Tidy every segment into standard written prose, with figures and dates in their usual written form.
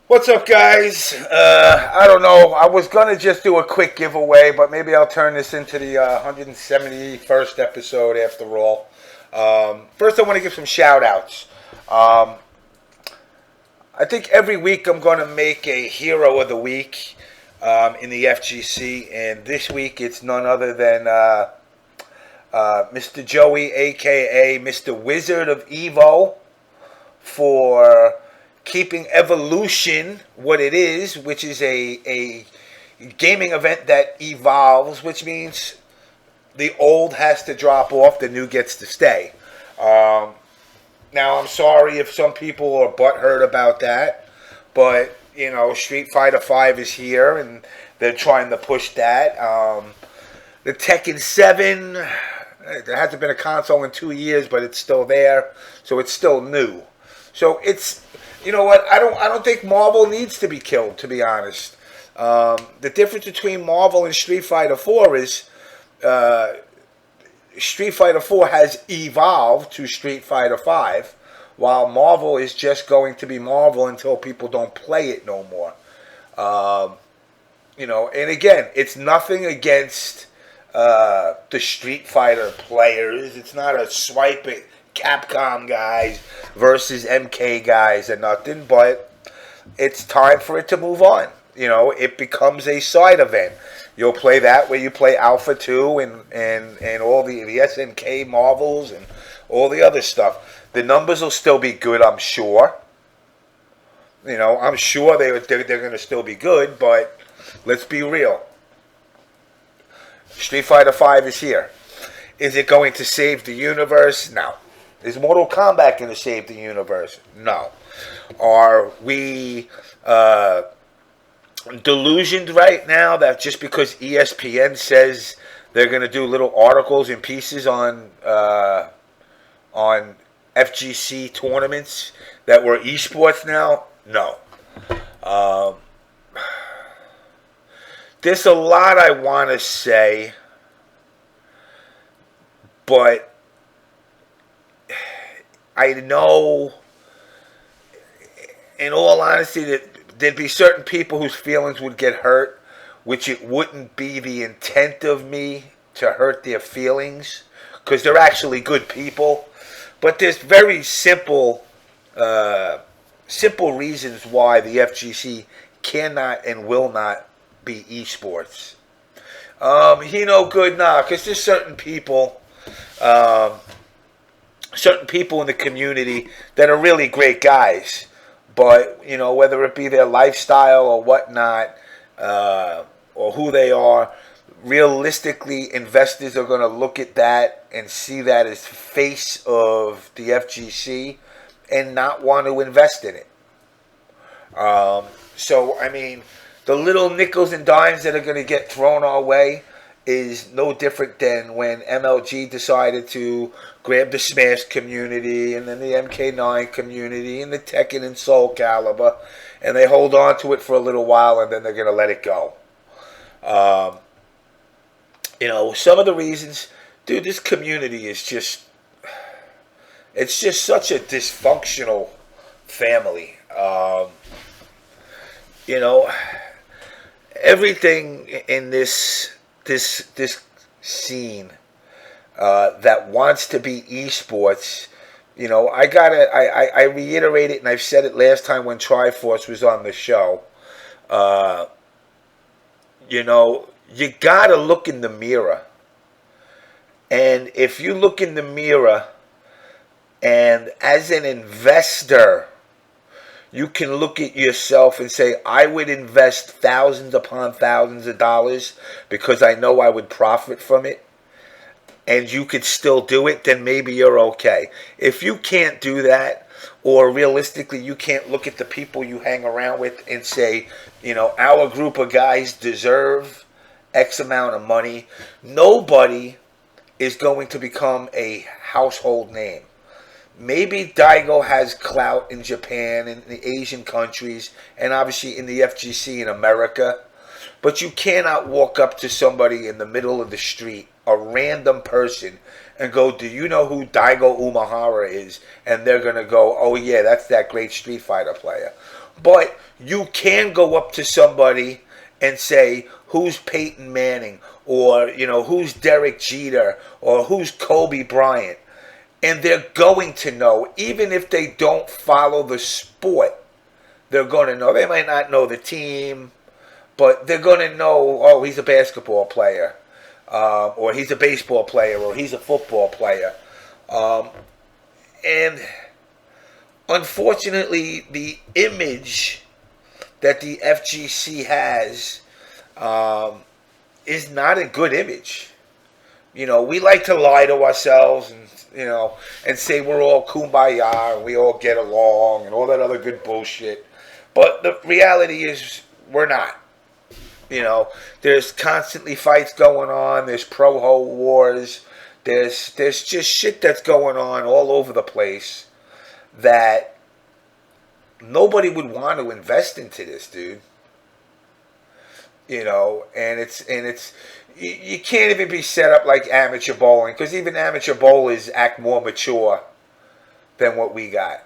What's up, guys? I don't know. I was going to just do a quick giveaway, but maybe I'll turn this into the 171st episode after all. First, I want to give some shout outs. I think every week I'm going to make a hero of the week in the FGC, and this week it's none other than Mr. Joey, aka Mr. Wizard of Evo, for keeping Evolution what it is, which is a gaming event that evolves, which means the old has to drop off, the new gets to stay. Now, I'm sorry if some people are butthurt about that, but, you know, Street Fighter V is here, and they're trying to push that. The Tekken 7, there hasn't been a console in 2 years, but it's still there, so it's still new. So it's, you know what, I don't think Marvel needs to be killed, to be honest. The difference between Marvel and Street Fighter 4 is Street Fighter 4 has evolved to Street Fighter 5, while Marvel is just going to be Marvel until people don't play it no more. You know, and again, it's nothing against the Street Fighter players. It's not a swiping Capcom guys versus MK guys or nothing, but it's time for it to move on. You know, it becomes a side event. You'll play that where you play Alpha 2 and all the SNK Marvels and all the other stuff. The numbers will still be good, I'm sure. You know, I'm sure they're going to still be good, but let's be real. Street Fighter V is here. Is it going to save the universe? No. Is Mortal Kombat going to save the universe? No. Are we delusioned right now that just because ESPN says they're going to do little articles and pieces on FGC tournaments that we're esports now? No. There's a lot I want to say, but I know, in all honesty, that there'd be certain people whose feelings would get hurt, which it wouldn't be the intent of me to hurt their feelings, because they're actually good people. But there's very simple reasons why the FGC cannot and will not be esports. He no good now, because there's certain people in the community that are really great guys, but, you know, whether it be their lifestyle or whatnot, or who they are, realistically, investors are going to look at that and see that as face of the FGC and not want to invest in it. So, I mean, the little nickels and dimes that are going to get thrown our way is no different than when MLG decided to grab the Smash community and then the MK9 community and the Tekken and Soul Calibur, and they hold on to it for a little while and then they're going to let it go. You know, some of the reasons, dude, this community is just, it's just such a dysfunctional family. You know, everything in this scene that wants to be esports, you know, I reiterate it, and I've said it last time when Triforce was on the show. You know, you gotta look in the mirror, and if you look in the mirror, and as an investor, you can look at yourself and say, I would invest thousands upon thousands of dollars because I know I would profit from it, and you could still do it, then maybe you're okay. If you can't do that, or realistically you can't look at the people you hang around with and say, you know, our group of guys deserve X amount of money, nobody is going to become a household name. Maybe Daigo has clout in Japan and the Asian countries, and obviously in the FGC in America. But you cannot walk up to somebody in the middle of the street, a random person, and go, do you know who Daigo Umehara is? And they're going to go, oh yeah, that's that great Street Fighter player. But you can go up to somebody and say, who's Peyton Manning? Or, who's Derek Jeter? Or who's Kobe Bryant? And they're going to know, even if they don't follow the sport, they're going to know. They might not know the team, but they're going to know, oh, he's a basketball player, or he's a baseball player, or he's a football player. And unfortunately, the image that the FGC has is not a good image. We like to lie to ourselves and say we're all kumbaya and we all get along and all that other good bullshit. But the reality is we're not. There's constantly fights going on. There's pro-ho wars. There's just shit that's going on all over the place that nobody would want to invest into this, dude. And it's you can't even be set up like amateur bowling, because even amateur bowlers act more mature than what we got.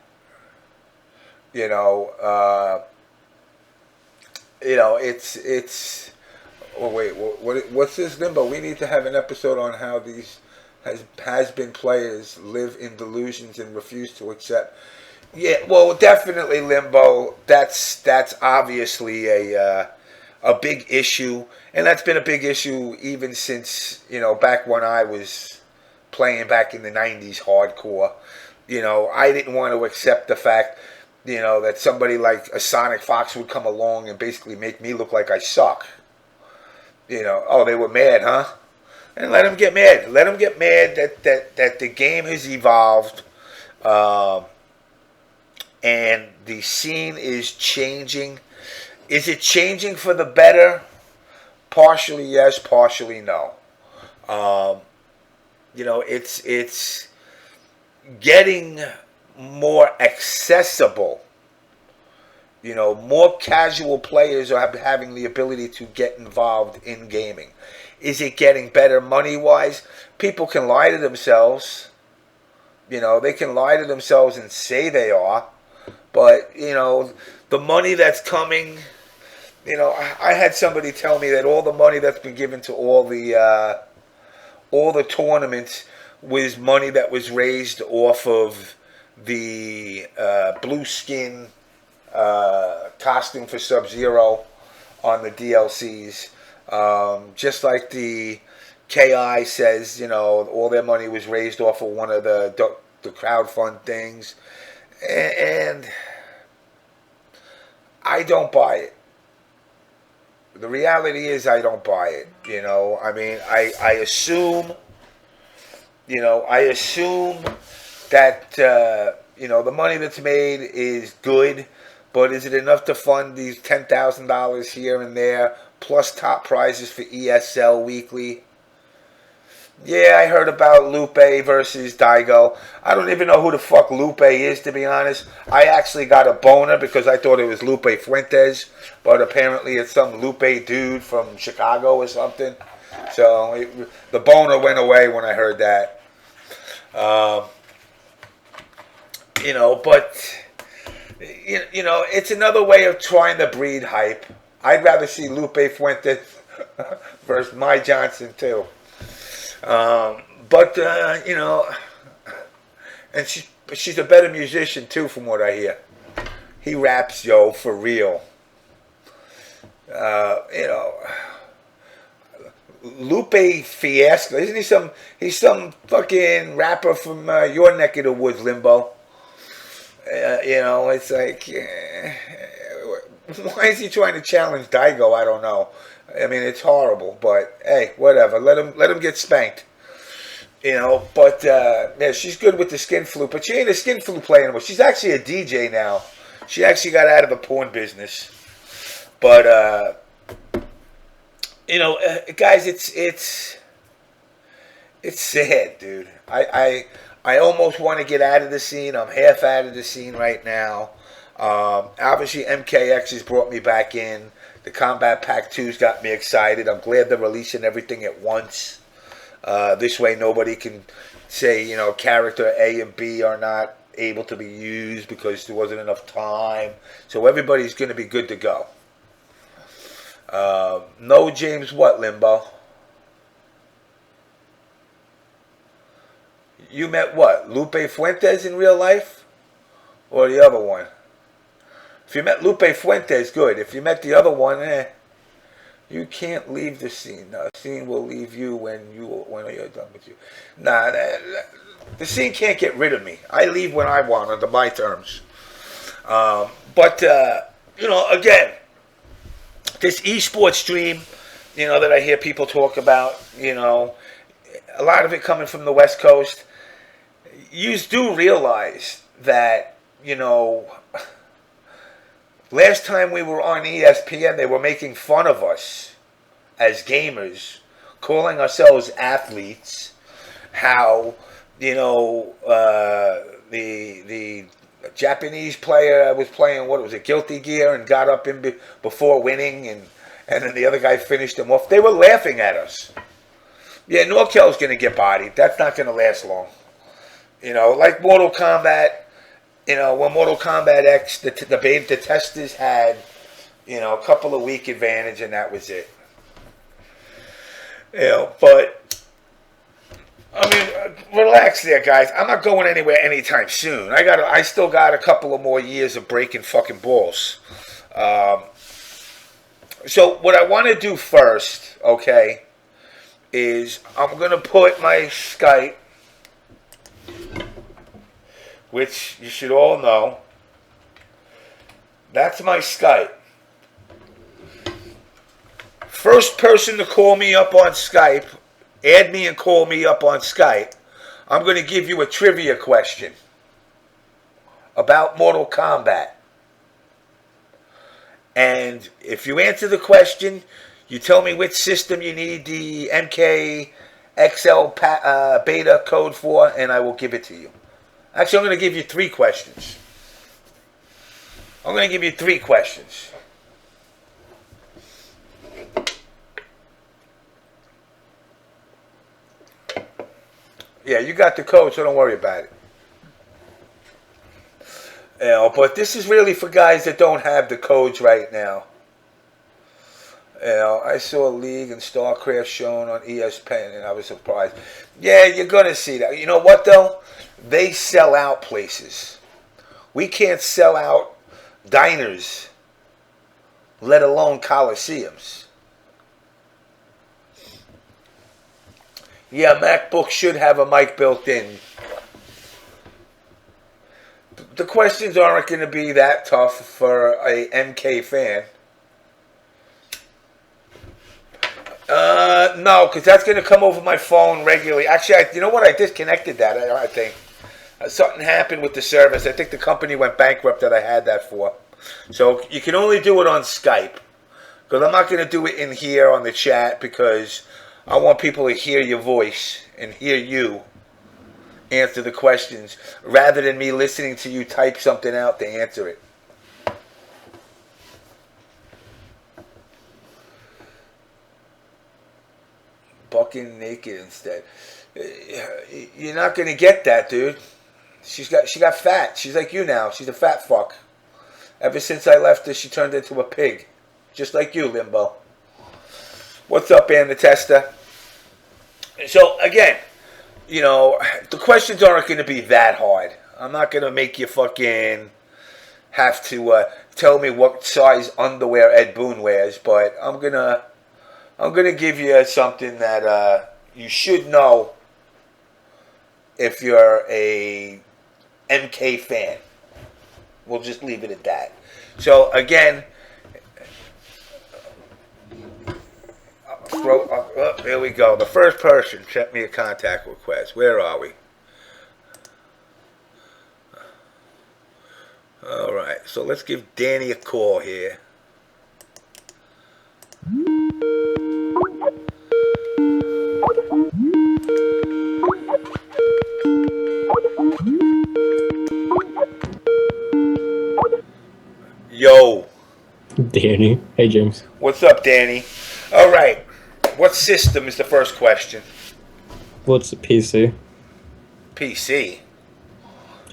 It's. Oh wait, what's this, Limbo? We need to have an episode on how these has-been players live in delusions and refuse to accept. Yeah, well, definitely, Limbo. That's obviously a big issue, and that's been a big issue even since back when I was playing back in the '90s hardcore. I didn't want to accept the fact that somebody like a Sonic Fox would come along and basically make me look like I suck. Oh, they were mad, huh? And let them get mad. Let them get mad that the game has evolved, and the scene is changing. Is it changing for the better? Partially yes, partially no. It's getting more accessible. More casual players are having the ability to get involved in gaming. Is it getting better money-wise? People can lie to themselves. They can lie to themselves and say they are. But, the money that's coming, I had somebody tell me that all the money that's been given to all the tournaments was money that was raised off of the blue skin costume for Sub-Zero on the DLCs. Just like the KI says, all their money was raised off of one of the crowdfund things. And I don't buy it. The reality is I don't buy it. I assume that, the money that's made is good, but is it enough to fund these $10,000 here and there, plus top prizes for ESL Weekly? Yeah, I heard about Lupe versus Daigo. I don't even know who the fuck Lupe is, to be honest. I actually got a boner because I thought it was Lupe Fuentes, but apparently it's some Lupe dude from Chicago or something. So the boner went away when I heard that. But it's another way of trying to breed hype. I'd rather see Lupe Fuentes versus Mai Johnson too. And she's a better musician too, from what I hear. He raps, for real. Lupe Fiasco, isn't he he's some fucking rapper from your neck of the woods, Limbo. It's like, why is he trying to challenge Daigo? I don't know. I mean, it's horrible, but hey, whatever. Let him get spanked. But yeah, she's good with the skin flute, but she ain't a skin flute player anymore. She's actually a DJ now. She actually got out of the porn business. But guys, it's sad, dude. I almost want to get out of the scene. I'm half out of the scene right now. Obviously, MKX has brought me back in. The Combat Pack 2's got me excited. I'm glad they're releasing everything at once. This way, nobody can say, character A and B are not able to be used because there wasn't enough time. So everybody's going to be good to go. No James what, Limbo? You met what? Lupe Fuentes in real life? Or the other one? If you met Lupe Fuentes, good. If you met the other one, you can't leave the scene. The scene will leave you when you're done with you. Nah, the scene can't get rid of me. I leave when I want, under my terms. But again, this esports stream, that I hear people talk about, a lot of it coming from the West Coast. You do realize that, last time we were on ESPN, they were making fun of us as gamers, calling ourselves athletes. How, the Japanese player was playing, what was it, Guilty Gear, and got up in before winning, and then the other guy finished him off. They were laughing at us. Yeah, Norkel's going to get bodied. That's not going to last long. Like Mortal Kombat. When Mortal Kombat X, the testers had, a couple of week advantage, and that was it. But, I mean, relax there, guys. I'm not going anywhere anytime soon. I still got a couple of more years of breaking fucking balls. So what I want to do first, okay, is I'm going to put my Skype, which you should all know. That's my Skype. First person to call me up on Skype, add me and call me up on Skype, I'm going to give you a trivia question about Mortal Kombat. And if you answer the question, you tell me which system you need the MKXL beta code for, and I will give it to you. Actually, I'm going to give you 3 questions. Yeah, you got the code, so don't worry about it. But this is really for guys that don't have the codes right now. I saw League and StarCraft shown on ESPN, and I was surprised. Yeah, you're going to see that. You know what, though? They sell out places. We can't sell out diners, let alone coliseums. Yeah, MacBook should have a mic built in. The questions aren't going to be that tough for a MK fan. No, because that's going to come over my phone regularly. Actually, you know what? I disconnected that, I think. Something happened with the service. I think the company went bankrupt that I had that for. So you can only do it on Skype. Because I'm not going to do it in here on the chat, because I want people to hear your voice and hear you answer the questions, rather than me listening to you type something out to answer it. Bucking naked instead. You're not going to get that, dude. She got fat. She's like you now. She's a fat fuck. Ever since I left her, she turned into a pig. Just like you, Limbo. What's up, Ann the Tester? So, again, the questions aren't going to be that hard. I'm not going to make you fucking have to tell me what size underwear Ed Boon wears, but I'm gonna give you something that you should know if you're a MK fan. We'll just leave it at that. So again, here we go. The first person sent me a contact request. Where are we? All right. So let's give Danny a call here. Yo. Danny. Hey, James. What's up, Danny? All right. What system is the first question? What's the PC? PC?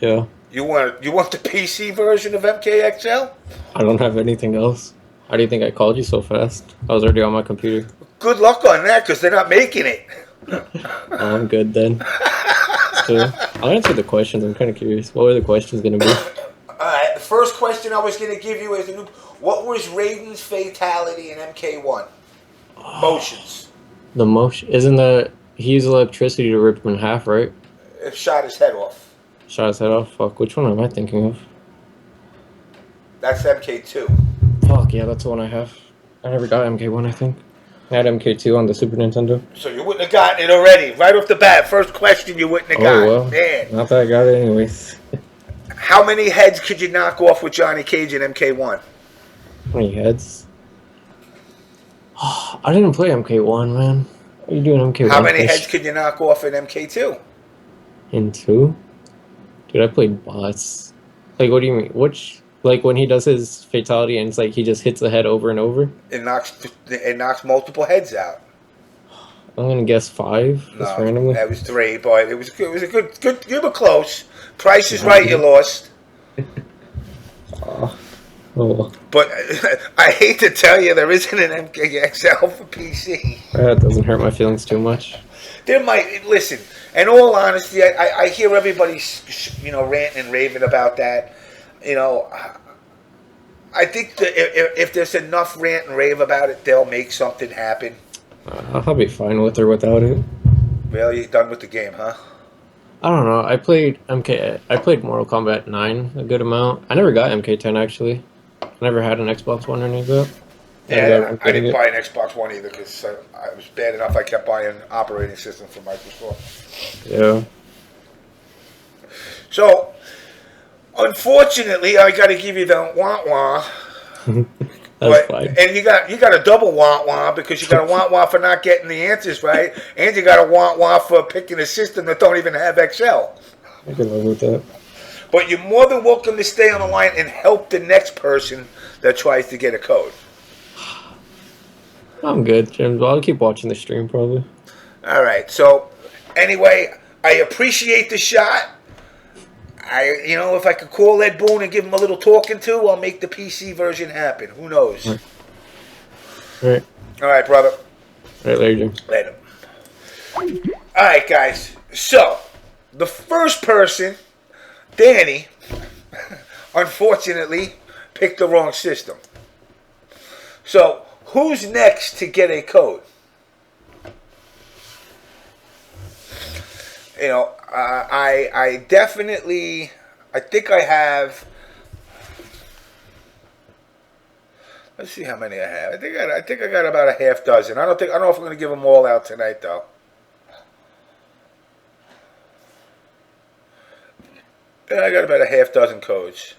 Yeah. You want the PC version of MKXL? I don't have anything else. How do you think I called you so fast? I was already on my computer. Good luck on that, because they're not making it. Oh, I'm good then. So, I'll answer the questions. I'm kind of curious. What were the questions going to be? Alright, the first question I was going to give you is, what was Raiden's fatality in MK1? Motions. The motion. Isn't that. He used electricity to rip him in half, right? It shot his head off. Shot his head off? Fuck. Which one am I thinking of? That's MK2. Fuck, yeah, that's the one I have. I never got MK1, I think. I had MK2 on the Super Nintendo. So you wouldn't have gotten it already. Right off the bat, first question you wouldn't have gotten. Well. Man. Not that I got it anyways. How many heads could you knock off with Johnny Cage in MK1? How many heads? I didn't play MK1, man. What are you doing MK1? How many heads could you knock off in MK2? In 2? Dude, I played bots. Like, what do you mean? Which, like, when he does his fatality and it's like he just hits the head over and over? It knocks multiple heads out. I'm gonna guess 5, just randomly. That was 3, but it was a good. You were close. Price is right. You lost. Oh. But I hate to tell you, there isn't an MKXL for PC. That doesn't hurt my feelings too much. There might, listen. In all honesty, I hear everybody, ranting and raving about that. I think that if there's enough rant and rave about it, they'll make something happen. I'll be fine with or without it. Really, done with the game, huh? I don't know. I played Mortal Kombat 9 a good amount. I never got MK10 actually. I never had an Xbox One or any of that. Yeah, I didn't buy an Xbox One either because I was bad enough. I kept buying operating systems from Microsoft. Yeah. So, unfortunately, I got to give you the wah-wah. That's fine. And you got a double wah-wah because you got a wah-wah for not getting the answers right, and you got a wah-wah for picking a system that don't even have Excel. I can live with that. But you're more than welcome to stay on the line and help the next person that tries to get a code. I'm good, James. I'll keep watching the stream probably. All right. So, anyway, I appreciate the shot. If I could call Ed Boon and give him a little talking to, I'll make the PC version happen. Who knows? All right. All right, brother. All right, later, James. Later. All right, guys. So, the first person, Danny, unfortunately, picked the wrong system. So, who's next to get a code? I definitely, I think I have, let's see how many I have. I think I got about a half dozen. I don't know if I'm going to give them all out tonight, though. Yeah, I got about a half dozen codes.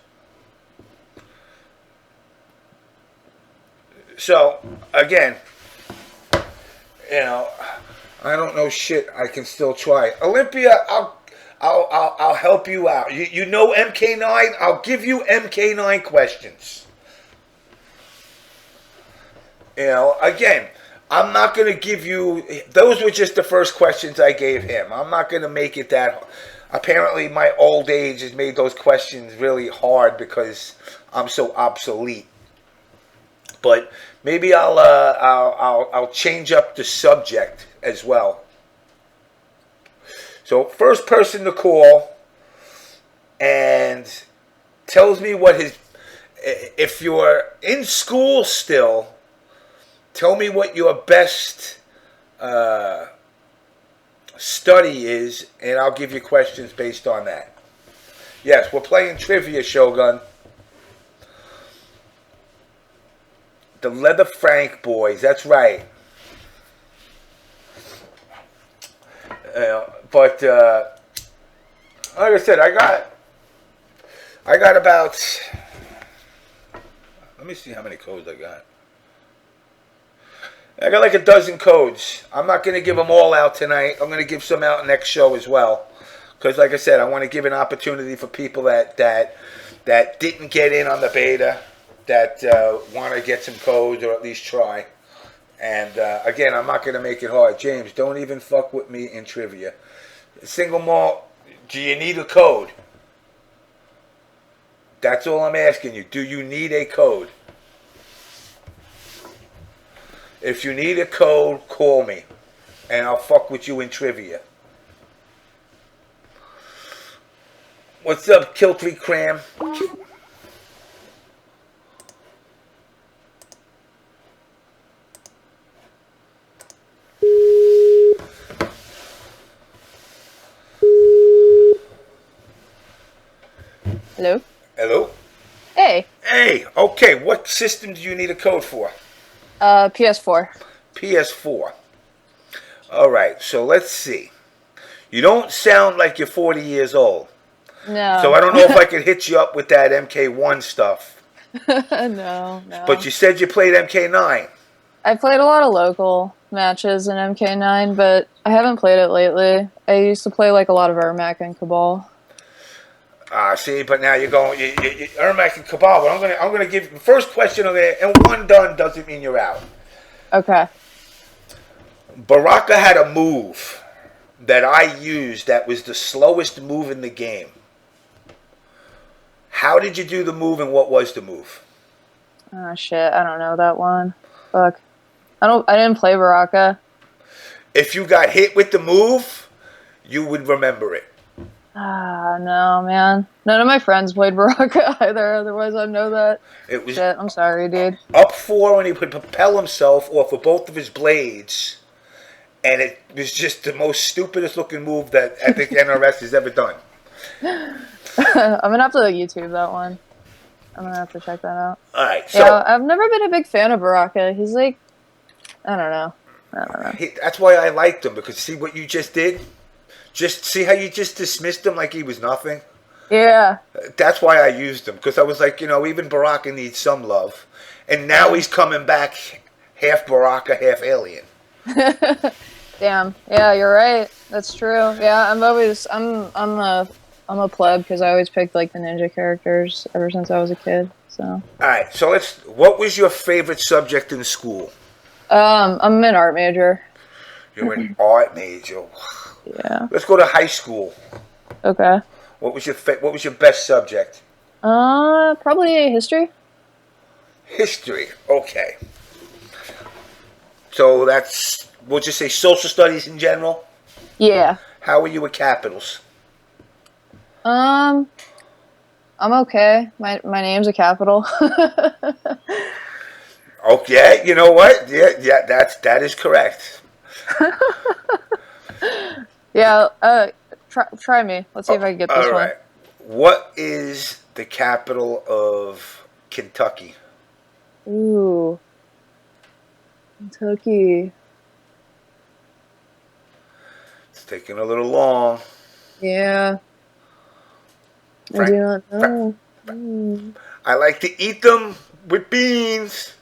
So, again, I don't know shit. I can still try. Olympia, I'll help you out. You know MK9? I'll give you MK9 questions. Again, I'm not going to give you... Those were just the first questions I gave him. I'm not going to make it that... Apparently, my old age has made those questions really hard because I'm so obsolete. But maybe I'll change up the subject as well. So first person to call and tells me what his, if you're in school still, tell me what your best study is, and I'll give you questions based on that. Yes, we're playing trivia, Shogun. The Leather Frank boys, that's right. But like I said, I got about. Let me see how many codes I got. I got like a dozen codes. I'm not going to give them all out tonight. I'm going to give some out next show as well, because like I said, I want to give an opportunity for people that didn't get in on the beta, that want to get some codes or at least try. And again, I'm not going to make it hard. James, don't even fuck with me in trivia. Single malt, do you need a code? That's all I'm asking you. Do you need a code? If you need a code, call me. And I'll fuck with you in trivia. What's up, Kiltree Cram? Hello? Hello? Hey. Hey, okay, what system do you need a code for? PS4. PS4. Alright, so let's see. You don't sound like you're 40 years old. No. So I don't know if I could hit you up with that MK1 stuff. No. But you said you played MK9. I played a lot of local matches in MK9, but I haven't played it lately. I used to play like a lot of Ermac and Cabal. See, but now you're going, Ermac and Cabal. But I'm gonna give the first question. And one done doesn't mean you're out. Okay. Baraka had a move that I used that was the slowest move in the game. How did you do the move, and what was the move? Oh shit, I don't know that one. Fuck. I didn't play Baraka. If you got hit with the move, you would remember it. No, man. None of my friends played Baraka either, otherwise I'd know that. It was Shit, I'm sorry, dude. up 4, and he would propel himself off of both of his blades. And it was just the most stupidest looking move that I think NRS has ever done. I'm gonna have to YouTube that one. I'm gonna have to check that out. Alright, so... Yeah, I've never been a big fan of Baraka. He's like... I don't know. That's why I liked him, because see what you just did? Just see how you just dismissed him like he was nothing? Yeah. That's why I used him, because I was like, even Baraka needs some love. And now he's coming back half Baraka, half alien. Damn. Yeah, you're right. That's true. Yeah, I'm a pleb because I always picked like the ninja characters ever since I was a kid. So. All right. So what was your favorite subject in school? I'm an art major. You're an art major. Yeah. Let's go to high school. Okay. What was your best subject? Probably history. History. Okay. So we'll just say social studies in general? Yeah. How were you with capitals? I'm okay. My name's a capital. Okay, you know what? Yeah, that is correct. Yeah, try me. Let's see if I can get this one. All right. What is the capital of Kentucky? Ooh. Kentucky. It's taking a little long. Yeah. I do not know. I like to eat them with beans.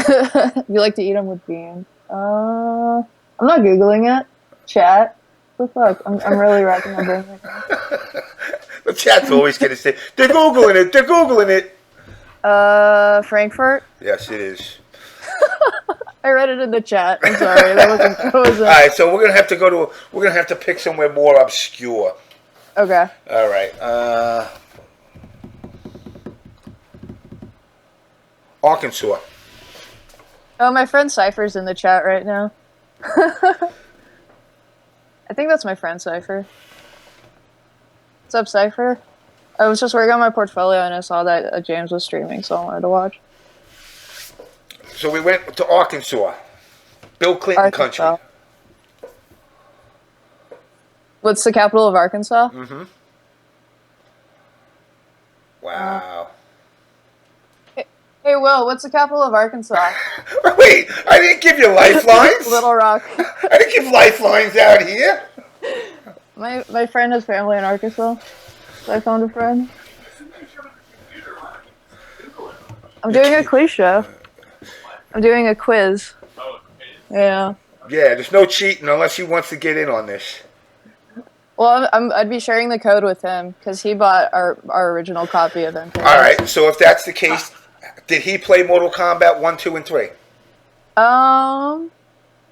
You like to eat them with beans. I'm not Googling it. Chat. What the fuck? I'm really racking my brain right now. The chat's always going to say, they're Googling it, they're Googling it. Frankfurt? Yes, it is. I read it in the chat. I'm sorry. That wasn't. All right, so we're going to have to pick somewhere more obscure. Okay. All right. Arkansas. Oh, my friend Cypher's in the chat right now. I think that's my friend Cypher. What's up, Cypher? I was just working on my portfolio and I saw that James was streaming, so I wanted to watch. So we went to Arkansas. Bill Clinton Arkansas. country. What's the capital of Arkansas? Mm-hmm. Wow. Hey, Will, what's the capital of Arkansas? Wait, I didn't give you lifelines? Little Rock. I didn't give lifelines out here. My friend has family in Arkansas. So I found a friend. I'm doing a quiz show. I'm doing a quiz. Yeah. Yeah, there's no cheating unless he wants to get in on this. Well, I'd be sharing the code with him because he bought our original copy of MKX. All right, so if that's the case, did he play Mortal Kombat 1, 2, and 3?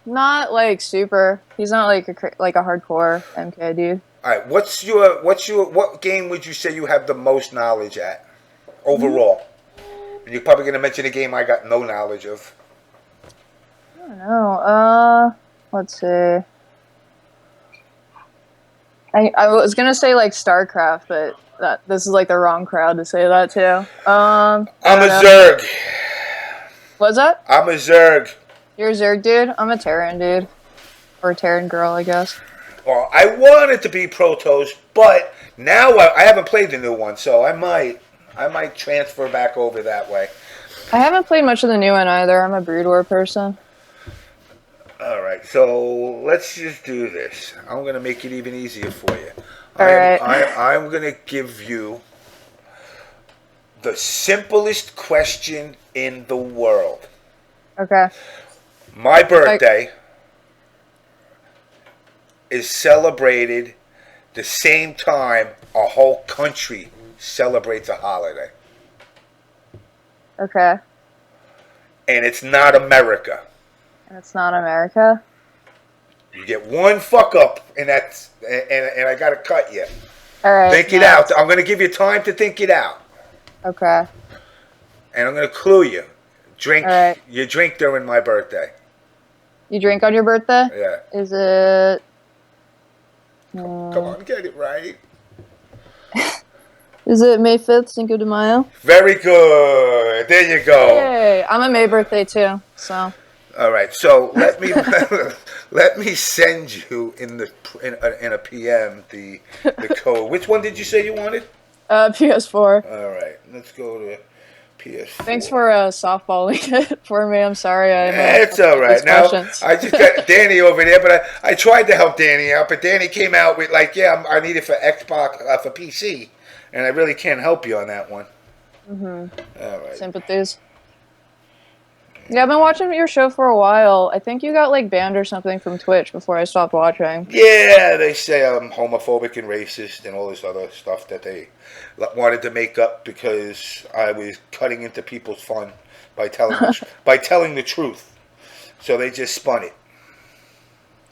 Not like super. He's not like a hardcore MK dude. All right. What game would you say you have the most knowledge at overall? And you're probably gonna mention a game I got no knowledge of. I don't know. Let's see. I was gonna say like StarCraft, but this is like the wrong crowd to say that to. I I'm a don't know. Zerg. What's that? I'm a Zerg. You're a Zerg dude? I'm a Terran dude. Or a Terran girl, I guess. Well, I wanted to be Protoss, but now I haven't played the new one, so I might transfer back over that way. I haven't played much of the new one either. I'm a Brood War person. All right, so let's just do this. I'm going to make it even easier for you. All right. I'm going to give you the simplest question in the world. Okay. My birthday is celebrated the same time a whole country celebrates a holiday. Okay. And it's not America. And it's not America? You get one fuck up, and I gotta cut you. All right. Think it out. I'm gonna give you time to think it out. Okay. And I'm gonna clue you. Drink. All right. You drink during my birthday. You drink on your birthday? Yeah. Is it? Come on, get it right. Is it May 5th, Cinco de Mayo? Very good. There you go. Hey, I'm a May birthday too, so. All right. So let me let me send you in a PM the code. Which one did you say you wanted? PS4. All right. Let's go to PS4. Thanks for softballing it for me. I'm sorry. It's all right. Now I just got Danny over there, but I tried to help Danny out, but Danny came out with like, yeah, I need it for Xbox for PC, and I really can't help you on that one. All right. Sympathies. Yeah, I've been watching your show for a while. I think you got like banned or something from Twitch before I stopped watching. Yeah, they say I'm homophobic and racist and all this other stuff that they wanted to make up because I was cutting into people's fun by telling the truth. So they just spun it.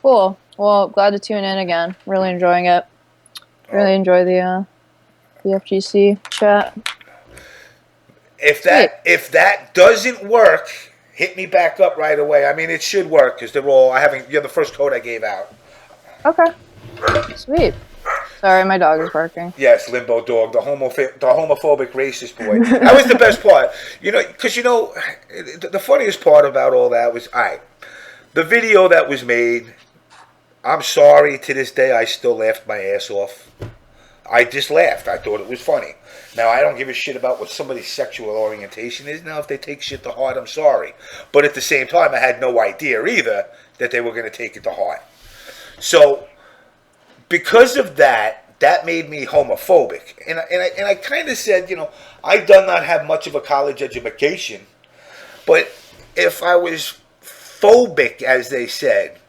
Cool. Well, glad to tune in again. Really enjoying it. Really enjoy the FGC chat. If that doesn't work, hit me back up right away. I mean, it should work because you're the first code I gave out. Okay. Sweet. Sorry, my dog is barking. Yes, Limbo Dog, the homophobic racist boy. That was the best part. Because the funniest part about all that was, the video that was made, I'm sorry, to this day, I still laughed my ass off. I just laughed. I thought it was funny. Now, I don't give a shit about what somebody's sexual orientation is. Now, if they take shit to heart, I'm sorry. But at the same time, I had no idea either that they were going to take it to heart. So, because of that, that made me homophobic. And I kind of said, I do not have much of a college education. But if I was phobic, as they said,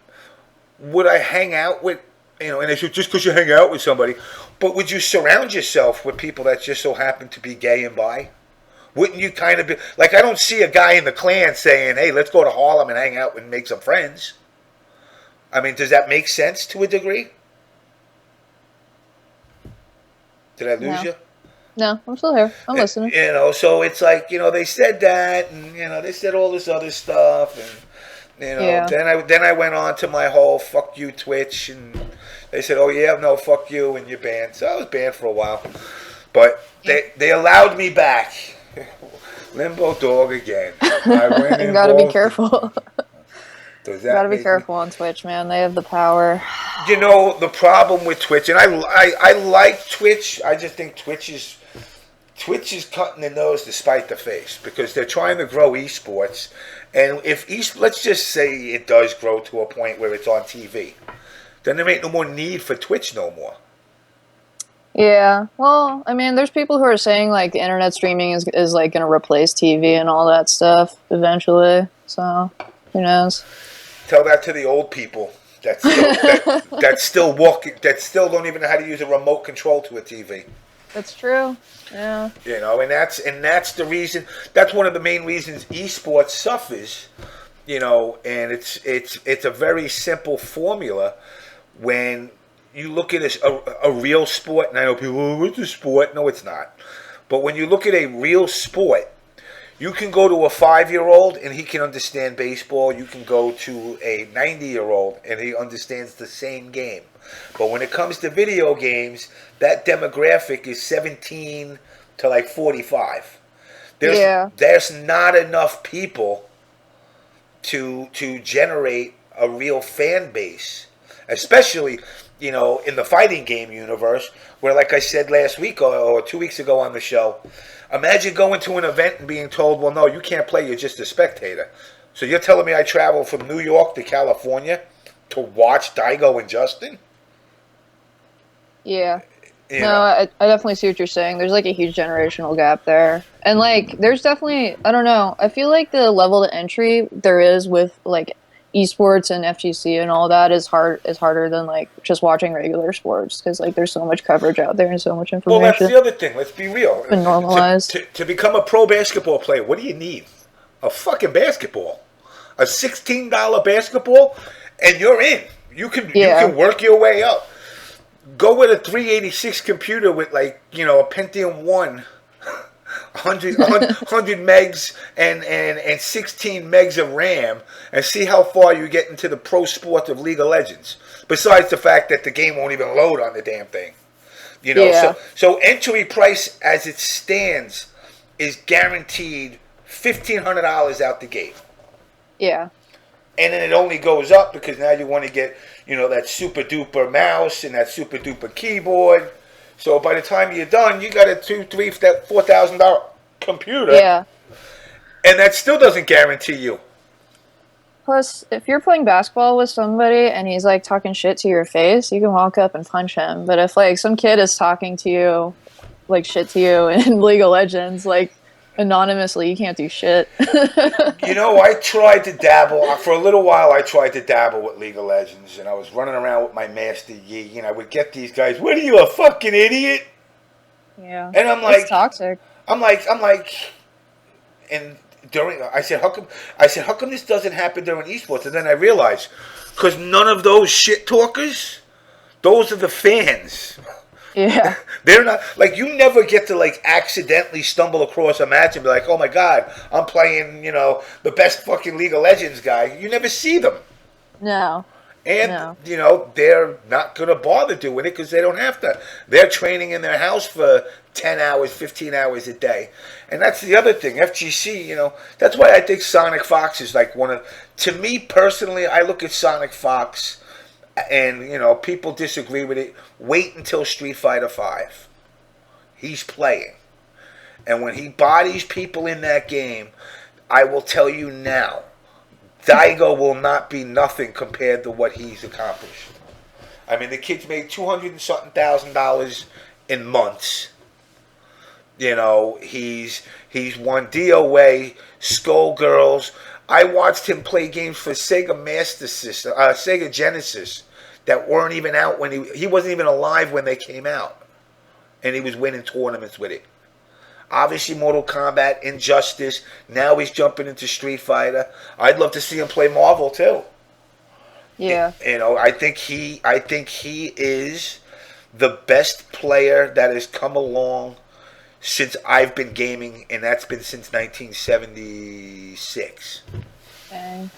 would I hang out with, and they said, just because you hang out with somebody, but would you surround yourself with people that just so happen to be gay and bi? Wouldn't you kind of be, like, I don't see a guy in the Klan saying, hey, let's go to Harlem and hang out and make some friends. I mean, does that make sense to a degree? Did I lose you? No, I'm still here. I'm listening. So it's like, they said that, and, they said all this other stuff, and, Yeah. then I went on to my whole fuck you Twitch, and they said, oh yeah, no, fuck you, and you're banned. So I was banned for a while. But they allowed me back. Limbo Dog again. I went You gotta be careful. Does You gotta be careful on Twitch, man. They have the power. The problem with Twitch, and I like Twitch, I just think Twitch is cutting the nose to spite the face because they're trying to grow esports. And if let's just say it does grow to a point where it's on TV, then there ain't no more need for Twitch no more. Yeah, well, I mean, there's people who are saying like the internet streaming is like going to replace TV and all that stuff eventually. So, who knows? Tell that to the old people that still that still don't even know how to use a remote control to a TV. That's true. Yeah. And that's the reason. That's one of the main reasons esports suffers. And it's a very simple formula when you look at a real sport, and I know people, oh, it's a sport. No, it's not. But when you look at a real sport, you can go to a 5-year-old and he can understand baseball. You can go to a 90-year-old and he understands the same game. But when it comes to video games, that demographic is 17 to like 45. There's not enough people to generate a real fan base, especially in the fighting game universe, where, like I said last week or 2 weeks ago on the show, imagine going to an event and being told, well, no, you can't play, you're just a spectator. So you're telling me I travel from New York to California to watch Daigo and Justin? Yeah. I definitely see what you're saying. There's like a huge generational gap there. And like there's definitely, I don't know, I feel like the level to entry there is with like esports and FGC and all that is harder than like just watching regular sports, because like there's so much coverage out there and so much information. Well, that's the other thing. Let's be real. It's been normalized. To become a pro basketball player, what do you need? A fucking basketball. A $16 basketball, and you're in. You can work your way up. Go with a 386 computer with like, a Pentium 1, 100 megs and 16 megs of RAM, and see how far you get into the pro sport of League of Legends. Besides the fact that the game won't even load on the damn thing. So entry price as it stands is guaranteed $1,500 out the gate. Yeah. And then it only goes up because now you want to get, that super duper mouse and that super duper keyboard. So by the time you're done, you got a $2,000, $3,000, $4,000 computer. Yeah. And that still doesn't guarantee you. Plus, if you're playing basketball with somebody and he's like talking shit to your face, you can walk up and punch him. But if like some kid is talking to you, like shit to you in League of Legends, like anonymously, you can't do shit. I tried to dabble for a little while. I tried to dabble with League of Legends, and I was running around with my Master Yi, and I would get these guys. What are you, a fucking idiot? Yeah, and I'm like, it's toxic. I'm like, and I said, how come this doesn't happen during esports? And then I realized, because none of those shit talkers, those are the fans. Yeah. They're not, like, you never get to, like, accidentally stumble across a match and be like, oh my God, I'm playing, the best fucking League of Legends guy. You never see them. No. And, they're not going to bother doing it because they don't have to. They're training in their house for 10 hours, 15 hours a day. And that's the other thing. FGC, that's why I think Sonic Fox is like to me personally, I look at Sonic Fox and, people disagree with it. Wait until Street Fighter V. He's playing. And when he bodies people in that game, I will tell you now, Daigo will not be nothing compared to what he's accomplished. I mean, the kid's made $200 and something thousand in months. He's won DOA, Skullgirls. I watched him play games for Sega Master System, Sega Genesis, that weren't even out when he wasn't even alive when they came out, and he was winning tournaments with it. Obviously, Mortal Kombat, Injustice. Now he's jumping into Street Fighter. I'd love to see him play Marvel too. Yeah. I think he is the best player that has come along since I've been gaming, and that's been since 1976. Dang.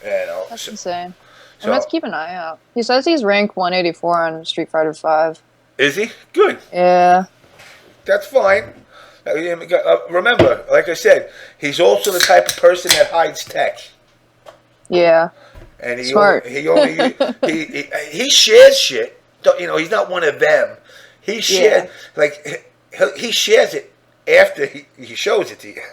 That's so, insane. So, I'm going to keep an eye out. He says he's ranked 184 on Street Fighter V. Is he? Good. Yeah. That's fine. Remember, like I said, he's also the type of person that hides tech. Yeah. And Smart. He shares shit. He's not one of them. He shares he shares it after he shows it to you.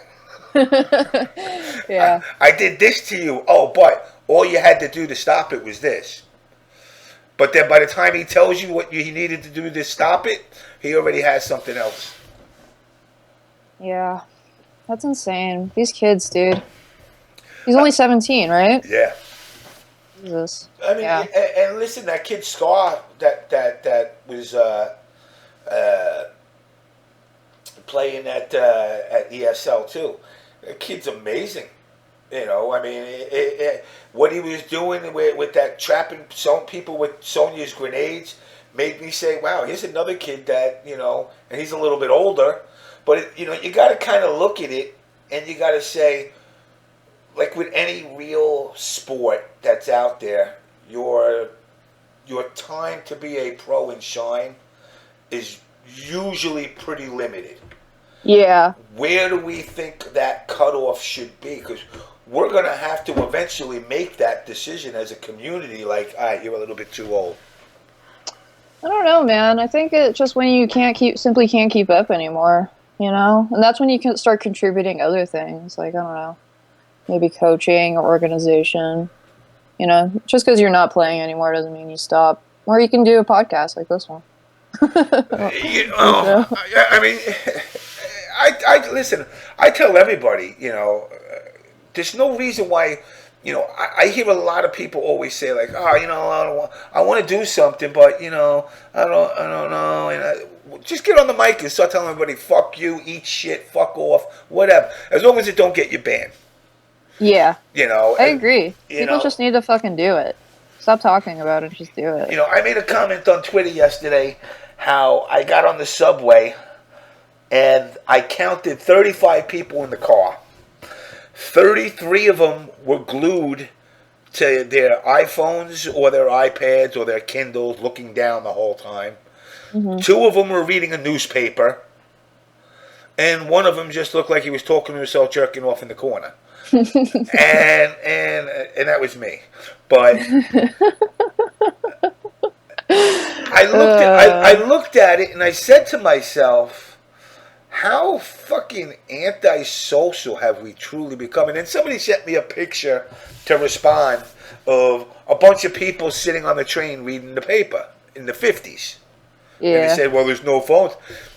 Yeah. I did this to you. Oh, but all you had to do to stop it was this. But then by the time he tells you what he needed to do to stop it, he already has something else. Yeah. That's insane. These kids, dude. He's only 17, right? Yeah. Jesus. I mean, and listen, that kid Scar that was playing at ESL too. That kid's amazing. I mean, what he was doing with that trapping people with Sonya's grenades, made me say, wow, here's another kid that, and he's a little bit older, but, you got to kind of look at it and you got to say, like with any real sport that's out there, your time to be a pro and shine is usually pretty limited. Yeah. Where do we think that cutoff should be? Because we're going to have to eventually make that decision as a community. Like, all right, you're a little bit too old. I don't know, man. I think it's just when you simply can't keep up anymore, and that's when you can start contributing other things. Like, I don't know, maybe coaching or organization. Just because you're not playing anymore doesn't mean you stop. Or you can do a podcast like this one. I mean, I listen. I tell everybody, there's no reason why. I hear a lot of people always say like, oh, I want to do something, but I don't know. And just get on the mic and start telling everybody, fuck you, eat shit, fuck off, whatever. As long as it don't get you banned. Yeah. I agree. People just need to fucking do it. Stop talking about it, just do it. I made a comment on Twitter yesterday how I got on the subway and I counted 35 people in the car. 33 of them were glued to their iPhones or their iPads or their Kindles looking down the whole time. Mm-hmm. 2 of them were reading a newspaper. And one of them just looked like he was talking to himself, jerking off in the corner. and that was me. But I looked at it and I said to myself, how fucking antisocial have we truly become? And then somebody sent me a picture to respond of a bunch of people sitting on the train reading the paper in the 50s. Yeah. And they said, well, there's no phones.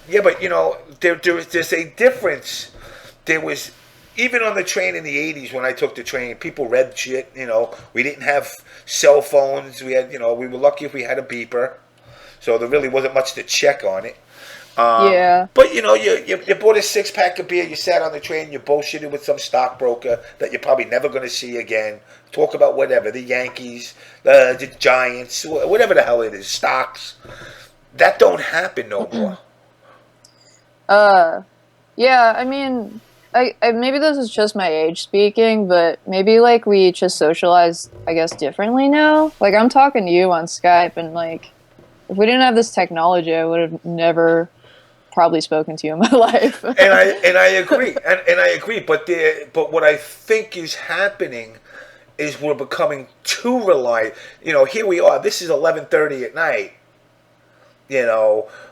Yeah, but, there's a difference. There was, even on the train in the 80s when I took the train, people read shit, We didn't have cell phones. We had, we were lucky if we had a beeper. So there really wasn't much to check on it. Yeah. But, you bought a 6-pack of beer, you sat on the train, you bullshitted with some stockbroker that you're probably never going to see again. Talk about whatever, the Yankees, the Giants, whatever the hell it is, stocks. That don't happen no more. Yeah, I mean, I maybe this is just my age speaking, but maybe, like, we just socialize, I guess, differently now. Like, I'm talking to you on Skype, and, like, if we didn't have this technology, I would have never probably spoken to you in my life. and I agree, and I agree. But what I think is happening is we're becoming too reliant. Here we are. This is 11:30 at night.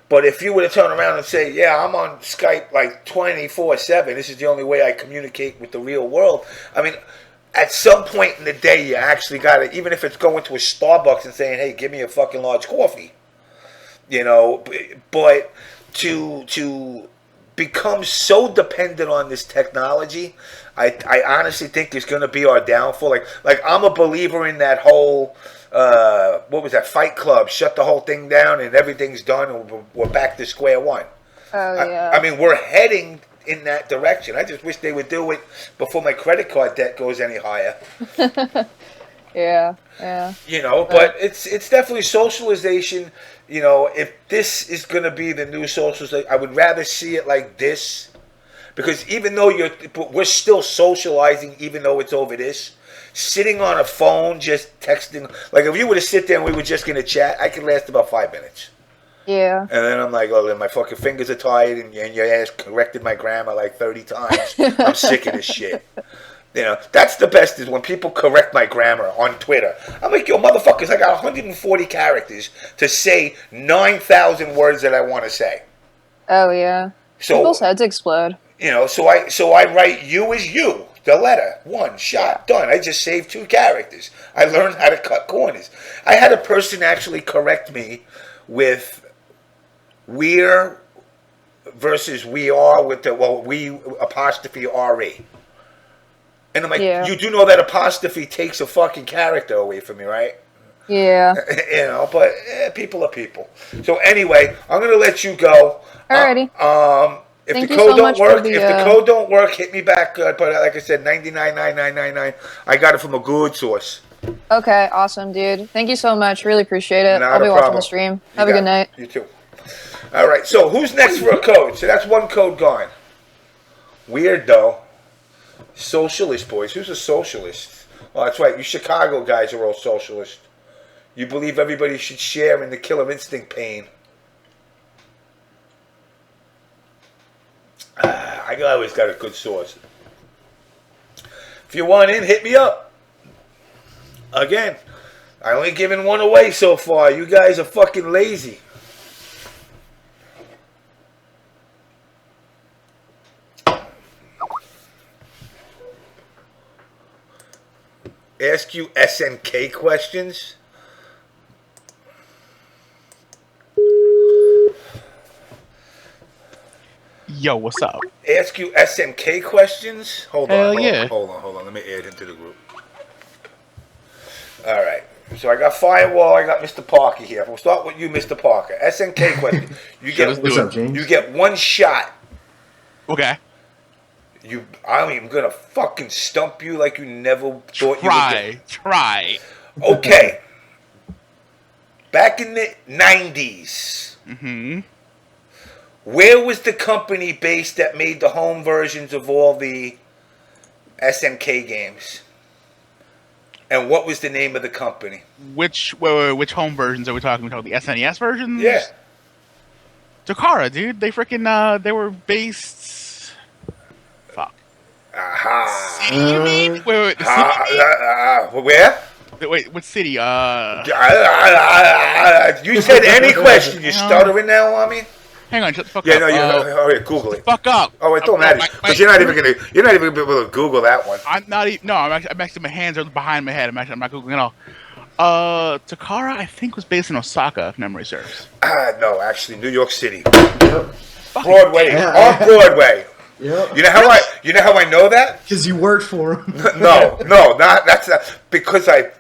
But if you were to turn around and say, yeah, I'm on Skype like 24/7. This is the only way I communicate with the real world. I mean, at some point in the day, you actually got to, even if it's going to a Starbucks and saying, hey, give me a fucking large coffee. But to become so dependent on this technology, I honestly think is going to be our downfall. Like I'm a believer in that whole, what was that, Fight Club, shut the whole thing down and everything's done and we're back to square one. Oh, yeah. I mean, we're heading in that direction. I just wish they would do it before my credit card debt goes any higher. Yeah. But it's definitely socialization. If this is going to be the new socialization, I would rather see it like this, because even though we're still socializing, even though it's over this, sitting on a phone, just texting. Like if you were to sit there and we were just going to chat, I could last about 5 minutes. Yeah. And then I'm like, oh, then my fucking fingers are tired, and your ass corrected my grammar like 30 times. I'm sick of this shit. That's the best, is when people correct my grammar on Twitter. I'm like, yo, motherfuckers, I got 140 characters to say 9,000 words that I want to say. Oh, yeah. So, people's heads explode. So I write you as you, the letter, one shot, done. I just saved 2 characters. I learned how to cut corners. I had a person actually correct me with we're versus we are with the, we apostrophe RE. And I'm like, you do know that apostrophe takes a fucking character away from me, right? Yeah. But people are people. So anyway, I'm going to let you go. Alrighty. If Thank the you code so don't much for work, the. if the code don't work, hit me back. But like I said, 99.9999. I got it from a good source. Okay, awesome, dude. Thank you so much. Really appreciate it. Not I'll a be watching problem. the stream. You Have a got good night. it. You too. All right. So who's next for a code? So that's one code gone. Weird though. Socialist boys. Who's a socialist? Oh, that's right. You Chicago guys are all socialist. You believe everybody should share in the killer instinct pain. I always got a good source. If you want in, hit me up. Again, I only given one away so far. You guys are fucking lazy. Ask you SNK questions? Yo, what's up? Ask you SNK questions? Hold Hell on, yeah. hold on. Let me add him to the group. All right. So I got Firewall. I got Mr. Parker here. We'll start with you, Mr. Parker. SNK question. You Sure, get let's do What's it. up, James? you get one shot. Okay. I'm gonna fucking stump you like you never thought you would. Try. Okay. Back in the 90s, Mm-hmm. where was the company based that made the home versions of all the SNK games? And what was the name of the company? Which home versions are we talking? We talking the SNES versions? Yeah. Takara, dude. They freaking they were based. Fuck. Aha. City, you mean? Wait, the city? Where? Wait, what city? You said any question. You stuttering now on me? Hang on, shut the fuck Yeah, up. no, yeah, Google it. Fuck up. Oh, it don't matter. But you're not even gonna be able to Google that one. I'm not even. No, I'm actually. My hands are behind my head. I'm not googling at all. Takara, I think, was based in Osaka, if memory serves. No, actually, New York City, Yep. Broadway, on Broadway. Yep. You know how I know that? Because you worked for him. No, that's not because I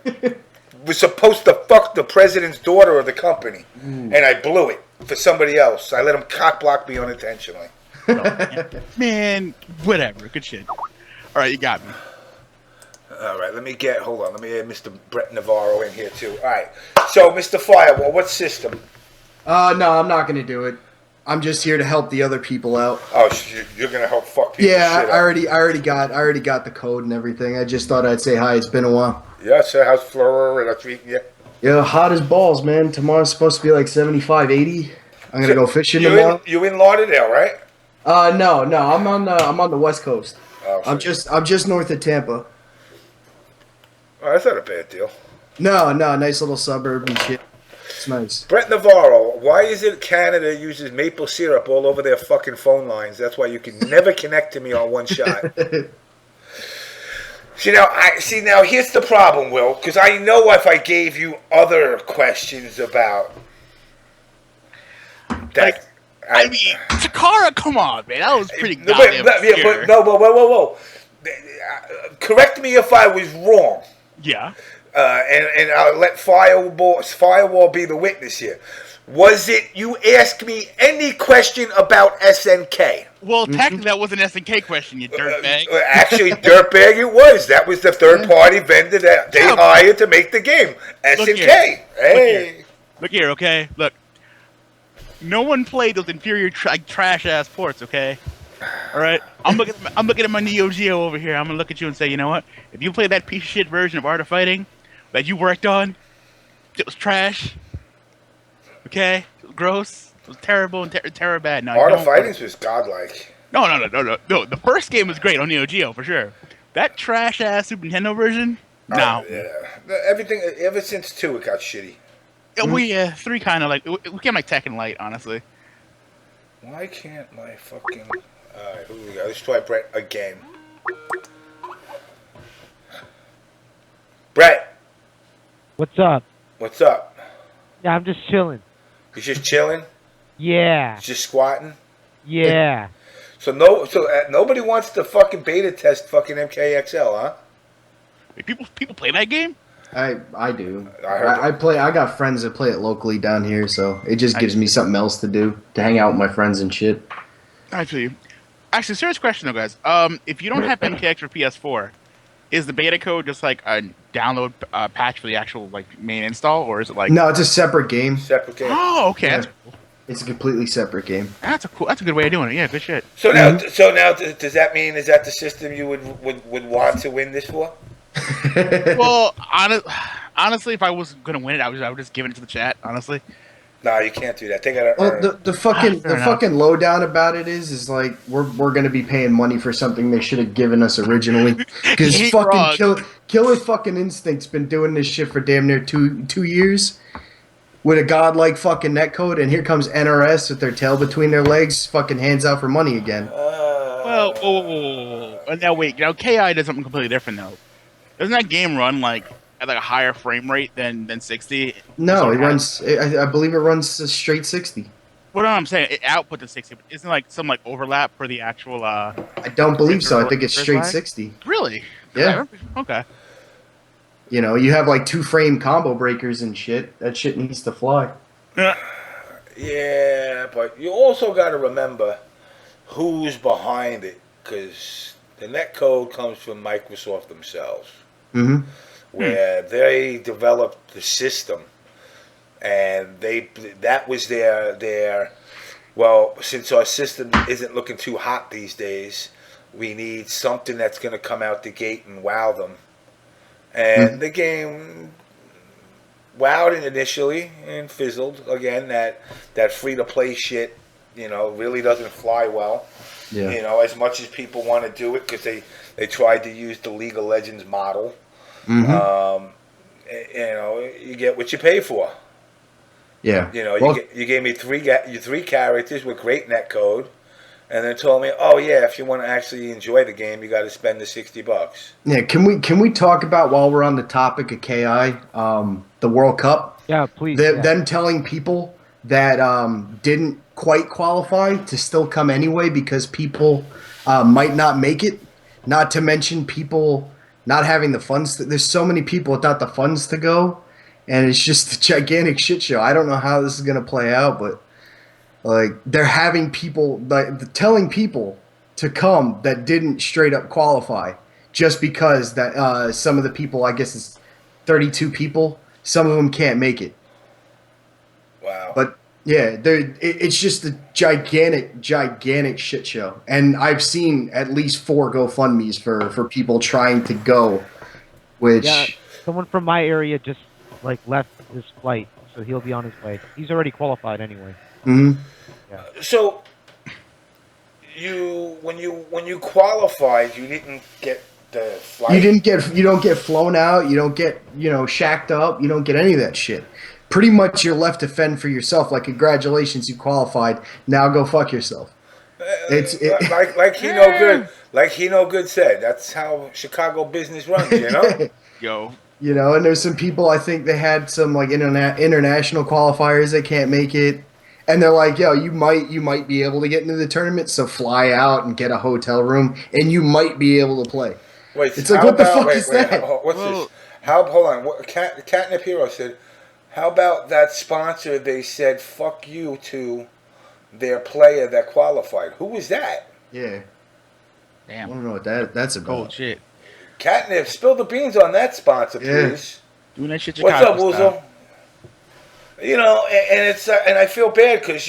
was supposed to fuck the president's daughter of the company, and I blew it for somebody else. I let him cock block me unintentionally. Man, whatever. Good shit. All right, you got me. All right, let me add Mr. Brett Navarro in here too. All right, so Mr. Firewall, what system? No, I'm not gonna do it. I'm just here to help the other people out. Oh, you're gonna help fuck people. Yeah, shit I already got the code and everything. I just thought I'd say hi. It's been a while. Yeah, so how's Flora treating you? Yeah, hot as balls, man. Tomorrow's supposed to be like 75, 80. I'm gonna go fishing tomorrow. You in Lauderdale, right? No, I'm on the West Coast. Oh, I'm just north of Tampa. Oh, that's not a bad deal. No, nice little suburb and shit. It's nice. Brett Navarro, why is it Canada uses maple syrup all over their fucking phone lines? That's why you can never connect to me on one shot. Now here's the problem, Will, because I know if I gave you other questions about that. I mean, Takara, come on, man. That was pretty But goddamn whoa. Correct me if I was wrong. Yeah. And I'll let Firewall be the witness here. Was it you asked me any question about SNK? Well, technically, that was an SNK question, you dirtbag. Actually, dirtbag it was. That was the third-party vendor that they hired to make the game. SNK. Hey. Look here, okay? Look. No one played those inferior trash-ass ports, okay? Alright? I'm looking at my Neo Geo over here. I'm gonna look at you and say, you know what? If you play that piece of shit version of Art of Fighting that you worked on, it was trash. Okay? It was gross. It was terrible and terror bad. No, Art of Fighting was godlike. No. The first game was great on Neo Geo, for sure. That trash-ass Super Nintendo version? No. Yeah. Everything, ever since 2, it got shitty. We 3 kind of like we came like Tekken Light, honestly. Why can't my fucking... Alright, here we go. Let's try Brett again. Brett, What's up? what's up? Yeah, I'm just chilling. You just chilling? Yeah, You just squatting? yeah. So nobody wants to fucking beta test fucking MKXL, huh? Wait, people play that game? I do. I heard I play. I got friends that play it locally down here, so it just gives me something else to do to hang out with my friends and shit. I feel you. Actually, serious question though, guys. If you don't have MKX for PS4, is the beta code just like a download patch for the actual like main install, or is it like? No, it's a separate game. Separate game. Oh, okay, Yeah. that's cool. It's a completely seperate game. That's a cool. That's a good way of doing it. Yeah, good shit. So now, does that mean is that the system you would want to win this for? Well, honestly, if I was gonna win it, I would just give it to the chat. Honestly, No, you can't do that. They gotta Well, earn. the fucking Fair enough. fucking lowdown about it is like we're gonna be paying money for something they should have given us originally. Because You ain't fucking wrong. Killer fucking Instinct's been doing this shit for damn near two years with a godlike fucking netcode, and here comes NRS with their tail between their legs, fucking hands out for money again. well, now wait. Now KI does something completely different though. Doesn't that game run like at like a higher frame rate than 60? No, it runs. I believe it runs a straight 60. What I'm saying, it output to 60. But isn't like some like overlap for the actual? I don't believe so. I think it's Red straight flag? 60. Really? Yeah. Okay. You know, you have like 2-frame combo breakers and shit. That shit needs to fly. Yeah, but you also got to remember who's behind it, because the netcode comes from Microsoft themselves, Mm-hmm. where they developed the system, and that was their. Well, since our system isn't looking too hot these days, we need something that's going to come out the gate and wow them. And the game wowed it initially and fizzled again. That free to play shit, really doesn't fly well. Yeah. As much as people want to do it because they tried to use the League of Legends model. Mm-hmm. You get what you pay for. Yeah. You gave me three characters with great netcode, and then told me, oh yeah, if you want to actually enjoy the game, you got to spend the $60. Yeah. Can we talk about, while we're on the topic of KI, the World Cup? Yeah, please. Them telling people that didn't quite qualify to still come anyway because people might not make it. Not to mention people not having the funds. There's so many people without the funds to go, and it's just a gigantic shit show. I don't know how this is gonna play out, but like they're having people like telling people to come that didn't straight up qualify just because that some of the people, I guess it's 32 people, some of them can't make it. Wow. But yeah, it's just a gigantic shit show. And I've seen at least 4 GoFundMe's for people trying to go, which Yeah, someone from my area just like left his flight, so he'll be on his way. He's already qualified anyway. Mhm. So when you qualified, you didn't get the flight. you don't get flown out, you don't get, shacked up, you don't get any of that shit. Pretty much you're left to fend for yourself. Like, congratulations, you qualified. Now go fuck yourself. Like he no good. Like he no good said. That's how Chicago business runs. Yo. And there's some people, I think they had some like international qualifiers that can't make it, and they're like, yo, you might be able to get into the tournament, so fly out and get a hotel room, and you might be able to play. Wait, It's like, what the fuck is that? What's this? Hold on. Catnip Hero said, how about that sponsor? They said fuck you to their player that qualified. Who was that? Yeah, I Damn. don't know what that's about. Cold shit. Catnip, spill the beans on that sponsor, Yeah. please. Doing that shit. What's up, Chicago style. Woozle? And it's and I feel bad because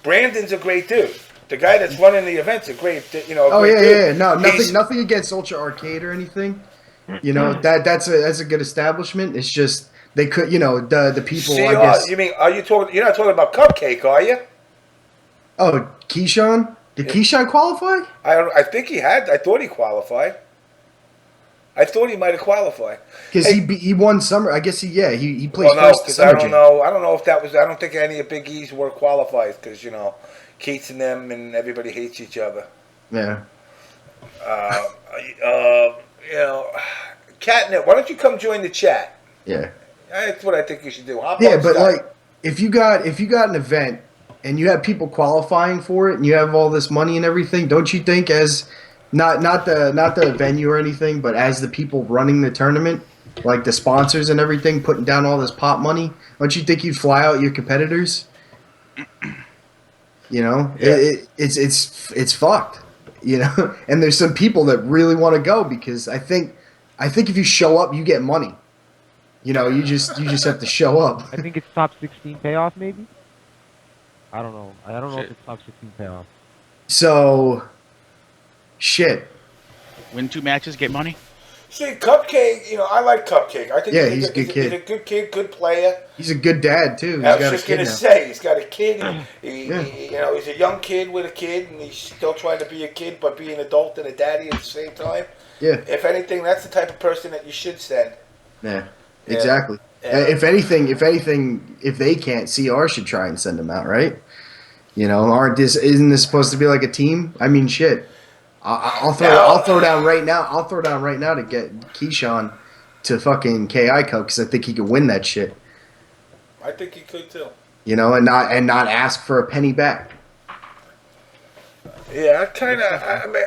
Brandon's a great dude. The guy that's running the event's a great, Oh great yeah, dude. yeah. No, He's- nothing against Ultra Arcade or anything. That's a good establishment. It's just they could, the people. I guess. You mean you're not talking about Cupcake, are you? Oh, Keyshawn. Did Keyshawn qualify? I think he had. I thought he qualified. I thought he might have qualified. Because he won summer. I guess he played Well, no, first because summer I don't jam. know. I don't know if that was. I don't think any of Big E's were qualified because Keats and them and everybody hates each other. Yeah. Catnip, why don't you come join the chat? Yeah. That's what I think you should do. Hop Yeah, on but Skype. like if you got an event and you have people qualifying for it and you have all this money and everything, don't you think as not the venue or anything, but as the people running the tournament, like the sponsors and everything, putting down all this pot money, don't you think you'd fly out your competitors? You know, Yeah. it's fucked. You know, and there's some people that really want to go because I think if you show up, you get money. You know, you just have to show up. I think it's top 16 payoff, maybe. I don't know. I don't know if Shit. it's top 16 payoff. So, shit. Win 2 matches, get money. See, Cupcake, I like Cupcake. I think Yeah, he's he's a good he's kid. a good kid, good player. He's a good dad too. He's I was got a just kid gonna now. say he's got a kid. Yeah. He's a young kid with a kid, and he's still trying to be a kid but be an adult and a daddy at the same time. Yeah. If anything, that's the type of person that you should send. Yeah. Yeah. Exactly. Yeah. If anything, if they can't, CR should try and send him out, right? You know, isn't this supposed to be like a team? I mean, shit. I'll throw down right now. I'll throw down right now to get Keyshawn to fucking KI Cup because I think he could win that shit. I think he could too. You know, and not ask for a penny back. Yeah, I mean,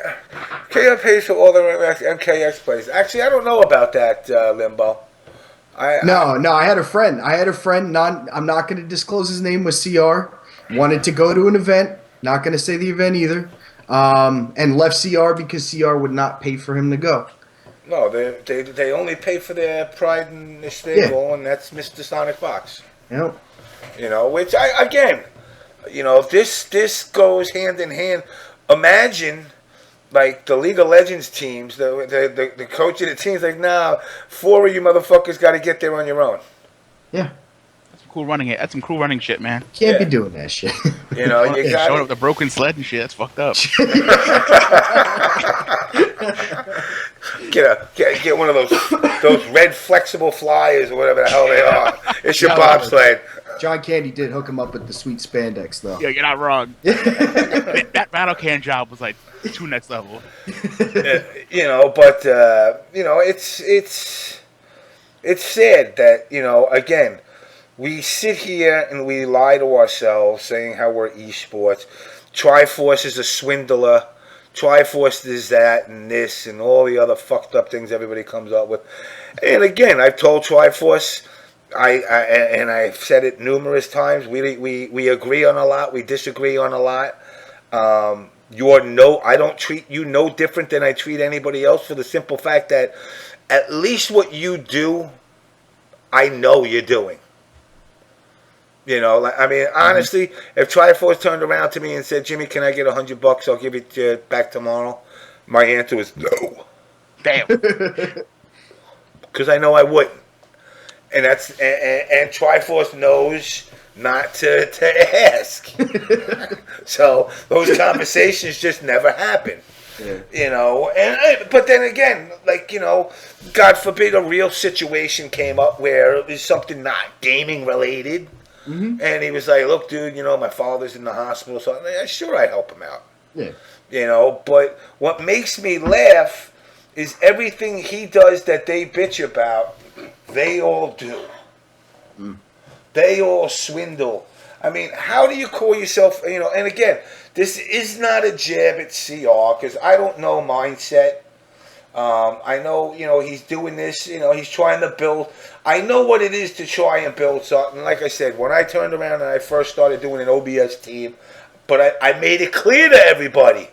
KI pays for all the MKX plays. Actually, I don't know about that, Limbo. No. I had a friend. I'm not going to disclose his name. Was CR. Wanted to go to an event. Not going to say the event either. And left CR because CR would not pay for him to go. No, they only pay for their pride in the stable, and that's Mr. Sonic Fox. You know. Which this goes hand in hand. Imagine, like the League of Legends teams, the coach of the teams, like, nah, 4 of you motherfuckers got to get there on your own. Yeah. That's some cool running. That's some cool running shit, man. Can't be doing that shit. You got Showing up to with a broken sled and shit. That's fucked up. get one of those red flexible flyers or whatever the hell they are. It's your Yeah, bobsled. John Candy did hook him up with the sweet spandex, though. Yeah, you're not wrong. That battle can job was like 2 next level. But it's sad that again, we sit here and we lie to ourselves saying how we're esports. Triforce is a swindler. Triforce is that and this and all the other fucked up things everybody comes up with. And again, I've told Triforce, I've said it numerous times. We agree on a lot. We disagree on a lot. I don't treat you no different than I treat anybody else for the simple fact that at least what you do, I know you're doing. Honestly, if Triforce turned around to me and said, "Jimmy, can I get $100? I'll give it to you back tomorrow," my answer was no. Damn. Because I know I wouldn't. And and Triforce knows not to ask. So those conversations just never happen. Yeah. But then again, God forbid a real situation came up where it was something not gaming related. Mm-hmm. And he was like, "Look, dude, my father's in the hospital, so sure I'd help him out." Yeah. But what makes me laugh is everything he does that they bitch about, they all do. Mm. They all swindle. I mean, how do you call yourself, and again, this is not a jab at CR, because I don't know mindset. I know, he's doing this, he's trying to build. I know what it is to try and build something. Like I said, when I turned around and I first started doing an OBS team, but I made it clear to everybody.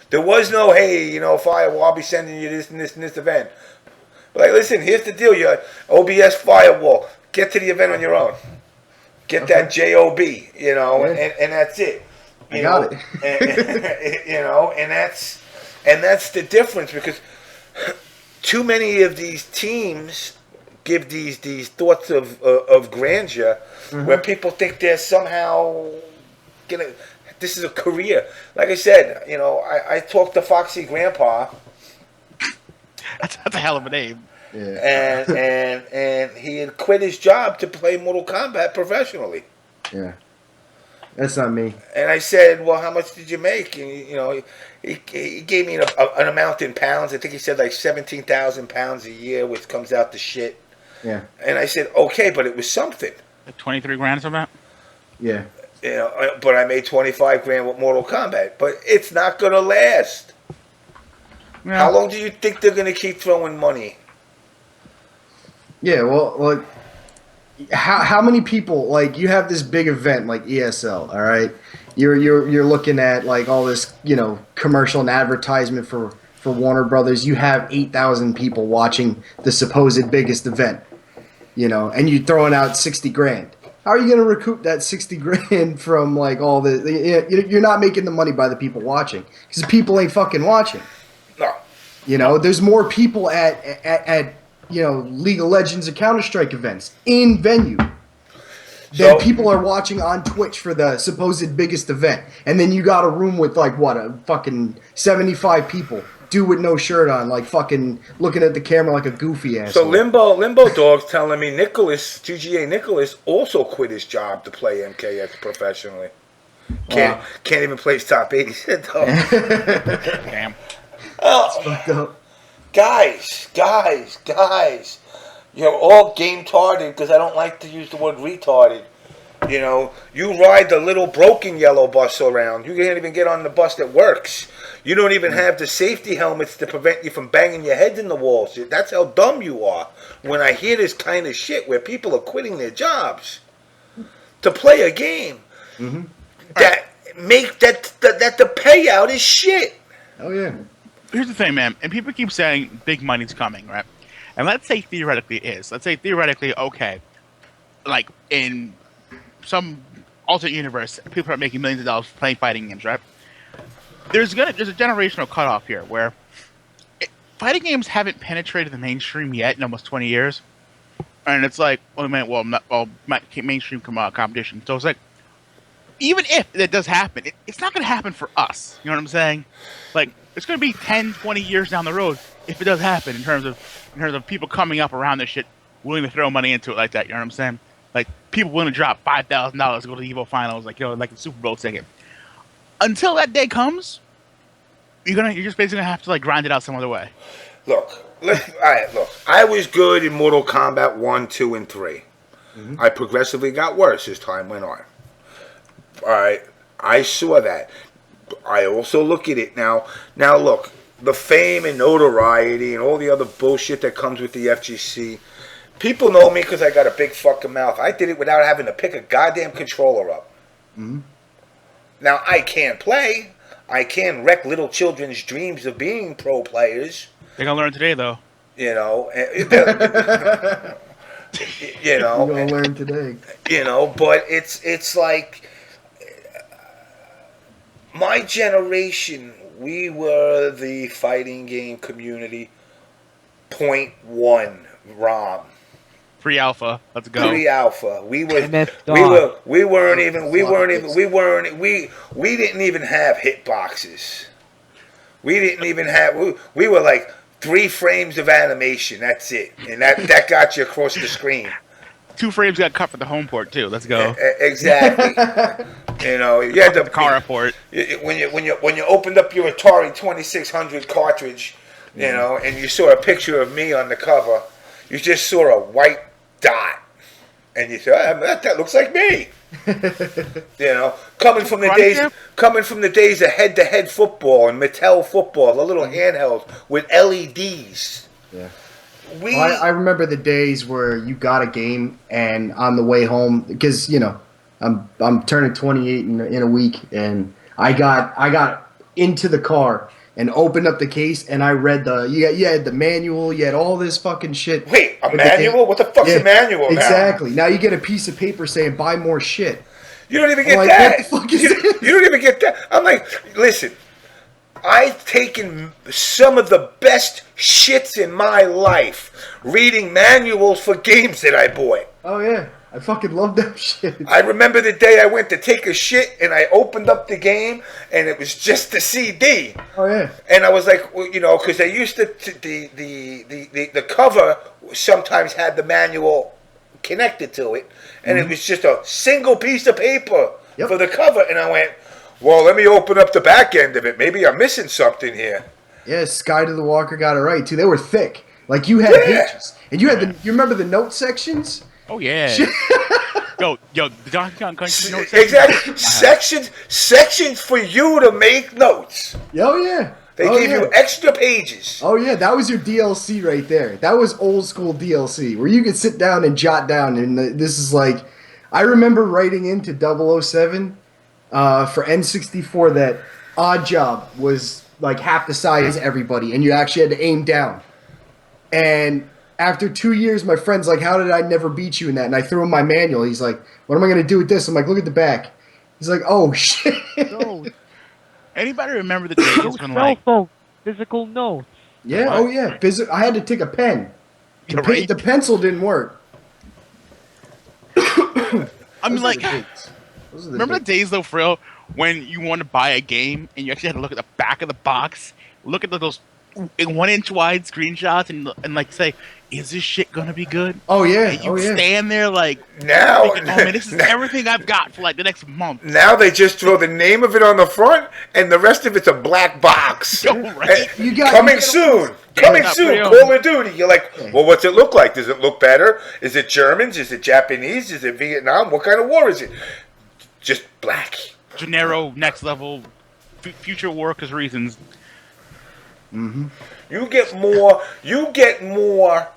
There was no, hey, Firewall, I'll be sending you this and this and this event. But listen, here's the deal. You're OBS Firewall. Get to the event on your own. Get that JOB, and that's it. I got it. And that's the difference, because too many of these teams give these thoughts of grandeur, mm-hmm. where people think they're somehow this is a career. Like I said, I talked to Foxy Grandpa. That's a hell of a name. Yeah. And he had quit his job to play Mortal Kombat professionally. Yeah. That's not me. And I said, "Well, how much did you make?" And he gave me an amount in pounds. I think he said like 17,000 pounds a year, which comes out to shit. Yeah. And I said, "Okay, but it was something." Like 23 grand or something. Yeah. But I made 25 grand with Mortal Kombat. But it's not gonna last. Yeah. How long do you think they're gonna keep throwing money? Yeah. Well, how many people, like, you have this big event like ESL, all right? You're looking at like all this, commercial and advertisement for Warner Brothers. You have 8,000 people watching the supposed biggest event, and you're throwing out 60 grand. How are you going to recoup that 60 grand from like all you're not making the money by the people watching, because the people ain't fucking watching. No. There's more people at League of Legends and Counter-Strike events in venue than people are watching on Twitch for the supposed biggest event. And then you got a room with like a fucking 75 people, dude with no shirt on, like fucking looking at the camera like a goofy ass. So Limbo Dog's telling me TGA Nicholas also quit his job to play MKX professionally. Can't even place top 80 though. Damn. Oh, guys, you're all game-tarded, because I don't like to use the word retarded. You ride the little broken yellow bus around. You can't even get on the bus that works. You don't even have the safety helmets to prevent you from banging your heads in the walls. That's how dumb you are. When I hear this kind of shit where people are quitting their jobs to play a game, that the payout is shit. Oh yeah. Here's the thing, man, and people keep saying big money's coming, right? And let's say theoretically it is. Let's say theoretically, okay, like in some alternate universe, people are making millions of dollars playing fighting games, right? There's a generational cutoff here where fighting games haven't penetrated the mainstream yet in almost 20 years, and it's like, mainstream competition. So it's like, even if that does happen, it's not going to happen for us. You know what I'm saying? Like, it's going to be 10, 20 years down the road if it does happen in terms of people coming up around this shit, willing to throw money into it like that. You know what I'm saying? Like, people willing to drop $5,000 to go to the EVO finals, like the Super Bowl ticket. Until that day comes, you're just basically gonna have to like grind it out some other way. Look. I was good in Mortal Kombat 1, 2, and 3. I progressively got worse as time went on. Alright, I saw that. I also look at it now. Now look, the fame and notoriety and all the other bullshit that comes with the FGC. People know me because I got a big fucking mouth. I did it without having to pick a goddamn controller up. Now, I can't play. I can wreck little children's dreams of being pro players. They're gonna learn today, though. You're gonna learn today. But it's like my generation. We were the fighting game community. 0.1 ROM. Pre-alpha. Let's go. Pre-alpha. We didn't even have hitboxes. We didn't even have. We were like 3 frames of animation. That's it, and that got you across the screen. 2 frames got cut for the home port too. Let's go. Exactly. You had the car port. When you opened up your Atari 2600 cartridge, and you saw a picture of me on the cover, you just saw a white dot, and you said, "That looks like me." Coming from the days of head-to-head football and Mattel football, the little handhelds with LEDs. Yeah. I remember the days where you got a game and on the way home, because I'm turning 28 in a week, and I got into the car and opened up the case, and I read you had the manual, you had all this fucking shit. Wait, a manual? What the fuck's a manual now? Exactly. Now you get a piece of paper saying buy more shit. You don't even get that. What the fuck is this? You don't even get that. I'm like, listen, I've taken some of the best shits in my life reading manuals for games that I bought. Oh yeah. I fucking love that shit. I remember the day I went to take a shit and I opened up the game and it was just the CD. Oh yeah. And I was like, because they used to the cover sometimes had the manual connected to it, and it was just a single piece of paper for the cover. And I went, well, let me open up the back end of it. Maybe I'm missing something here. Yeah, Sky to the Walker got it right too. They were thick. Like you had pages, and you had you remember the note sections? Oh yeah. yo, the Donkey Kong Country notes. Exactly. Sections for you to make notes. Oh yeah. They Oh, gave yeah. you extra pages. Oh yeah, that was your DLC right there. That was old school DLC where you could sit down and jot down. And this is like, I remember writing into 007 for N64 that Odd Job was like half the size of everybody, and you actually had to aim down. And after 2 years, my friend's like, "How did I never beat you in that?" And I threw him my manual. He's like, "What am I gonna do with this?" I'm like, "Look at the back." He's like, "Oh shit." No, Anybody remember the no days when, cell like, phone, physical notes. Yeah. What? Oh yeah. I had to take a pen. You're right. The pencil didn't work. I mean, Those are like, the dates. Those are the remember the dates. days though, Frill, when you want to buy a game and you actually had to look at the back of the box, look at those 1-inch wide screenshots, and like say, "Is this shit gonna be good?" Oh yeah. And you Oh yeah. stand there like, Now, thinking, "Oh man, this is everything I've got for like the next month." now they just throw the name of it on the front, and the rest of it's a black box. Yo, right? You got Coming you got- soon. Coming Yeah, soon. pretty Call of Duty. You're like, well, what's it look like? Does it look better? Is it Germans? Is it Japanese? Is it Vietnam? What kind of war is it? Just black. Gennaro, next level, future war because reasons. You get more. You get more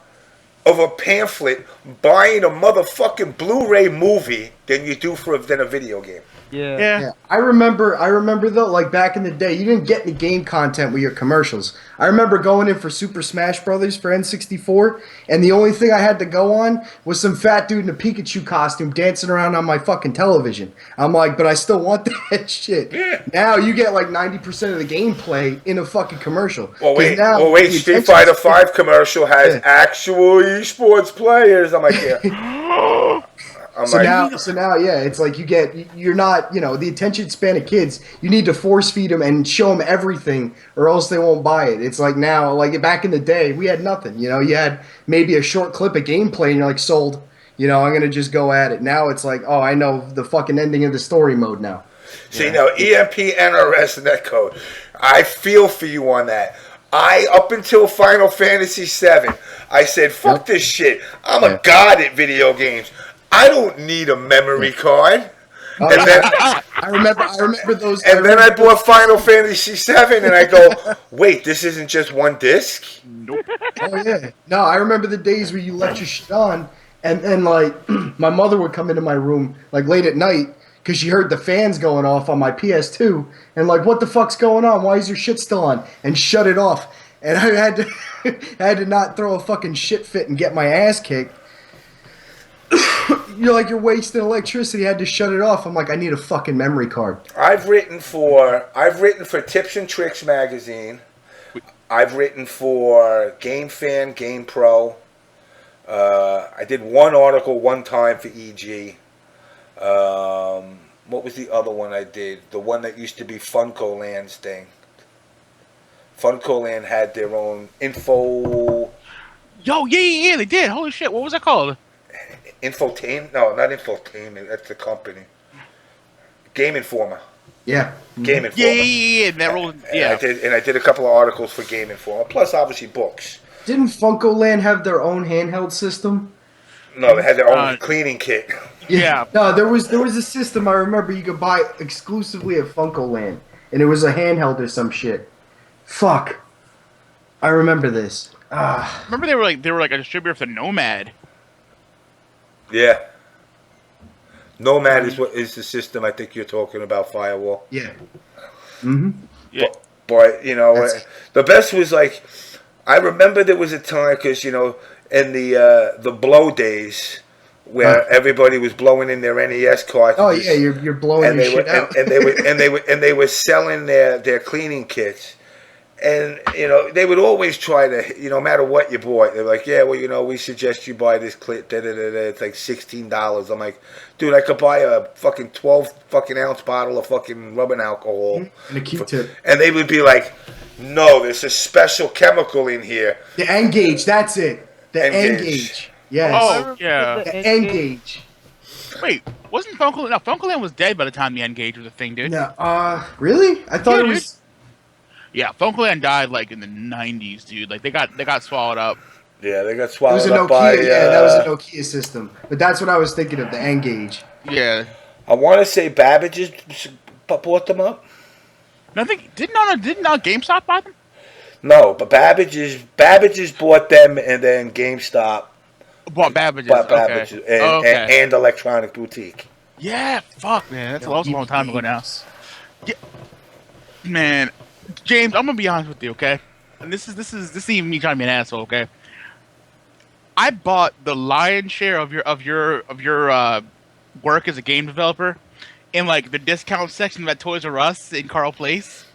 of a pamphlet buying a motherfucking Blu-ray movie than you do than a video game. Yeah. Yeah. I remember though, like back in the day, you didn't get any game content with your commercials. I remember going in for Super Smash Brothers for N64, and the only thing I had to go on was some fat dude in a Pikachu costume dancing around on my fucking television. I'm like, but I still want that shit. Yeah. Now you get like 90% of the gameplay in a fucking commercial. Well, 'Cause wait. now Well, wait. the Street attention Fighter span- 5 commercial has Yeah. actual esports players. I'm like, yeah. I'm So like, now, yeah, it's like you're not, the attention span of kids, you need to force feed them and show them everything or else they won't buy it. It's like now, like back in the day, we had nothing, you had maybe a short clip of gameplay and you're like, sold, I'm going to just go at it. Now it's like, oh, I know the fucking ending of the story mode now. see, now, EMP, NRS, netcode. I feel for you on that. Up until Final Fantasy VII, I said, fuck this shit. I'm a god at video games. I don't need a memory card. Oh, And then, I remember those. and then I bought Final Fantasy VII, and I go, wait, this isn't just one disc? Nope. Oh yeah, no, I remember the days where you left your shit on, and like my mother would come into my room like late at night because she heard the fans going off on my PS2, and like, what the fuck's going on? Why is your shit still on? And shut it off, and I had to I had to not throw a fucking shit fit and get my ass kicked. You're wasting electricity. I had to shut it off. I'm like, I need a fucking memory card. I've written for Tips and Tricks magazine. I've written for Game Fan, Game Pro. I did one article one time for EG. What was the other one I did? The one that used to be Funko Land's thing. Funko Land had their own info. Yo, yeah, they did. Holy shit, what was that called? Infotainment? No, not infotainment. That's the company. Game Informer. Yeah. Game Informer. Yeah. That rolled. Yeah. I did a couple of articles for Game Informer. Plus, obviously, books. Didn't Funko Land have their own handheld system? No, they had their own cleaning kit. Yeah. No, there was a system I remember you could buy exclusively at Funko Land, and it was a handheld or some shit. Fuck. I remember this. Remember they were like a distributor for Nomad. Yeah. Nomad is the system I think you're talking about, Firewall. Yeah. Mm-hmm. Yeah. But the best was like, I remember there was a time because in the blow days where everybody was blowing in their NES cartridges. Oh yeah, you're blowing your shit out. and they were selling their cleaning kits. And, they would always try to, no matter what you bought, they're like, yeah, well, we suggest you buy this clip. It's like $16. I'm like, dude, I could buy a fucking 12 fucking ounce bottle of fucking rubbing alcohol. And a Q-tip. And they would be like, no, there's a special chemical in here. The N-Gauge, that's it. The N-Gauge. Yes. Oh, yeah. The N-Gauge. Wait, wasn't Funko? No, Funko Land was dead by the time the N-Gauge was a thing, dude. No, really? I thought Yeah, it was... Yeah, Funko Land died like in the '90s, dude. Like they got swallowed up. Yeah, they got It was swallowed a up by... Nokia, that was a Nokia system. But that's what I was thinking of, the N-Gauge. Yeah. I want to say Babbage bought them up. Nothing. Did not GameStop buy them? No, but Babbage's bought them, and then GameStop Bought Babbage's. bought Okay. Babbage's Okay. and Electronic Boutique. Yeah. Fuck, man. That was a long time ago now. EPs. Man, James, I'm gonna be honest with you, okay? And this is even me trying to be an asshole, okay? I bought the lion's share of your work as a game developer in like the discount section at Toys R Us in Carl Place.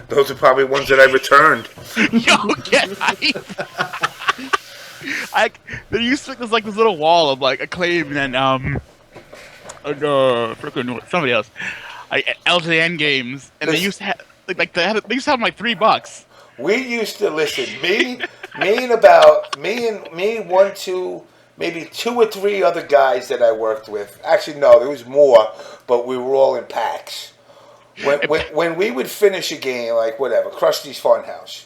Those are probably ones that I returned. Yo, get there used to be like this little wall of like Acclaim and freaking somebody else, LJN games, and they used to have they used to have them like $3. We used to listen. Me, one, two, maybe 2 or 3 other guys that I worked with. Actually, no, there was more, but we were all in packs. When we would finish a game, like whatever, Krusty's Funhouse,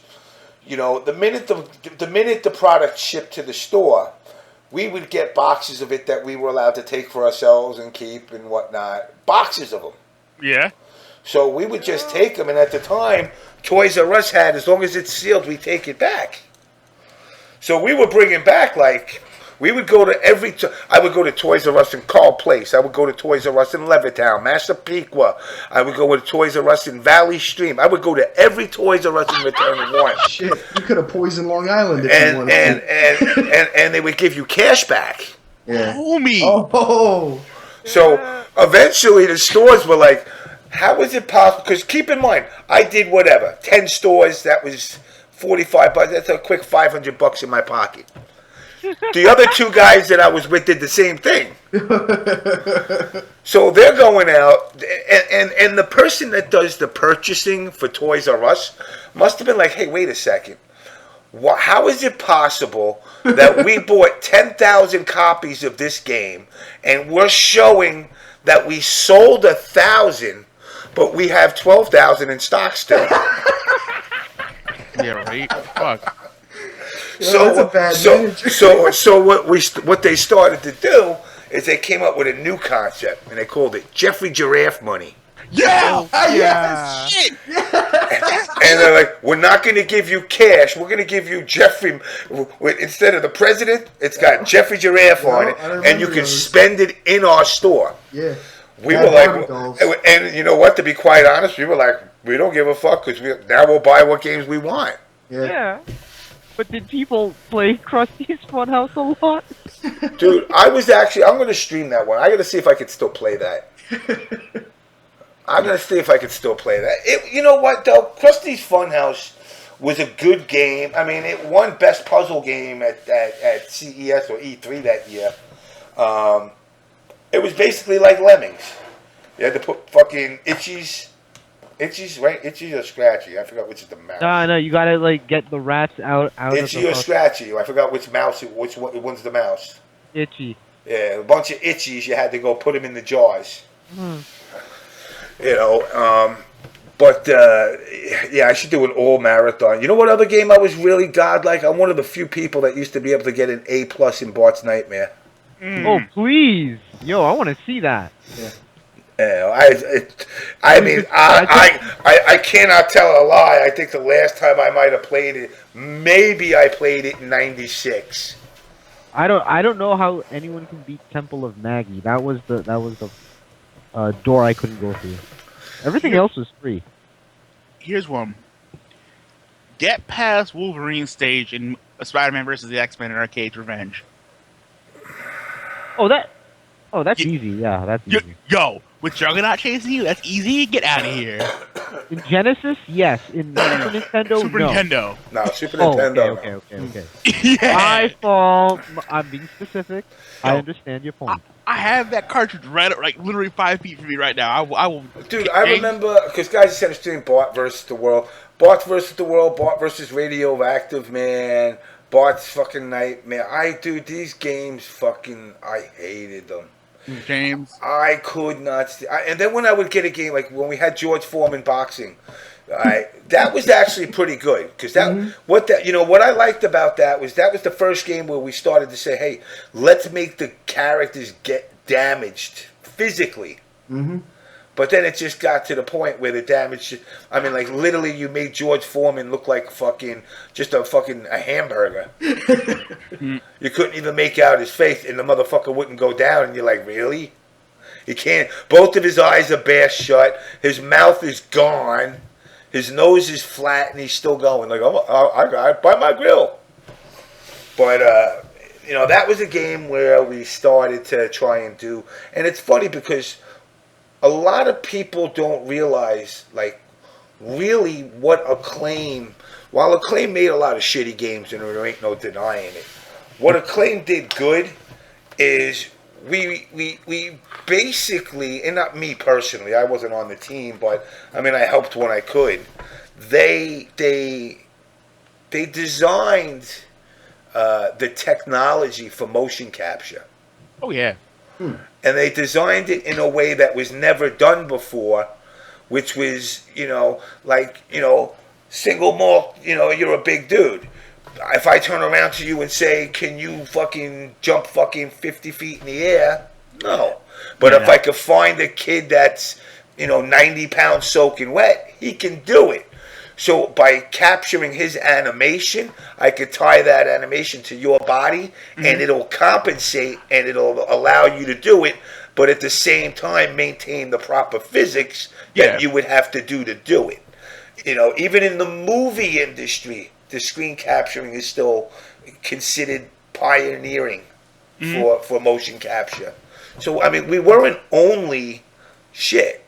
you know, the minute the product shipped to the store, we would get boxes of it that we were allowed to take for ourselves and keep and whatnot. Boxes of them. Yeah. So we would just take them, and at the time, Toys R Us had, as long as it's sealed, we take it back. So we were bringing back, like, we would go to I would go to Toys R Us in Carl Place. I would go to Toys R Us in Levittown, Massapequa. I would go to Toys R Us in Valley Stream. I would go to every Toys R Us in return one. Shit, you could have poisoned Long Island if you wanted. And they would give you cash back. Yeah. Homie. Oh. So eventually the stores were like, how is it possible? Because keep in mind, I did whatever, 10 stores, that was $45. That's a quick $500 in my pocket. The other 2 guys that I was with did the same thing. So they're going out, and the person that does the purchasing for Toys R Us must have been like, hey, wait a second. How is it possible that we bought 10,000 copies of this game, and we're showing that we sold 1,000, but we have 12,000 in stock still? Yeah, right. Fuck. So what they started to do is they came up with a new concept, and they called it Jeffrey Giraffe money. Yeah. Yes. Shit. And they're like, we're not going to give you cash. We're going to give you Jeffrey. Instead of the president, it's got Jeffrey Giraffe on it, and you can spend it in our store. Yeah. We were like, and you know what? To be quite honest, we were like, we don't give a fuck because now we'll buy what games we want. Yeah. But did people play Krusty's Funhouse a lot? Dude, I'm going to stream that one. I got to see if I can still play that. I'm going to see if I can still play that. You know what, though? Krusty's Funhouse was a good game. I mean, it won Best Puzzle Game at CES or E3 that year. It was basically like Lemmings. You had to put fucking Itchies, right? Itchy or Scratchy? I forgot which is the mouse. No, you gotta like get the rats out Itchy of the or Scratchy? I forgot which one's the mouse. Itchy. Yeah, a bunch of Itchies. You had to go put them in the jars. You know, but yeah, I should do an all marathon. You know what other game I was really godlike? I'm one of the few people that used to be able to get an A+ in Bart's Nightmare. Oh please, yo, I want to see that. I mean, I cannot tell a lie. I think the last time I might have played it, maybe I played it in '96. I don't know how anyone can beat Temple of Maggie. That was the door I couldn't go through. Everything else was free. Here's one. Get past Wolverine stage in Spider-Man vs. the X-Men in Arcade's Revenge. That's easy. Yeah, that's easy. Yo, with Juggernaut chasing you, that's easy. Get out of here. In Genesis, yes. In Super Nintendo, Super no. Nintendo. No, Super Nintendo. Okay. Yeah. My fault. I'm being specific. I understand your point. I have that cartridge right, like literally 5 feet from me right now. I will. Dude, I remember because guys said it's doing Bart versus the World, Bart versus Radioactive Man, Bart's fucking Nightmare. Dude, these games I hated them. James. I could not. And then when I would get a game like when we had George Foreman boxing, that was actually pretty good because what I liked about that was the first game where we started to say, hey, let's make the characters get damaged physically But then it just got to the point where the damage. I mean, like literally, you made George Foreman look like a hamburger. You couldn't even make out his face, and the motherfucker wouldn't go down. And you're like, really? You can't. Both of his eyes are bashed shut. His mouth is gone. His nose is flat, and he's still going. Like, oh, I bite my grill. But that was a game where we started to try and do, and it's funny because a lot of people don't realize, like, really what Acclaim, while Acclaim made a lot of shitty games and there ain't no denying it, what Acclaim did good is we basically, and not me personally, I wasn't on the team, but I mean I helped when I could. They designed the technology for motion capture. Oh yeah. And they designed it in a way that was never done before, which was, single malt, you're a big dude. If I turn around to you and say, can you fucking jump fucking 50 feet in the air? No. But if I could find a kid that's, 90 pounds soaking wet, he can do it. So by capturing his animation, I could tie that animation to your body, and it'll compensate and it'll allow you to do it, but at the same time maintain the proper physics that you would have to do it. Even in the movie industry, the screen capturing is still considered pioneering for motion capture. So I mean, we weren't only shit.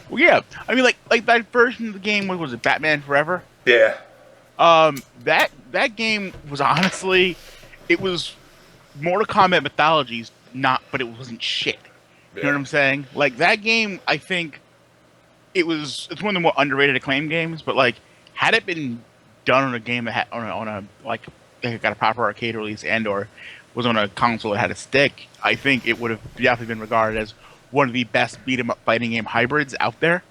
Well, yeah. I mean, like that version of the game, what was it, Batman Forever? Yeah. That game was honestly, it was Mortal Kombat mythologies, but it wasn't shit. You know what I'm saying? Like that game, I think it's one of the more underrated Acclaim games. But like, had it been done on a game that had got a proper arcade release and/or was on a console that had a stick, I think it would have definitely been regarded as one of the best beat 'em up fighting game hybrids out there.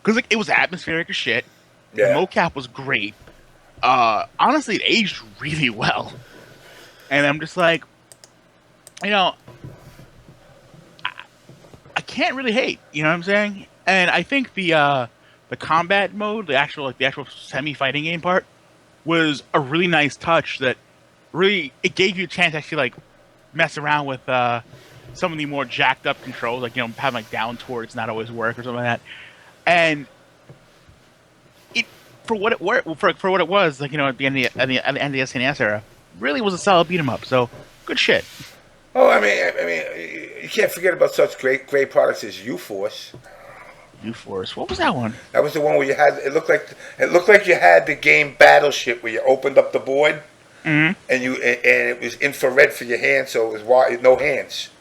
Because it was atmospheric as shit. Yeah. The mocap was great. Honestly, it aged really well. And I'm just like, I can't really hate. You know what I'm saying? And I think the combat mode, the actual semi-fighting game part, was a really nice touch that really it gave you a chance to actually mess around with some of the more jacked up controls, having down towards not always work or something like that. And it for what it was, at the end of the SNES era, really was a solid beat 'em up. So good shit. Oh, I mean, you can't forget about such great products as U-Force. U-Force. What was that one? That was the one where you had it looked like you had the game Battleship where you opened up the board and it was infrared for your hands, so it was wide, no hands.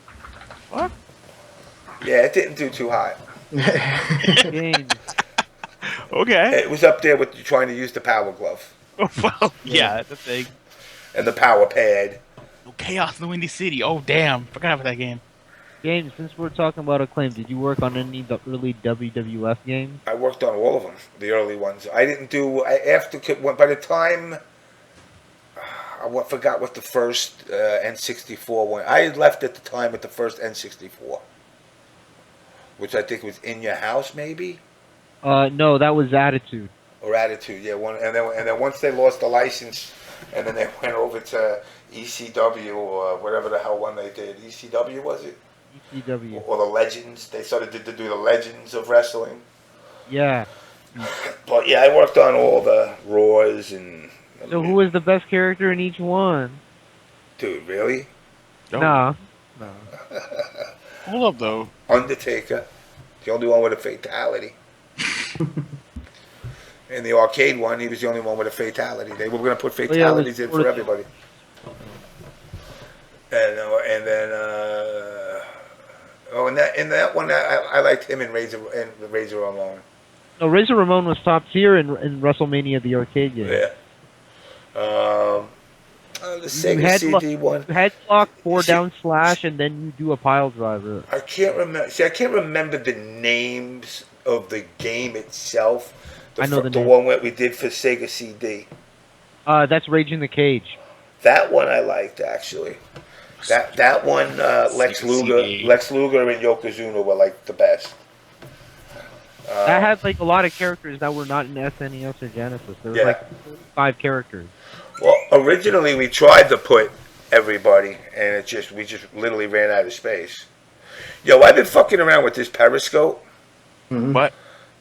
What? Yeah, it didn't do too hot. Okay. It was up there with you trying to use the Power Glove. Well, yeah, that's a thing. And the Power Pad. No Chaos in the Windy City. Oh, damn. Forgot about that game. James, since we're talking about Acclaim, did you work on any of the early WWF games? I worked on all of them, the early ones. I didn't do... by the time... I forgot what the first N64 one... I had left at the time with the first N64. Which I think was In Your House, maybe? No, that was Attitude. Or Attitude, yeah. And then once they lost the license, and then they went over to ECW or whatever the hell one they did. ECW, was it? ECW. Or the Legends. They started to do the Legends of wrestling. Yeah. But yeah, I worked on all the Raws and... So who was the best character in each one? Dude, really? No. Hold up, though. Undertaker. The only one with a fatality. In the arcade one, he was the only one with a fatality. They were going to put fatalities in for everybody. And then in that one, I liked him and Razor Ramon. No, Razor Ramon was top tier in WrestleMania, the arcade game. Yeah. The Sega CD one. Headlock, 4-down slash, and then you do a pile driver. I can't remember. See, I can't remember the names of the game itself. I know the one that we did for Sega CD. That's Rage in the Cage. That one I liked, actually. That one, Lex Luger and Yokozuna were like the best. That had like a lot of characters that were not in SNES or Genesis. There was Yeah. like 5 characters. Well, originally we tried to put everybody, and we just literally ran out of space. Yo, I've been fucking around with this Periscope. What?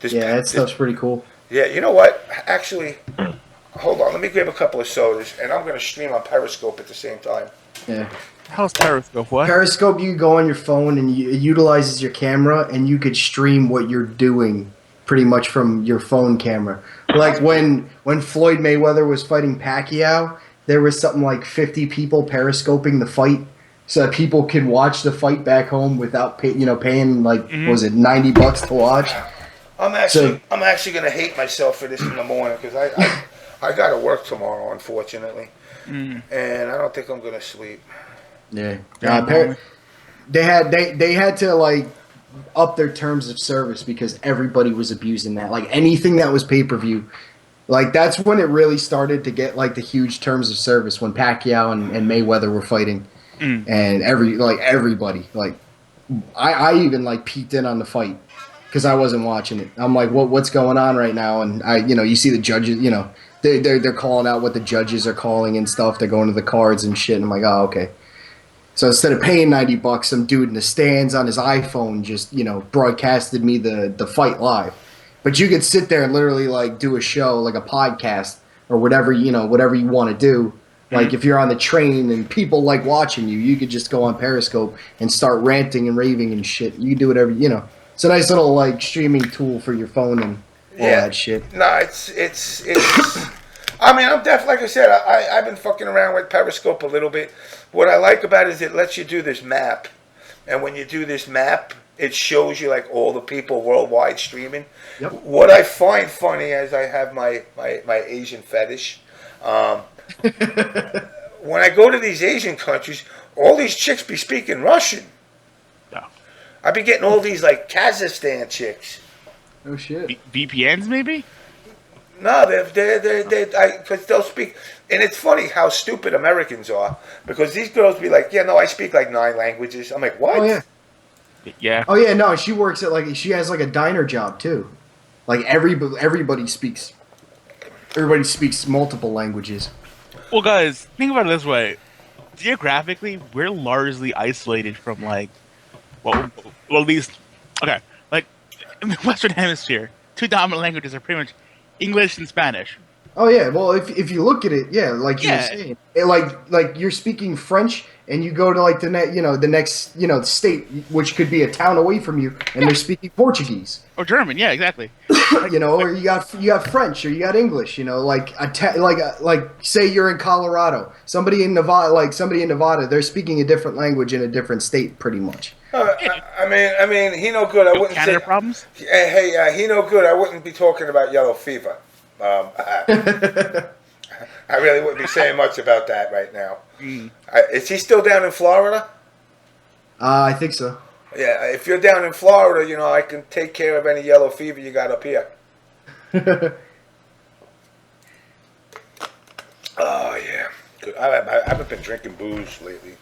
Yeah, that stuff's pretty cool. Yeah, you know what? Actually, hold on. Let me grab a couple of sodas, and I'm going to stream on Periscope at the same time. Yeah. How's Periscope? What? Periscope, you go on your phone and it utilizes your camera, and you could stream what you're doing pretty much from your phone camera. Like when Floyd Mayweather was fighting Pacquiao, there was something like 50 people periscoping the fight, so that people could watch the fight back home without paying like what was it, $90 to watch. I'm actually going to hate myself for this in the morning because I got to work tomorrow, unfortunately, and I don't think I'm going to sleep. Yeah, they had to like up their terms of service because everybody was abusing that. Like anything that was pay-per-view, like that's when it really started to get like the huge terms of service when Pacquiao and Mayweather were fighting, and everybody like I even like peeked in on the fight because I wasn't watching it. I'm like, what's going on right now? And you see the judges, they're calling out what the judges are calling and stuff. They're going to the cards and shit. And I'm like, oh, okay. So instead of paying $90, some dude in the stands on his iPhone just, broadcasted me the fight live. But you could sit there and literally like do a show, like a podcast or whatever you want to do. Like if you're on the train and people like watching you, you could just go on Periscope and start ranting and raving and shit. You can do whatever, It's a nice little like streaming tool for your phone and all that shit. No, it's. I mean, I'm definitely, like I said, I've been fucking around with Periscope a little bit. What I like about it is it lets you do this map, and when you do this map, it shows you like all the people worldwide streaming. Yep. What I find funny as I have my Asian fetish, when I go to these Asian countries, all these chicks be speaking Russian. No. I be getting all these like Kazakhstan chicks. Oh shit. VPNs maybe? No, because they'll speak, and it's funny how stupid Americans are. Because these girls be like, "Yeah, no, I speak like 9 languages." I'm like, "What?" Oh yeah. Yeah. Oh yeah. No, she works at she has like a diner job too. Like everybody speaks multiple languages. Well, guys, think about it this way: geographically, we're largely isolated from well, at least, okay, like in the Western Hemisphere, 2 dominant languages are pretty much English and Spanish. Oh yeah, well if you look at it, yeah, like you were saying, like you're speaking French and you go to like the next state, which could be a town away from you, and they're speaking Portuguese or German. Yeah, exactly. or you got French or you got English. Like say you're in Colorado, somebody in Nevada, they're speaking a different language in a different state, pretty much. I mean, he no good. I wouldn't Canada say problems. Hey, he no good. I wouldn't be talking about yellow fever. I really wouldn't be saying much about that right now. Is he still down in Florida? I think so. Yeah, if you're down in Florida, I can take care of any yellow fever you got up here. Oh yeah, good. I haven't been drinking booze lately.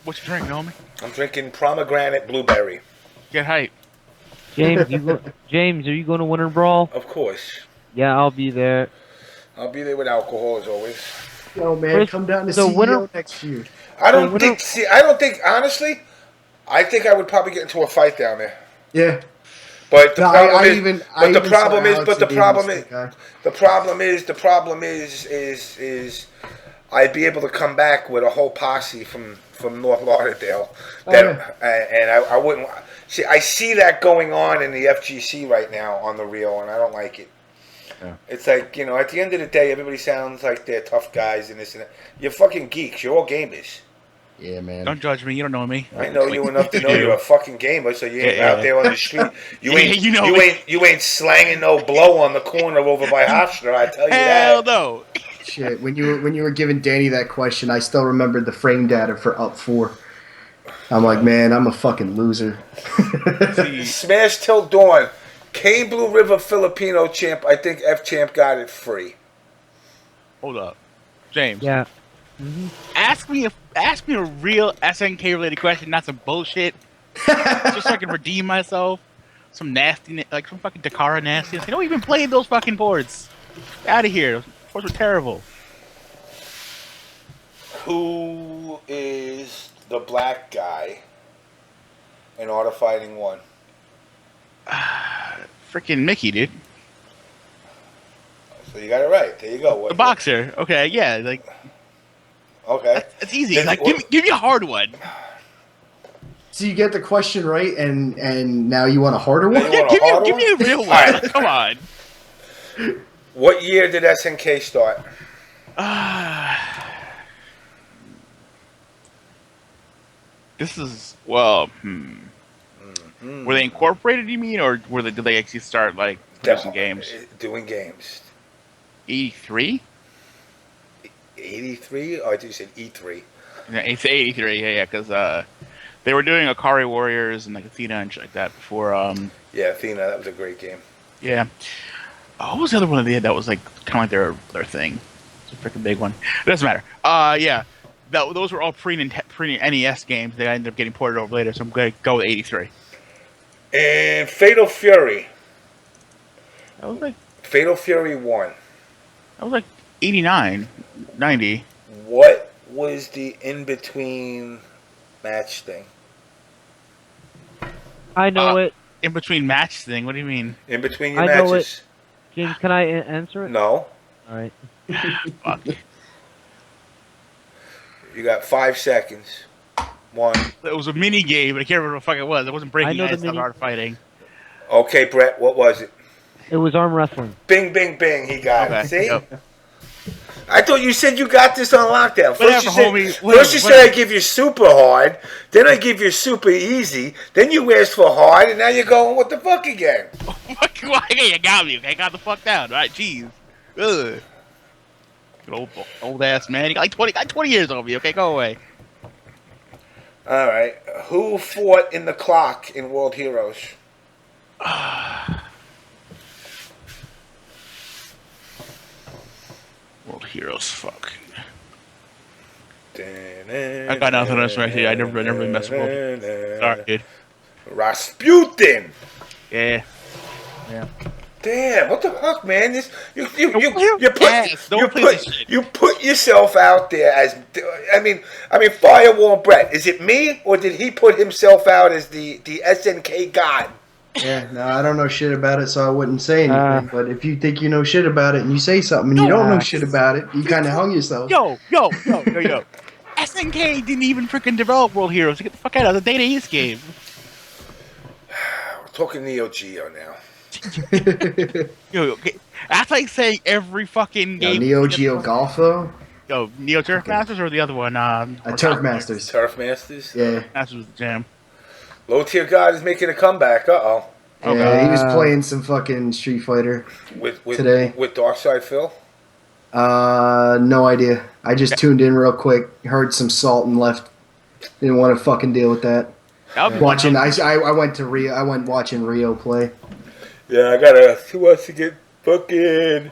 What you drinking, homie? I'm drinking pomegranate blueberry. Get hype. James, James, are you going to Winter Brawl? Of course. Yeah, I'll be there. I'll be there with alcohol as always. Yo, man, come down to CEO next year. I don't think, honestly, I think I would probably get into a fight down there. Yeah. But the problem is I'd be able to come back with a whole posse from North Lauderdale. And I wouldn't see. I see that going on in the FGC right now on the reel, and I don't like it. Yeah. It's like, at the end of the day, everybody sounds like they're tough guys and this and that. You're fucking geeks. You're all gamers. Yeah, man. Don't judge me. You don't know me. I know you enough to know you're a fucking gamer, so you ain't out there on the street. You ain't slanging no blow on the corner over by Hofstra. I tell you that. Hell no. Shit, when you were giving Danny that question, I still remembered the frame data for Up 4. I'm like, man, I'm a fucking loser. Smash Till Dawn. Kane Blue River Filipino champ. I think F Champ got it free. Hold up, James. Yeah. Mm-hmm. Ask me a real SNK related question, not some bullshit. Just so I can redeem myself. some nasty, like some fucking Takara nastiness. They don't even play those fucking boards. Get out of here. Those boards were terrible. Who is the black guy in Art of Fighting 1? Freaking Mickey, dude. So you got it right. There you go. The boxer. Okay, yeah, like Okay. it's easy. Then Like what- give me a hard one. So you get the question right, and now you want a harder Now one? you Yeah, want a give hard me a one? real one. Alright. Like, come on. What year did SNK start? This is Were they incorporated? You mean, or did they actually start like producing games? Doing games. 83. 83? Oh, I think you said E3. Yeah, it's 83. Yeah, because they were doing Akari Warriors and like Athena and shit like that before. Yeah, Athena, that was a great game. Yeah. What was the other one that they had that was like kind of like their thing? It's a freaking big one. It doesn't matter. Yeah. Those were all pre-NES games. They ended up getting ported over later, so I'm going to go with 83. And Fatal Fury. That was like Fatal Fury 1. 89, 90. What was the in-between match thing? I know it. In between match thing. What do you mean? In between your I know matches? James, can I answer it? No. All right. Fuck. You got 5 seconds. 1. It was a mini game, but I can't remember what the fuck it was. It wasn't breaking I know the ice, not mini- hard fighting. Okay, Brett, what was it? It was arm wrestling. Bing, bing, bing. He got it. Okay. See? Yep. I thought you said you got this on lockdown. Whatever, homie. First you Whatever. said I give you super hard, then I give you super easy, then you asked for hard, and now you're going what the fuck again? Okay, you got me. Okay, got the fuck down. All right, jeez. Ugh. Good old ass man. You got like 20 years over you. Okay, go away. All right. Who fought in the clock in World Heroes? World Heroes, fuck. I I got nothing else right here. I never really mess with World. Sorry, dude. Rasputin. Yeah. Yeah. Damn, what the fuck, man? This you Yes, don't play this shit. you put yourself out there as I mean Firewall Brett. Is it me or did he put himself out as the SNK god? Yeah, no, I don't know shit about it, so I wouldn't say anything. But if you think you know shit about it and you say something and you don't know shit about it, you kind of hung yourself. Yo. SNK didn't even freaking develop World Heroes. Get the fuck out of the Data East game. We're talking Neo Geo now. Yo, okay. That's like saying every fucking Now, game. Neo Geo Golf, though? Yo, Neo Turf Masters or the other one? Turf Masters. Turf Masters. Yeah. Masters was the jam. Low tier god is making a comeback. Oh, Yeah, he was God. playing some fucking Street Fighter With today. with Darkside Phil. No idea. I just tuned in real quick, heard some salt and left. Didn't want to fucking deal with that. That would be Watching, I went to Rio. I went watching Rio play. Yeah, I gotta. Who wants to get fucking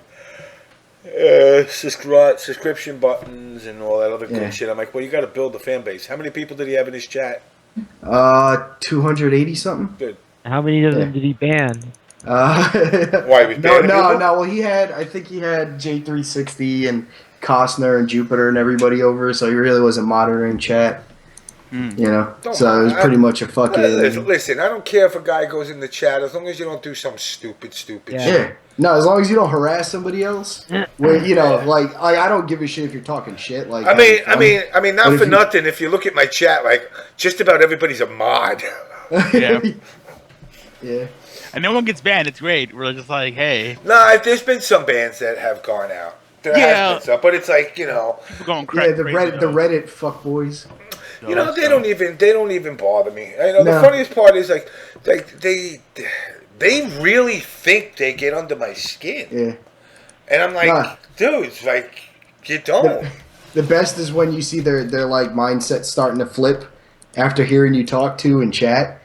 subscription buttons and all that other Yeah. good shit? I'm like, well, you got to build the fan base. How many people did he have in his chat? 280 something. Good. How many of them did he ban? Why, he was no, banning people? Well, I think he had J360 and Costner and Jupiter and everybody over, so he really wasn't monitoring chat. You know, Don't so it was mind. pretty much a fucking. Listen, I don't care if a guy goes in the chat as long as you don't do some stupid Yeah. shit. Yeah. No, as long as you don't harass somebody else. Where you know, like I don't give a shit if you're talking shit. Like I mean, not But for if you- nothing. If you look at my chat, like just about everybody's a mod. Yeah. Yeah. And no one gets banned. It's great. We're just like, hey, Nah, there's been some bands that have gone out. There Yeah. has been some, but it's like you know, people going Yeah, crazy. the Reddit fuckboys. they don't even bother me. You know, the No. funniest part is like they really think they get under my skin, Yeah. and I'm like, Nah. dude, it's like you don't. The best is when you see their like mindset starting to flip after hearing you talk to and chat.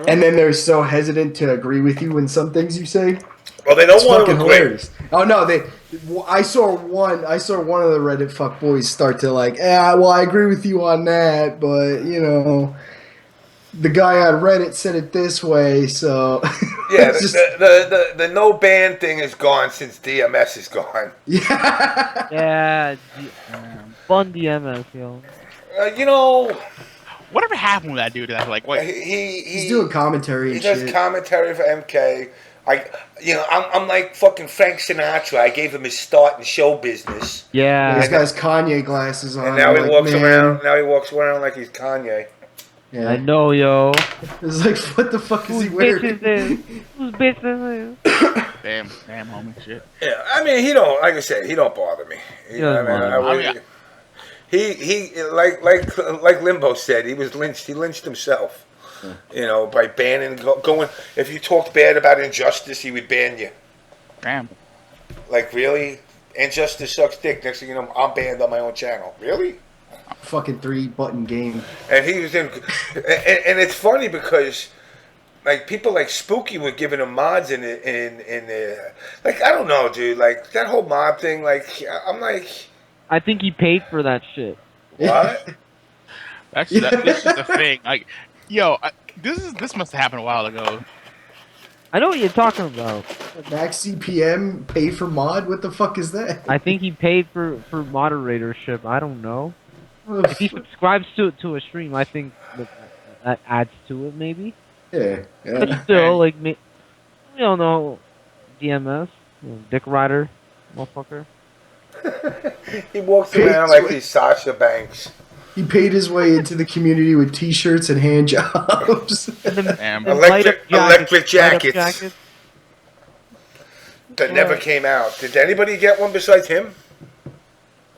And then they're so hesitant to agree with you in some things you say. Well, they don't It's want to fucking agree. hilarious. Oh no, I saw one of the Reddit fuckboys start to like, well, I agree with you on that, but you know, the guy on Reddit said it this way, so Yeah, it's just, the no ban thing is gone since DMS is gone. yeah. Yeah, fun DMS, yo. You know, Whatever happened with that dude? That's like, what? He's doing commentary He and does shit. commentary for MK. I'm like fucking Frank Sinatra. I gave him his start in show business, Yeah. He's got his Kanye glasses on. and now he like, walks man. around. Now he walks around like he's Kanye. Yeah. I know, yo. It's like, what the fuck is Whose he bitch wearing? is this? Whose bitch is this? Damn, homie, shit. Yeah, I mean, he don't. Like I said, he don't bother me. He doesn't bother me. He like Limbo said, he was lynched. He lynched himself. You know, by banning going. If you talked bad about Injustice, he would ban you. Damn. Like, really? Injustice sucks dick. Next thing you know, I'm banned on my own channel. Really? Fucking 3-button game. And he was in, and it's funny because, like, people like Spooky were giving him mods in the, like, I don't know, dude. Like that whole mod thing. Like, I'm like, I think he paid for that shit. what? That's just a thing. Like, yo, this must have happened a while ago. I know what you're talking about. Max CPM pay for mod? What the fuck is that? I think he paid for moderatorship. I don't know. If he subscribes to a stream, I think that adds to it, maybe. Yeah. But still, like, we all know DMS, Dick Rider, motherfucker. He walks around like he's Sasha Banks. He paid his way into the community with t-shirts and hand jobs. Damn. Electric jackets. That never came out. Did anybody get one besides him?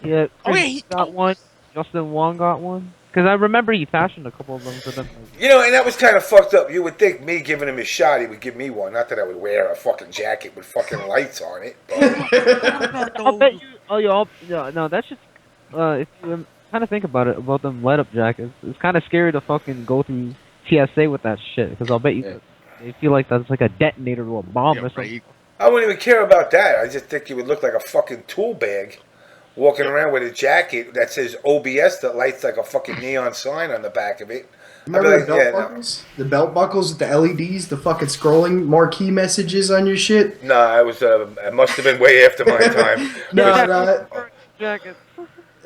Yeah, Oh, yeah, Chris got one. Justin Wong got one. Because I remember he fashioned a couple of them for them. You know, and that was kind of fucked up. You would think me giving him his shot, he would give me one. Not that I would wear a fucking jacket with fucking lights on it. But I'll bet you. Oh, no, that's just. If you kind of think about it, about them light up jackets, it's kind of scary to fucking go through TSA with that shit. Because I'll bet you. They feel like that's like a detonator to a bomb or something. Right. I wouldn't even care about that. I just think he would look like a fucking tool bag. Walking around with a jacket that says OBS that lights like a fucking neon sign on the back of it. Remember the belt buckles? The belt buckles with the LEDs, the fucking scrolling marquee messages on your shit? No, it was. It must have been way after my time. No. Jacket.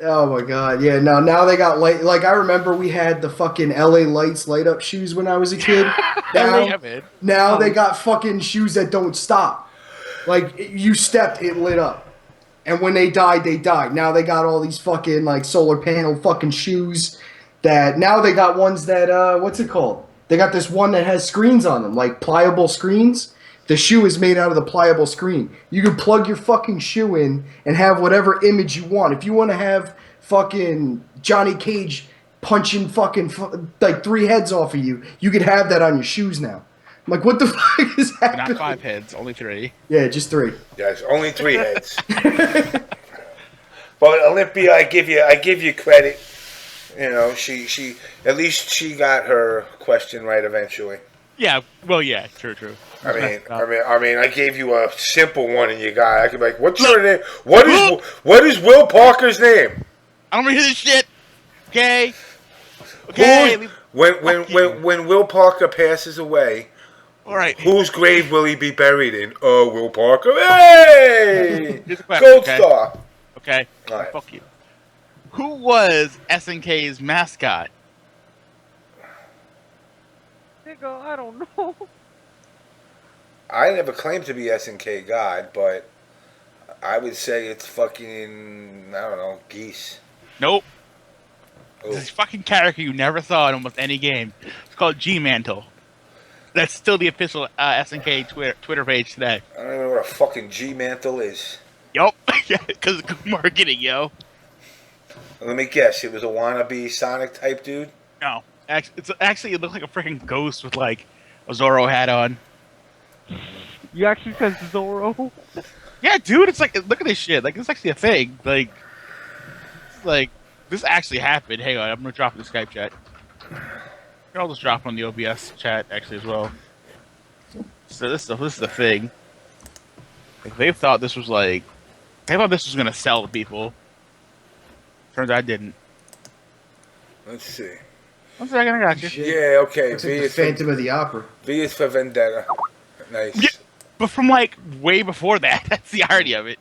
Oh my god, yeah. Now they got light. Like I remember we had the fucking LA Lights light up shoes when I was a kid. Yeah, man. Now they got fucking shoes that don't stop. Like you stepped, it lit up. And when they died, they died. Now they got all these fucking like solar panel fucking shoes that now they got ones that what's it called? They got this one that has screens on them, like pliable screens. The shoe is made out of the pliable screen. You can plug your fucking shoe in and have whatever image you want. If you want to have fucking Johnny Cage punching fucking like 3 heads off of you, you could have that on your shoes now. I'm like, what the fuck is happening? Not 5 heads, only 3. Yeah, just 3. Yes, only 3 heads. But Olympia, I give you credit. You know, she at least she got her question right eventually. Yeah, well, yeah, true. I mean, I gave you a simple one, and you got. I could be like, what's your name? What is Will Parker's name? I don't hear this shit. Okay. When Will Parker passes away, All right. whose grave will he be buried in? Will Parker. Hey, Here's a question, Gold okay? Star. Okay. All right. Fuck you. Who was SNK's mascot? Nigga, I don't know. I never claimed to be SNK God, but I would say it's fucking, I don't know, geese. Nope. Ooh. This fucking character you never saw in almost any game. It's called G-Mantle. That's still the official SNK Twitter page today. I don't even know what a fucking G-Mantle is. Yup. Yeah, because of good marketing, yo. Let me guess, it was a wannabe Sonic type dude? No. Actually, it looked like a freaking ghost with, like, a Zorro hat on. You actually said Zorro? Yeah, dude, it's like, look at this shit. Like, it's actually a thing. Like, this actually happened. Hang on, I'm gonna drop it in the Skype chat. I'll just drop it on the OBS chat, actually, as well. So this is the thing. Like, they thought this was gonna sell to people. Turns out it didn't. Let's see. 1 second, I got you. Shit. Yeah, okay. Looks V like the is for, Phantom of the Opera. V is for Vendetta. Nice. Yeah. But from like way before that, that's the irony of it.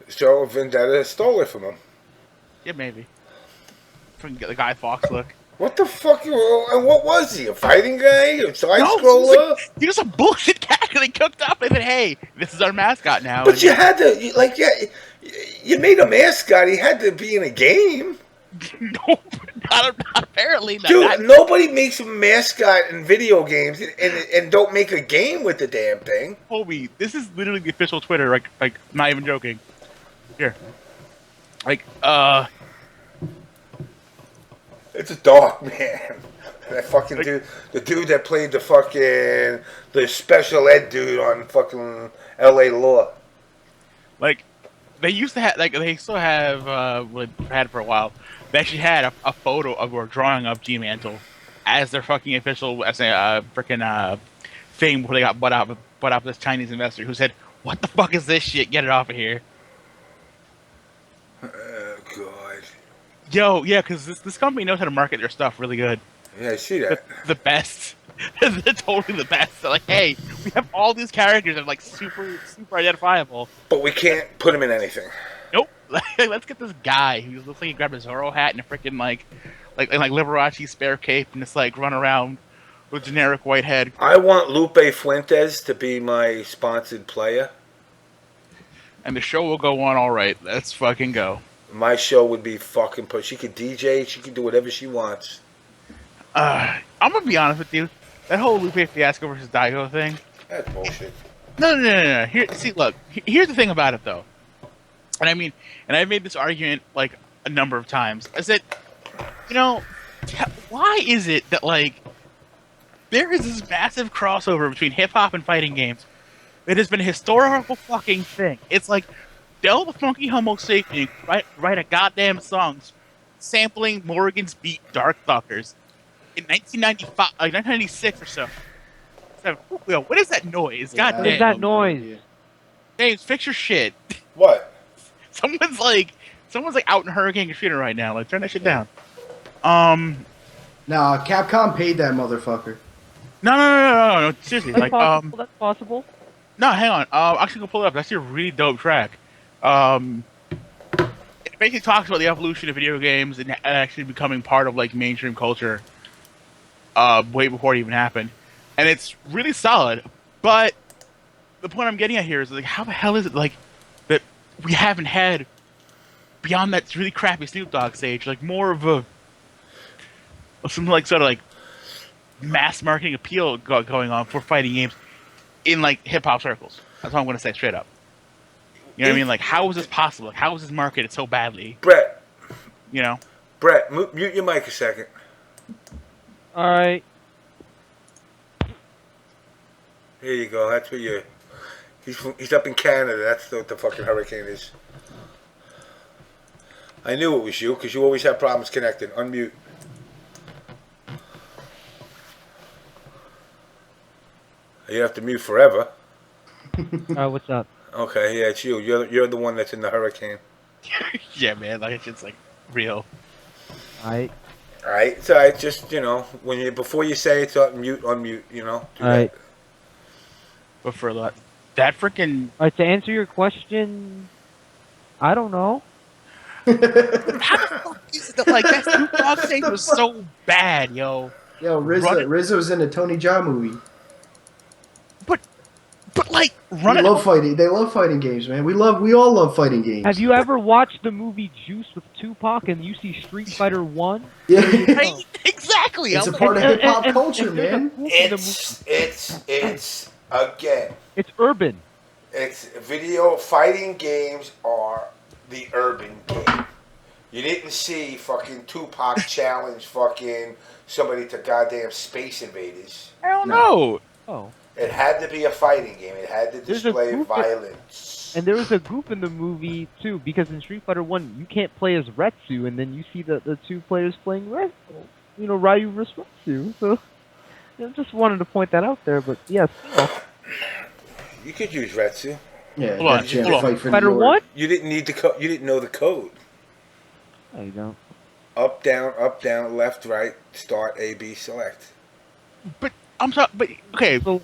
So Vendetta stole it from him. Yeah, maybe. From the Guy Fawkes look. What the fuck? And what was he? A fighting guy? A side No, scroller? he was a bullshit character they cooked up and said, "Hey, this is our mascot now." But you had to, you made a mascot. He had to be in a game. No, not apparently. Dude, nobody makes a mascot in video games and don't make a game with the damn thing. Homie, this is literally the official Twitter. Like, not even joking. Here, like, It's a dog, man. That fucking dude, the dude that played the special ed dude on fucking L.A. Law. like, they used to have, like, they still have, had for a while. They actually had a photo of or drawing of G Mantle as their fucking official, as a freaking thing where they got bought out by this Chinese investor who said, "What the fuck is this shit? Get it off of here." Oh god. Yo, yeah, because this company knows how to market their stuff really good. Yeah, I see that. The best. They're totally the best. They're like, hey, we have all these characters that are like super identifiable. But we can't put him in anything. Nope. Let's get this guy who looks like he grabbed a Zorro hat and a freaking like Liberace spare cape and just like run around with generic white head. I want Lupe Fuentes to be my sponsored player. And the show will go on all right. Let's fucking go. My show would be fucking put. She could DJ. She could do whatever she wants. I'm gonna be honest with you. That whole Lupe Fiasco versus Daigo thing. That's bullshit. No. Here, see, look. Here's the thing about it, though. And I mean, and I've made this argument like a number of times. I said, why is it that like there is this massive crossover between hip hop and fighting games? It has been a historical fucking thing. It's like Del the Funky Homo Sapien write a goddamn song sampling Morgan's beat Dark Fuckers in 1996 or so. So, what is that noise? Yeah, God What is damn. that noise? James, fix your shit. What? Someone's like out in Hurricane Katrina right now. Like, turn that shit down. Nah, Capcom paid that motherfucker. No. Seriously, That's like, possible. That's possible. no, hang on. I'm actually gonna pull it up. That's actually a really dope track. It basically talks about the evolution of video games and actually becoming part of like mainstream culture. Way before it even happened, and it's really solid. But the point I'm getting at here is like, how the hell is it like that we haven't had beyond that really crappy Snoop Dogg stage, like more of something like sort of like mass marketing appeal going on for fighting games in like hip hop circles. That's what I'm going to say straight up. You know what I mean? Like, how is this possible? Like, how is this marketed so badly? Brett, You know? mute your mic a second. All right. Here you go. That's where you. He's up in Canada. That's what the fucking hurricane is. I knew it was you because you always have problems connecting. Unmute. You have to mute forever. What's up? Okay, yeah, it's you. You're the one that's in the hurricane. Yeah, man. Like, it's just like real. All right. All right, it's all right. Just before you say it's unmute. Do All that. right. But for that freaking All right. To answer your question, I don't know. how the fuck is it that like that Snoop Dogg thing was so bad, yo? Yo, Rizzo's in a Tony Jaa movie. But like They run it. love fighting. They love fighting games, man. We all love fighting games. Have you ever watched the movie Juice with Tupac and you see Street Fighter 1? Yeah. Right? Exactly. It's a I'm part of hip hop and culture, there's a man. hook in the It's again. It's urban. It's video fighting games are the urban game. You didn't see fucking Tupac challenge fucking somebody to goddamn Space Invaders. Hell no. Oh. It had to be a fighting game. It had to There's a display group violence. And there was a group in the movie too, because in Street Fighter 1 you can't play as Retsu, and then you see the two players playing Ryu versus Retsu. So I just wanted to point that out there, but yes. You could use Retsu. Yeah, Hold on, that chance hold on. fight for Fighter New York. 1? You didn't need the code. You didn't know the code. No, you don't. up, down, left, right, start, A, B, select. But I'm sorry. But okay, So,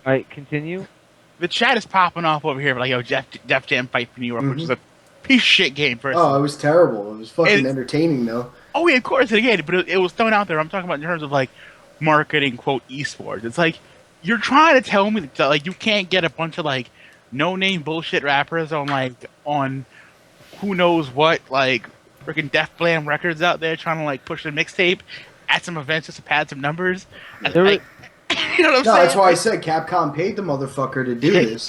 alright, continue. the chat is popping off over here, like, yo, Def Jam Fight for New York, which is a piece of shit game. First, Oh, it was terrible. It was fucking And- entertaining though. oh yeah, of course, again, but it was thrown out there. I'm talking about in terms of like marketing, quote, esports. It's like you're trying to tell me that like you can't get a bunch of like no-name bullshit rappers on who knows what, like freaking Def Blam Records out there trying to like push a mixtape at some events just to pad some numbers. And, There like, you know what I'm No, saying? that's why I said Capcom paid the motherfucker to do this.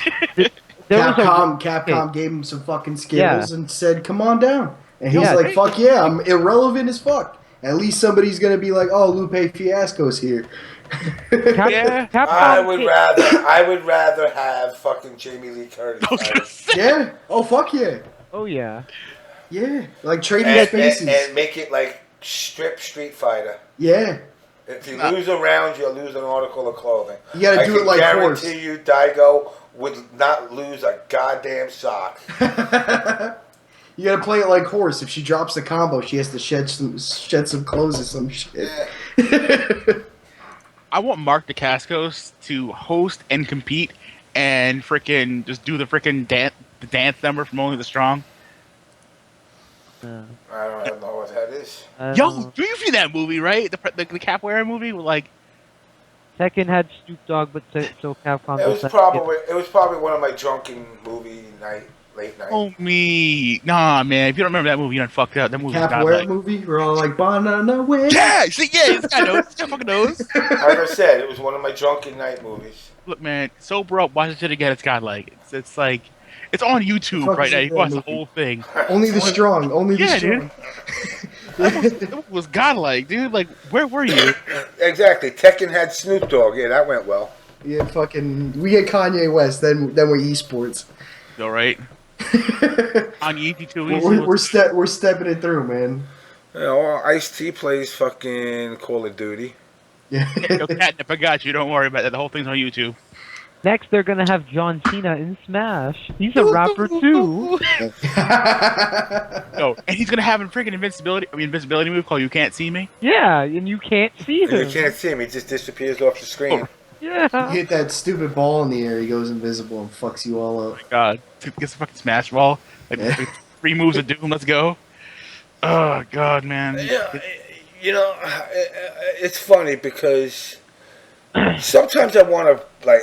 There was Capcom gave him some fucking skills and said, "Come on down." And he's Yeah, like, "Fuck yeah, I'm irrelevant as fuck." At least somebody's gonna be like, "Oh, Lupe Fiasco's here." Yeah. Capcom I would rather have fucking Jamie Lee Curtis. I was gonna say. Yeah. Oh fuck yeah. Oh yeah. Yeah. Like trading and, spaces. and make it like strip Street Fighter. Yeah. If you lose a round, you lose an article of clothing. You gotta do it like I horse. guarantee you, Daigo would not lose a goddamn sock. You gotta play it like horse. If she drops the combo, she has to shed some clothes or some shit. I want Mark DeCascos to host and compete and freaking just do the freaking dance number from Only the Strong. I don't know what that is. Yo, you've seen that movie, right? The capoeira movie with like. Tekken had Snoop Dogg, but so Capcom. It was probably one of my drunken late night. Oh me, nah, man. If you don't remember that movie, you done fucked up. That movie was Capoeira godlike. movie. We're all like banana way. Yeah, see, yeah, this guy knows. This guy fucking knows. Like I said, it was one of my drunken night movies. Look, man, sober up, watch this shit again. It's godlike. It's like, it's on YouTube Fuck right is now. that You watch the movie? whole thing. Only the strong. Only the Yeah, strong. dude. That was godlike, dude. Like, where were you? Exactly. Tekken had Snoop Dogg. Yeah, that went well. Yeah, fucking. We get Kanye West, then we're esports. All right. On ET2 We're stepping it through, man. You know, Ice-T plays fucking Call of Duty. Yeah. Yo, Catnip, I got you. Don't worry about that. The whole thing's on YouTube. Next, they're gonna have John Cena in Smash. He's a rapper too. No, and he's gonna have a freaking invincibility move called "You Can't See Me." Yeah, and you can't see And you him. can't see him. He just disappears off the screen. Yeah. You hit that stupid ball in the air, he goes invisible and fucks you all up. God, gets a fucking smash ball. Like, Yeah. 3 moves of doom. Let's go. Oh God, man. Yeah, you know, it's funny because sometimes I want to, like,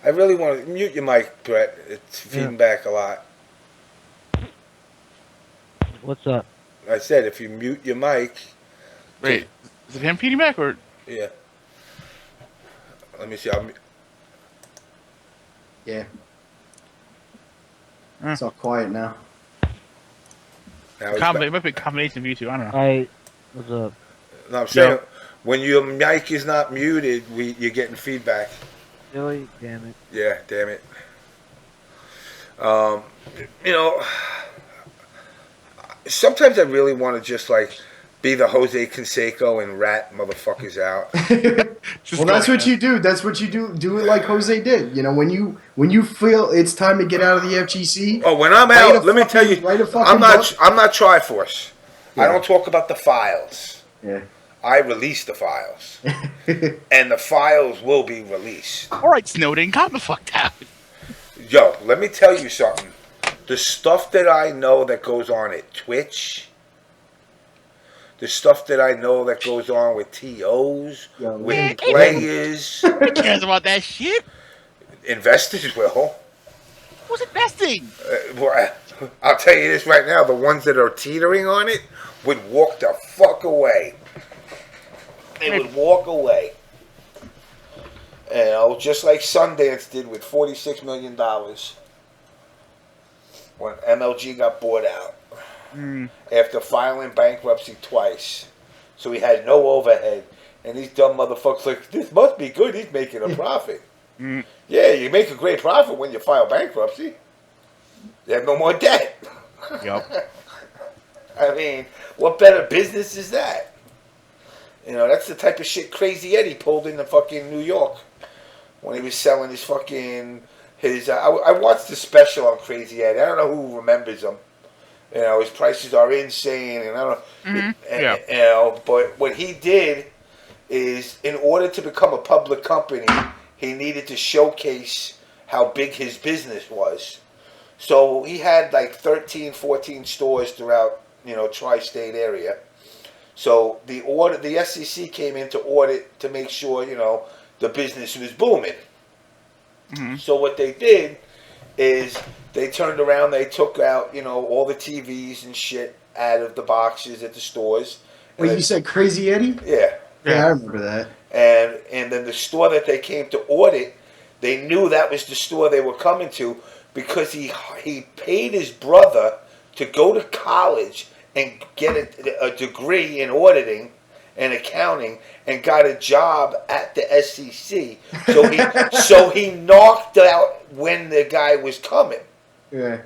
I really want to mute your mic, Brett. It's feeding back a lot. What's up? I said if you mute your mic, Wait, is it him feeding back or? yeah. Let me see. Yeah. It's all quiet now. Now it's It might be a combination of you two. I don't know. Alright. What's up? No, I'm saying when your mic is not muted, you're getting feedback. Really? Damn it. Yeah, damn it. You know, sometimes I really want to just like be the Jose Canseco and rat motherfuckers out. Well, that's what you do. That's what you do. Do it like Jose did. You know, when you feel it's time to get out of the FGC. Oh, when I'm Write out, a let me fucking- tell you, write a fucking I'm book. not Triforce. I Yeah. don't talk about the files. Yeah. I release the files, and the files will be released. All right, Snowden, calm the fuck down. Yo, let me tell you something. The stuff that I know that goes on at Twitch, the stuff that I know that goes on with TOs, Yeah, with man. players, Who cares about that shit? investors will. Who's investing? Well, I'll tell you this right now, the ones that are teetering on it would walk the fuck away. They would walk away. You know, just like Sundance did with $46 million when MLG got bought out after filing bankruptcy twice. So he had no overhead. And these dumb motherfuckers like, this must be good, he's making a profit. Yeah, you make a great profit when you file bankruptcy. You have no more debt. Yep. I mean, what better business is that? You know, that's the type of shit Crazy Eddie pulled in the fucking New York when he was selling his fucking his. I watched the special on Crazy Ed. I don't know who remembers him. You know, his prices are insane, and I don't. Yeah. You know, but what he did is, in order to become a public company, he needed to showcase how big his business was. So he had like 13, 14 stores throughout, you know, tri-state area. So the SEC came in to audit to make sure, you know, the business was booming. So what they did is they turned around, they took out, you know, all the TVs and shit out of the boxes at the stores. Wait, you said Crazy Eddie? Yeah. Yeah, I remember that. And then the store that they came to audit, they knew that was the store they were coming to because he paid his brother to go to college and get a degree in auditing and accounting and got a job at the SEC. So he knocked out when the guy was coming. Yeah.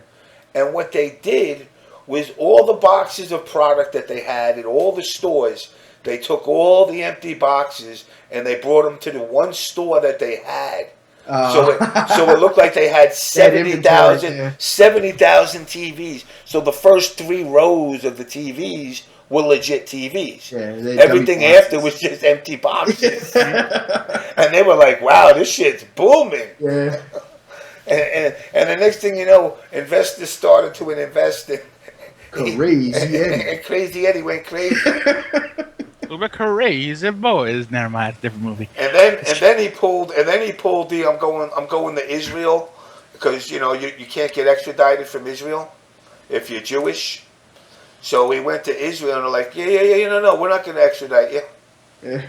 And what they did was all the boxes of product that they had at all the stores, they took all the empty boxes and they brought them to the one store that they had. So it looked like they had 70,000 TVs. So the first 3 rows of the TVs were legit TVs. Yeah, everything after was just empty boxes. And they were like, wow, this shit's booming. Yeah. And the next thing you know, investors started to invest in Crazy Eddie. And Crazy Eddie went crazy. We're crazy boys. Never mind, it's a different movie. And then he pulled the I'm going to Israel because you know you can't get extradited from Israel if you're Jewish. So we went to Israel and they're like, yeah, no, we're not going to extradite you. Yeah.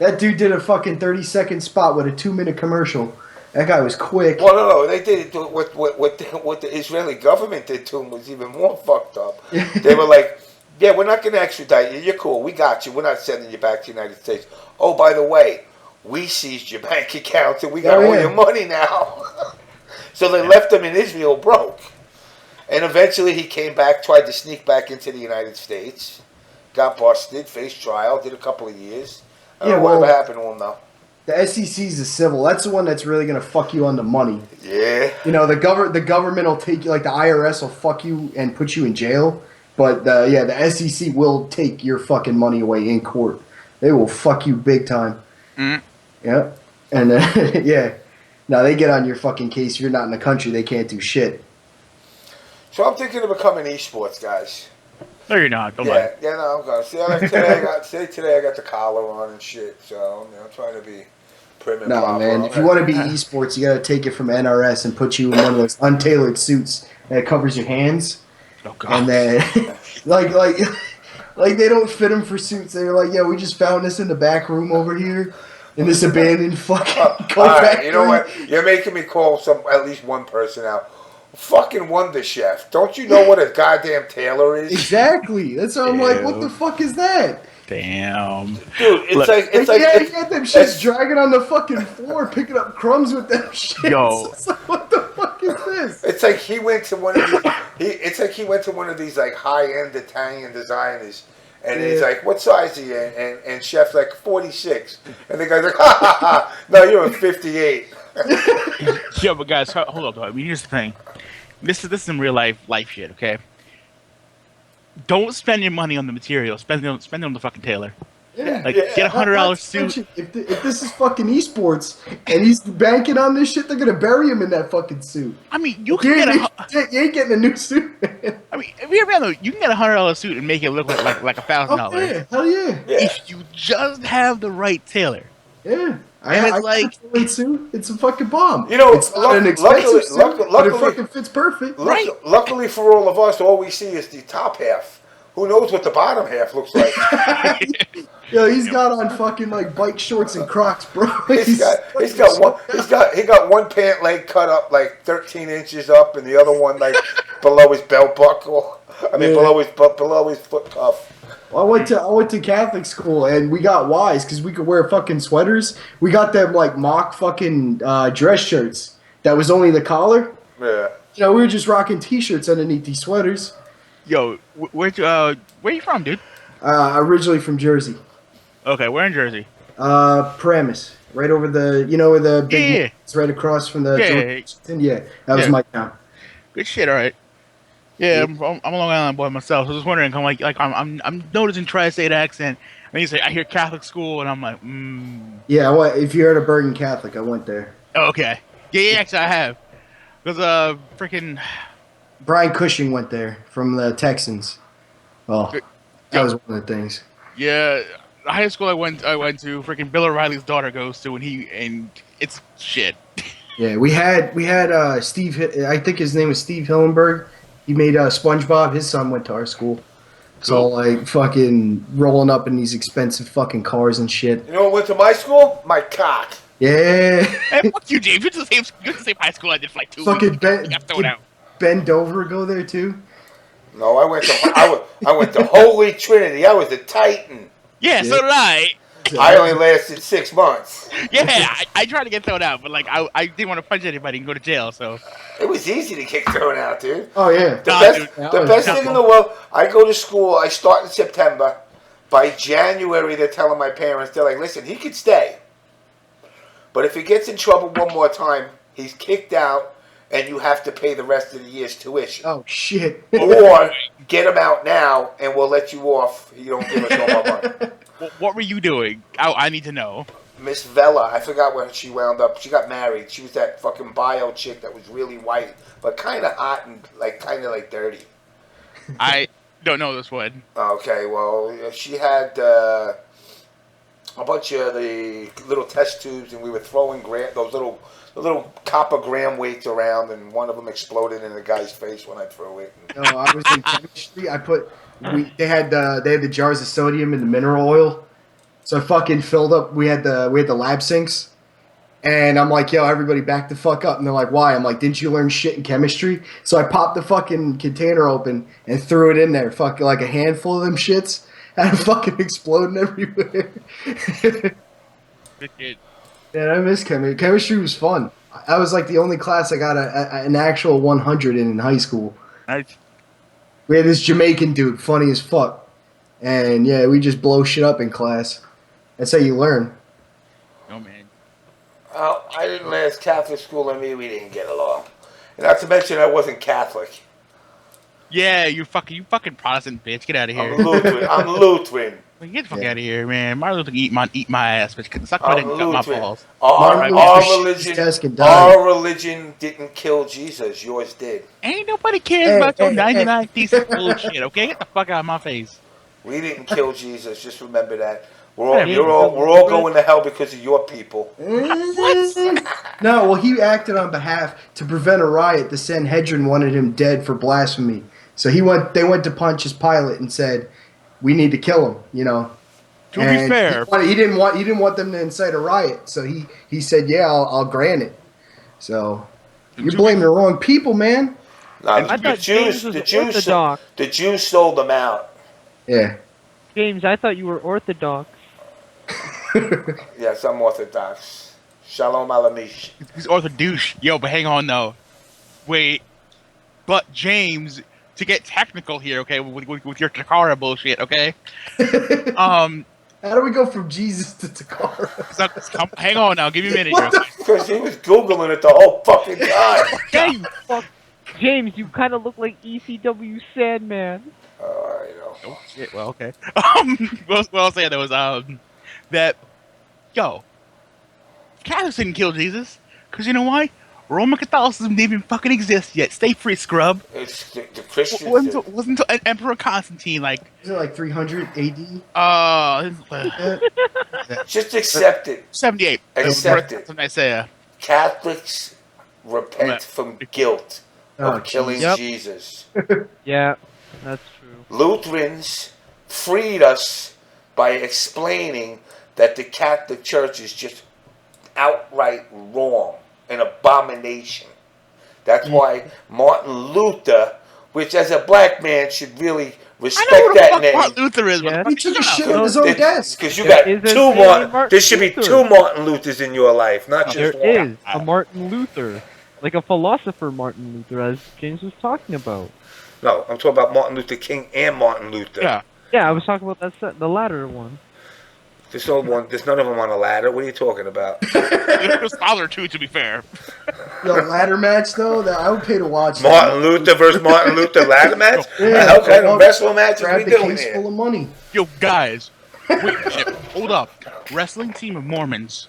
That dude did a fucking 30-second spot with a 2-minute commercial. That guy was quick. Well, no, they did it. What the Israeli government did to him was even more fucked up. They were like, yeah, we're not going to extradite you. You're cool. We got you. We're not sending you back to the United States. Oh, by the way, we seized your bank accounts and we got all your money now. So they left him in Israel broke. And eventually he came back, tried to sneak back into the United States, got busted, faced trial, did a couple of years. I don't know whatever happened to him though. The SEC's a civil. That's the one that's really going to fuck you on the money. Yeah. You know, the government will take you, like the IRS will fuck you and put you in jail. But, the SEC will take your fucking money away in court. They will fuck you big time. Yeah. And, yeah. Now, they get on your fucking case. If you're not in the country, they can't do shit. So I'm thinking of becoming esports, guys. No, you're not. Don't lie. Yeah, no, I'm going. Today I got the collar on and shit. So I'm trying to be prim and proper. No, man. If you want to be esports, you got to take it from NRS and put you in one of those untailored suits that covers your hands. Oh God. And then, like they don't fit them for suits. They're like, yeah, we just found this in the back room over here in this abandoned fucking coat factory. You know what? You're making me call at least one person out. Fucking Wonder Chef. Don't you know what a goddamn tailor is? Exactly. That's why I'm like, what the fuck is that? Damn. Dude, it's you got them shits dragging on the fucking floor, picking up crumbs with them shits. Yo. It's like, what the fuck is this? It's like he went to one of these. It's like he went to one of these like high-end Italian designers, and he's like, "What size are you?" And chef's like 46, and the guy's like, "Ha ha ha! No, you're a 58." Yeah, but guys, hold up, though. I mean, here's the thing. This is some real life shit, okay? Don't spend your money on the material. Spend it on the fucking tailor. Yeah. Get $100 suit. If this is fucking esports and he's banking on this shit, they're gonna bury him in that fucking suit. I mean, you can you ain't getting a new suit, man. I mean, if you're though, you can get $100 suit and make it look like $1,000. Oh, yeah. Hell yeah. If you just have the right tailor. Yeah. And it's like a suit. It's a fucking bomb. You know, it's not an expensive suit, but it fucking fits perfect. Right. Luckily for all of us, all we see is the top half. Who knows what the bottom half looks like? Yo, he's got on fucking like bike shorts and Crocs, bro. He got one pant leg cut up like 13 inches up, and the other one like below his belt buckle. Below his foot cuff. Well, I went to Catholic school and we got wise because we could wear fucking sweaters. We got them like mock fucking dress shirts that was only the collar. Yeah. You know, we were just rocking t-shirts underneath these sweaters. Yo, where you from, dude? Originally from Jersey. Okay, where in Jersey? Paramus. right over the, you know, where the big Yeah. it's right across from the Yeah. George Washington? Yeah, that was Yeah. my town. Good shit. All right. Yeah, I'm a Long Island boy myself. So I was wondering, I'm noticing tri-state accent. And you say I hear Catholic school, and I'm like, Yeah, what if you heard of Bergen Catholic? I went there. oh, okay. Yeah, actually I have. Because freaking Brian Cushing went there from the Texans. Oh, that Yep. was one of the things. yeah, the high school I went to, freaking Bill O'Reilly's daughter goes to, and it's shit. Yeah, we had Steve. I think his name was Steve Hillenberg. He made SpongeBob. His son went to our school. So Cool. like fucking rolling up in these expensive fucking cars and shit. You know what went to my school? My cock. Yeah. Hey, fuck you, James. You're the same high school I did for like 2 Fucking weeks. Ben, You got thrown out. Ben Dover go there too. No, I went to Holy Trinity. I was a Titan. Yeah, so did I. I only lasted 6 months. Yeah, I tried to get thrown out, but like I didn't want to punch anybody and go to jail, so. It was easy to get thrown out, dude. Oh yeah. The Nah, best, dude. That the was best tough. thing in the world. I go to school. I start in September. By January, they're telling my parents. They're like, "Listen, he could stay, but if he gets in trouble one more time, he's kicked out, and you have to pay the rest of the year's tuition, Oh shit. or get him out now, and we'll let you off. You don't give us no more money." What were you doing? I need to know. Miss Vella, I forgot where she wound up. She got married. She was that fucking bio chick that was really white, but kind of hot and kind of dirty. I don't know this one. Okay, well, she had a bunch of the little test tubes, and we were throwing the little copper gram weights around, and one of them exploded in the guy's face when I threw it. No, I was in chemistry. They had the jars of sodium and the mineral oil. So I fucking filled up. We had the lab sinks, and I'm like, yo, everybody back the fuck up. And they're like, why? I'm like, didn't you learn shit in chemistry? So I popped the fucking container open and threw it in there, fucking like a handful of them shits, and fucking exploding everywhere. Good kid. Man, I miss chemistry. Chemistry was fun. I was like the only class I got an actual 100 in high school. Nice. We had this Jamaican dude, funny as fuck. And yeah, we just blow shit up in class. That's how you learn. Oh man. I didn't last Catholic school, and we didn't get along. And not to mention, I wasn't Catholic. Yeah, you fucking Protestant bitch. Get out of here. I'm Lutheran. Get the fuck out of here, man. Martin Luther King eat my ass, bitch. Suck my dick and cut my balls. Martin Our Luther religion, shit his desk and died. our religion didn't kill Jesus. Yours did. Ain't nobody cares Hey, about your hey, 99 thesis bullshit, okay? Get the fuck out of my face. We didn't kill Jesus. Just remember that. We're Yeah, all going to hell because of your people. No, well, he acted on behalf to prevent a riot. The Sanhedrin wanted him dead for blasphemy. So they went to Pontius Pilate and said, we need to kill him, you know. To be fair, He didn't want them to incite a riot. So he said, yeah, I'll grant it. So you're blaming the wrong people, man. Now, I thought James was Orthodox. The Jews sold them out. Yeah. James, I thought you were Orthodox. Yes, I'm Orthodox. Shalom alamish. he's Orthodox. Yo, but hang on though. Wait, but James, to get technical here, okay, with your Takara bullshit, okay? How do we go from Jesus to Takara? Hang on now, give me a minute here. Okay? Because he was Googling it the whole fucking time. Yeah, you fuck. James, you kind of look like ECW Sandman. I know. Oh shit. Well, okay. What I'll say though is that Catholics didn't kill Jesus because you know why? Roman Catholicism didn't even fucking exist yet. Stay free, scrub. It's the Christians. Wasn't until Emperor Constantine like Is it like 300 AD? Just accept it. 78. Accept it. That's what I say. Catholics repent from guilt of Oh, killing Yep. Jesus. Yeah, that's true. Lutherans freed us by explaining that the Catholic Church is just outright wrong, an abomination. That's why Martin Luther, which as a black man should really I respect know who the that fuck name. Martin Luther is. Yeah. But He took a shit No, on his own desk. Because you There got isn't two any Martin. Martin There should be Luther. two Martin Luthers in your life, not There just one. is a Martin Luther, like a philosopher Martin Luther, as James was talking about. No, I'm talking about Martin Luther King and Martin Luther. Yeah. Yeah, I was talking about the latter one. There's no one. There's none of them on a ladder. What are you talking about? His father too, to be fair. Yo, ladder match though, that I would pay to watch. Martin Luther versus Martin Luther ladder match? Yeah, The hell kind well, of wrestling matches grab we the doing case here? full of money. Yo, guys, wait a minute. Hold up. Wrestling team of Mormons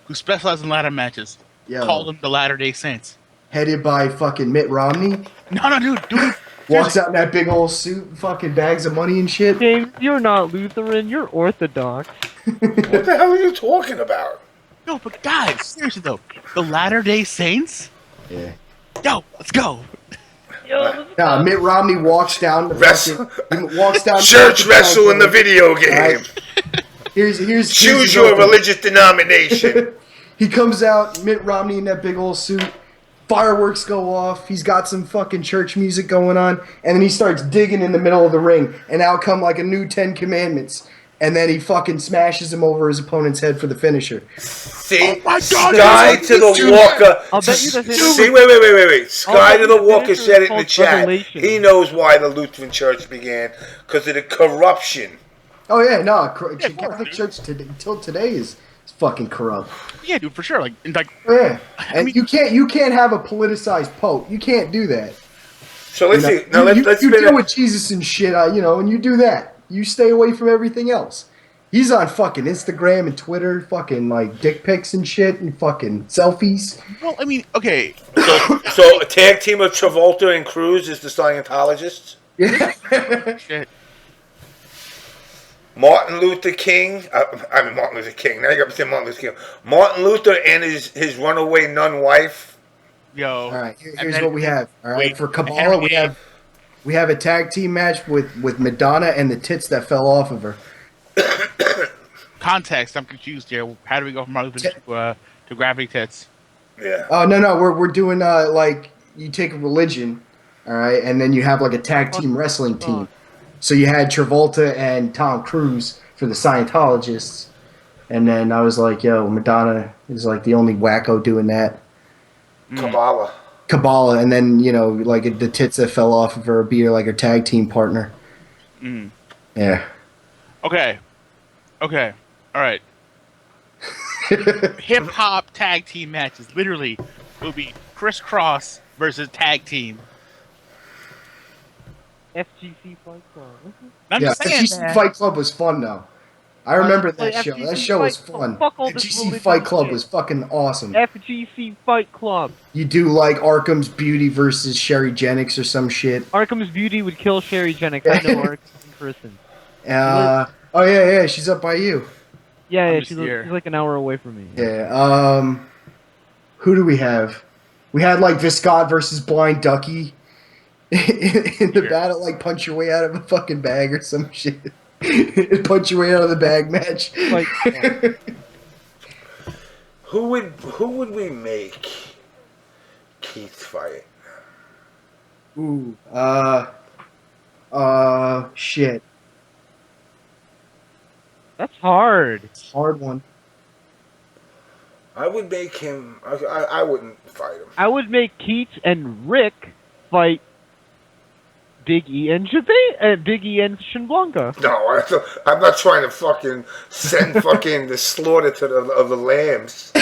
who specialize in ladder matches. Yo, Call them the Latter-day Saints. headed by fucking Mitt Romney. No, dude. Walks out in that big old suit, and fucking bags of money and shit. James, you're not Lutheran. You're Orthodox. What the hell are you talking about? No, but guys, seriously though, the Latter-day Saints? Yeah. Yo, let's go. Nah, Mitt Romney walks down the Wrestle- fucking, he walks down Church wrestle in the video game. Alright. Here's Choose his your opening. religious denomination. He comes out, Mitt Romney in that big old suit. Fireworks go off. He's got some fucking church music going on, and then he starts digging in the middle of the ring, and out come like a new 10 Commandments, and then he fucking smashes him over his opponent's head for the finisher. See, Oh my God, Sky that's to the dude. Walker. I'll bet you that's it. See, wait. Sky bet to the you the Walker finisher said is it in the called chat. Revelation. He knows why the Lutheran Church began because of the corruption. Oh yeah, no, Yeah, Catholic dude. Church until today is fucking corrupt. Yeah, dude, for sure. Like, Yeah, and mean- you can't have a politicized pope. You can't do that. So let's You know, see. Now let's you spin deal it. with Jesus and shit, and you do that. You stay away from everything else. He's on fucking Instagram and Twitter, fucking like dick pics and shit, and fucking selfies. well, I mean, okay. So a tag team of Travolta and Cruz is the Scientologists. Yeah. Shit. Martin Luther King. Martin Luther King. Now you got to say Martin Luther King. Martin Luther and his runaway nun wife. Yo. All right, And here's then- what we have. All right, wait, for Kabbalah, we have a tag team match with Madonna and the tits that fell off of her. Context, I'm confused here. How do we go from Martin Luther to Gravity Tits? Yeah. Oh no, we're doing like you take a religion, all right, and then you have like a tag team wrestling team. So you had Travolta and Tom Cruise for the Scientologists, and then I was like, yo, Madonna is like the only wacko doing that. Kabbalah. Kabbalah, and then like the tits that fell off of her be like her tag team partner. Mm. Yeah. Okay. All right. Hip hop tag team matches literally will be crisscross versus tag team. FGC Fight Club. I'm Yeah, just saying, FGC man. Fight Club was fun though. I remember play that show. FGC That show was Fight Club. fun. Fuck all this FGC religion Fight Club shit. was fucking awesome. FGC Fight Club. You do like Arkham's Beauty versus Sherry Jennings or some shit. Arkham's Beauty would kill Sherry Jennings. I know Arkham in person. Oh yeah, she's up by you. Yeah, just she's here. like an hour away from me. Yeah. Who do we have? We had like Viscott versus Blind Ducky in the Sure. battle, like punch your way out of a fucking bag or some shit. Punch your way out of the bag match. Like, Who would we make Keith fight? Ooh. Shit. that's hard. Hard one. I would make him. I wouldn't fight him. I would make Keats and Rick fight Big E and Big E and Shin Blanca. No, I'm not trying to fucking send fucking the slaughter of the lambs.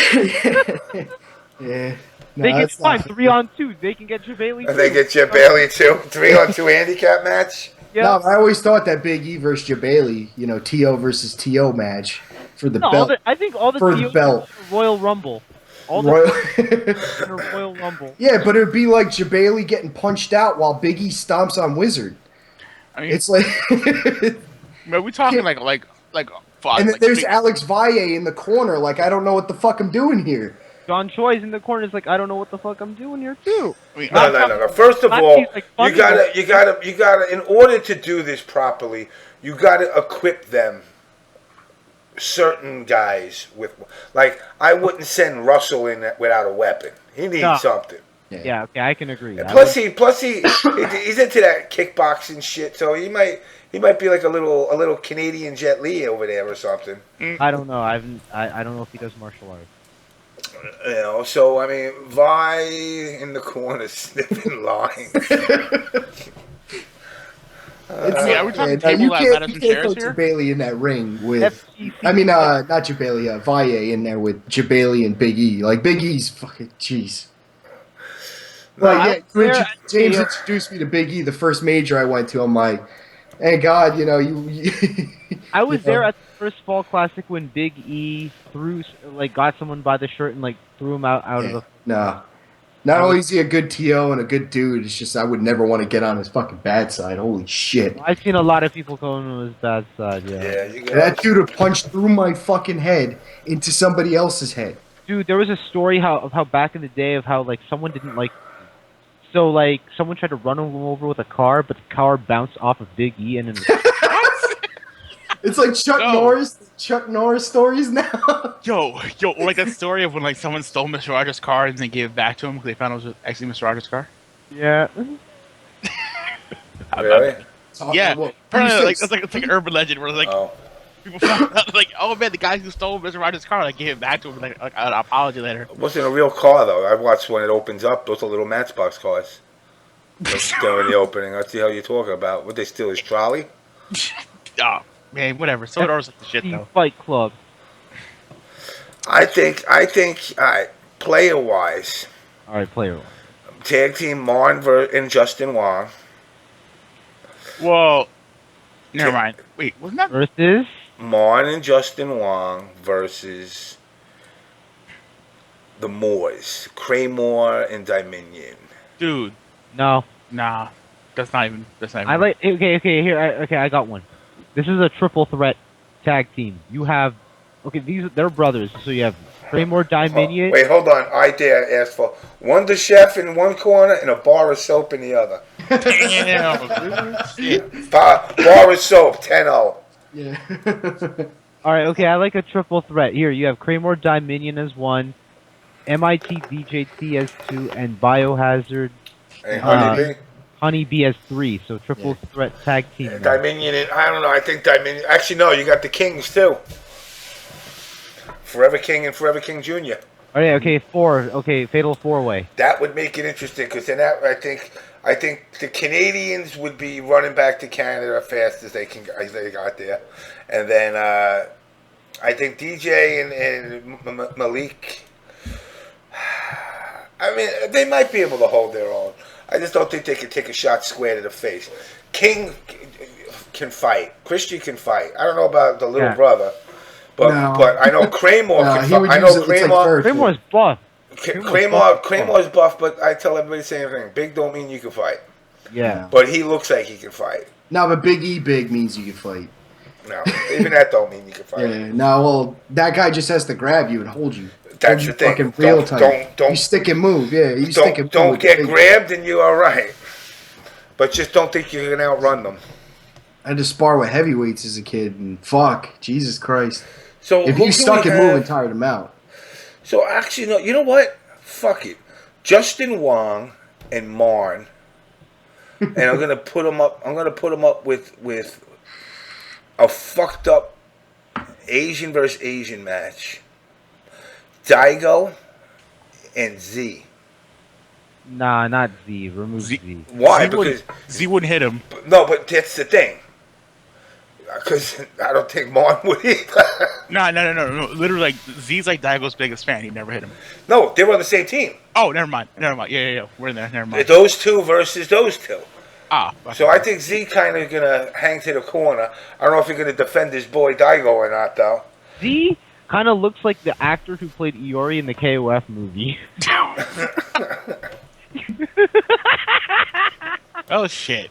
Yeah. No, They can that's fine not- 3-on-2. They can get Javali. And they get Jeff Bailey too. 3-on-2 handicap match. Yeah. No, I always thought that Big E versus Jabali, TO versus TO match for the No, belt. I think all the For the TOs belt. are Royal Rumble. All the Royal- are Royal Rumble. Yeah, but it would be like Jabali getting punched out while Big E stomps on Wizard. I mean, It's like, man, we talking like fuck. and then like there's big- Alex Valle in the corner. Like, I don't know what the fuck I'm doing here. John Choi's in the corner. Is like, I don't know what the fuck I'm doing here too. I mean, No. First of Not all, he's, like, funny, you gotta. In order to do this properly, you gotta equip them. Certain guys with, like, I wouldn't send Russell in without a weapon. He needs No. something. Yeah, okay, I can agree. And I plus he's into that kickboxing shit, so he might be like a little Canadian Jet Li over there or something. I don't know. I don't know if he does martial arts. So I mean, Vi in the corner sniffing lines. It's are we talking no, table you that can't, matters you and can't chairs put here? Jabali in that ring with. FGC. I mean, not Jabali, Valle in there with Jabali and Big E. Like Big E's fucking jeez. Like I yeah, was there- James yeah. introduced me to Big E, the first major I went to. I'm like, thank God, you I was you there know. at the first Fall Classic when Big E got someone by the shirt and threw him out of Yeah, the. no. Not only is he a good TO and a good dude, it's just I would never want to get on his fucking bad side. Holy shit. I've seen a lot of people going on his bad side. Yeah. Yeah, you And got that dude would punch through my fucking head into somebody else's head. Dude, there was a story of how back in the day of how someone didn't someone tried to run him over with a car, but the car bounced off of Big E and then It's like Chuck Norris stories now. Yo, or like that story of when someone stole Mr. Rogers' car and then gave it back to him because they found it was actually Mr. Rogers' car. yeah. really. Yeah, Well, apparently it's like an urban legend where Oh, people found out oh man, the guy who stole Mr. Rogers' car gave it back to him like an apology letter. it wasn't a real car though. I watched when it opens up. Those are little Matchbox cars. During the opening, I see how you're talking about. Would they steal his trolley? Oh man, whatever. So ours like the shit though. Fight Club. I think. All right, player wise, All right, player one. tag team Marn and Justin Wong. Whoa. Never mind. Wait, wasn't that? Versus Marn and Justin Wong versus the Moors, Kraymore and Dominion. Dude, no. nah. That's not even. I like okay here I got one. This is a triple threat tag team. You have they're brothers. So you have Kraymore, Dominion. Wait, hold on. I dare ask for Wonder Chef in one corner and a bar of soap in the other. Damn. Shit. Bar of soap, 10-0. Yeah. All right, okay. I like a triple threat. Here you have Kraymore, Dominion as one, MIT DJT as two, and Biohazard And Honeybee. Honeybee as three. So triple threat tag team. match. Dominion, I don't know. I think Dominion. Actually, no. You got the Kings too. Forever King and Forever King Jr. All right, okay, four. Okay, fatal four way. That would make it interesting because then that I think the Canadians would be running back to Canada as fast as they got there, and then I think DJ and Malik. I mean, they might be able to hold their own. I just don't think they can take a shot square to the face. King can fight. Christian can fight. I don't know about the little brother, but I know Kraymore can fight. I know Kraymore's buff. Kraymore's buff, but I tell everybody the same thing. Big don't mean you can fight. Yeah. But he looks like he can fight. No, but Big E big means you can fight. No, even that don't mean you can fight. Yeah, no, well, that guy just has to grab you and hold you. That's hold the you thing. Fucking real tight. Don't you stick and move. Yeah, you stick and move. Don't get grabbed and you're all right. But just don't think you can outrun them. I had to spar with heavyweights as a kid, and fuck, Jesus Christ. So if who you can stuck we and have? move and tired them out. So actually, no. You know what? Fuck it. Justin Wong and Marn, and I'm gonna put them up. I'm gonna put them up with a fucked up Asian versus Asian match. Daigo and Z. Nah, not Z. Remove Z. Why? Because Z wouldn't hit him. No, but that's the thing. Because I don't think Marn would either. No. Literally, Z's Daigo's biggest fan. He'd never hit him. No, they were on the same team. Oh, never mind. Yeah. We're in there. Never mind. Those two versus those two. Ah. So I think Z kind of gonna hang to the corner. I don't know if he's gonna defend his boy Daigo or not, though. Z kind of looks like the actor who played Iori in the KOF movie. Oh shit.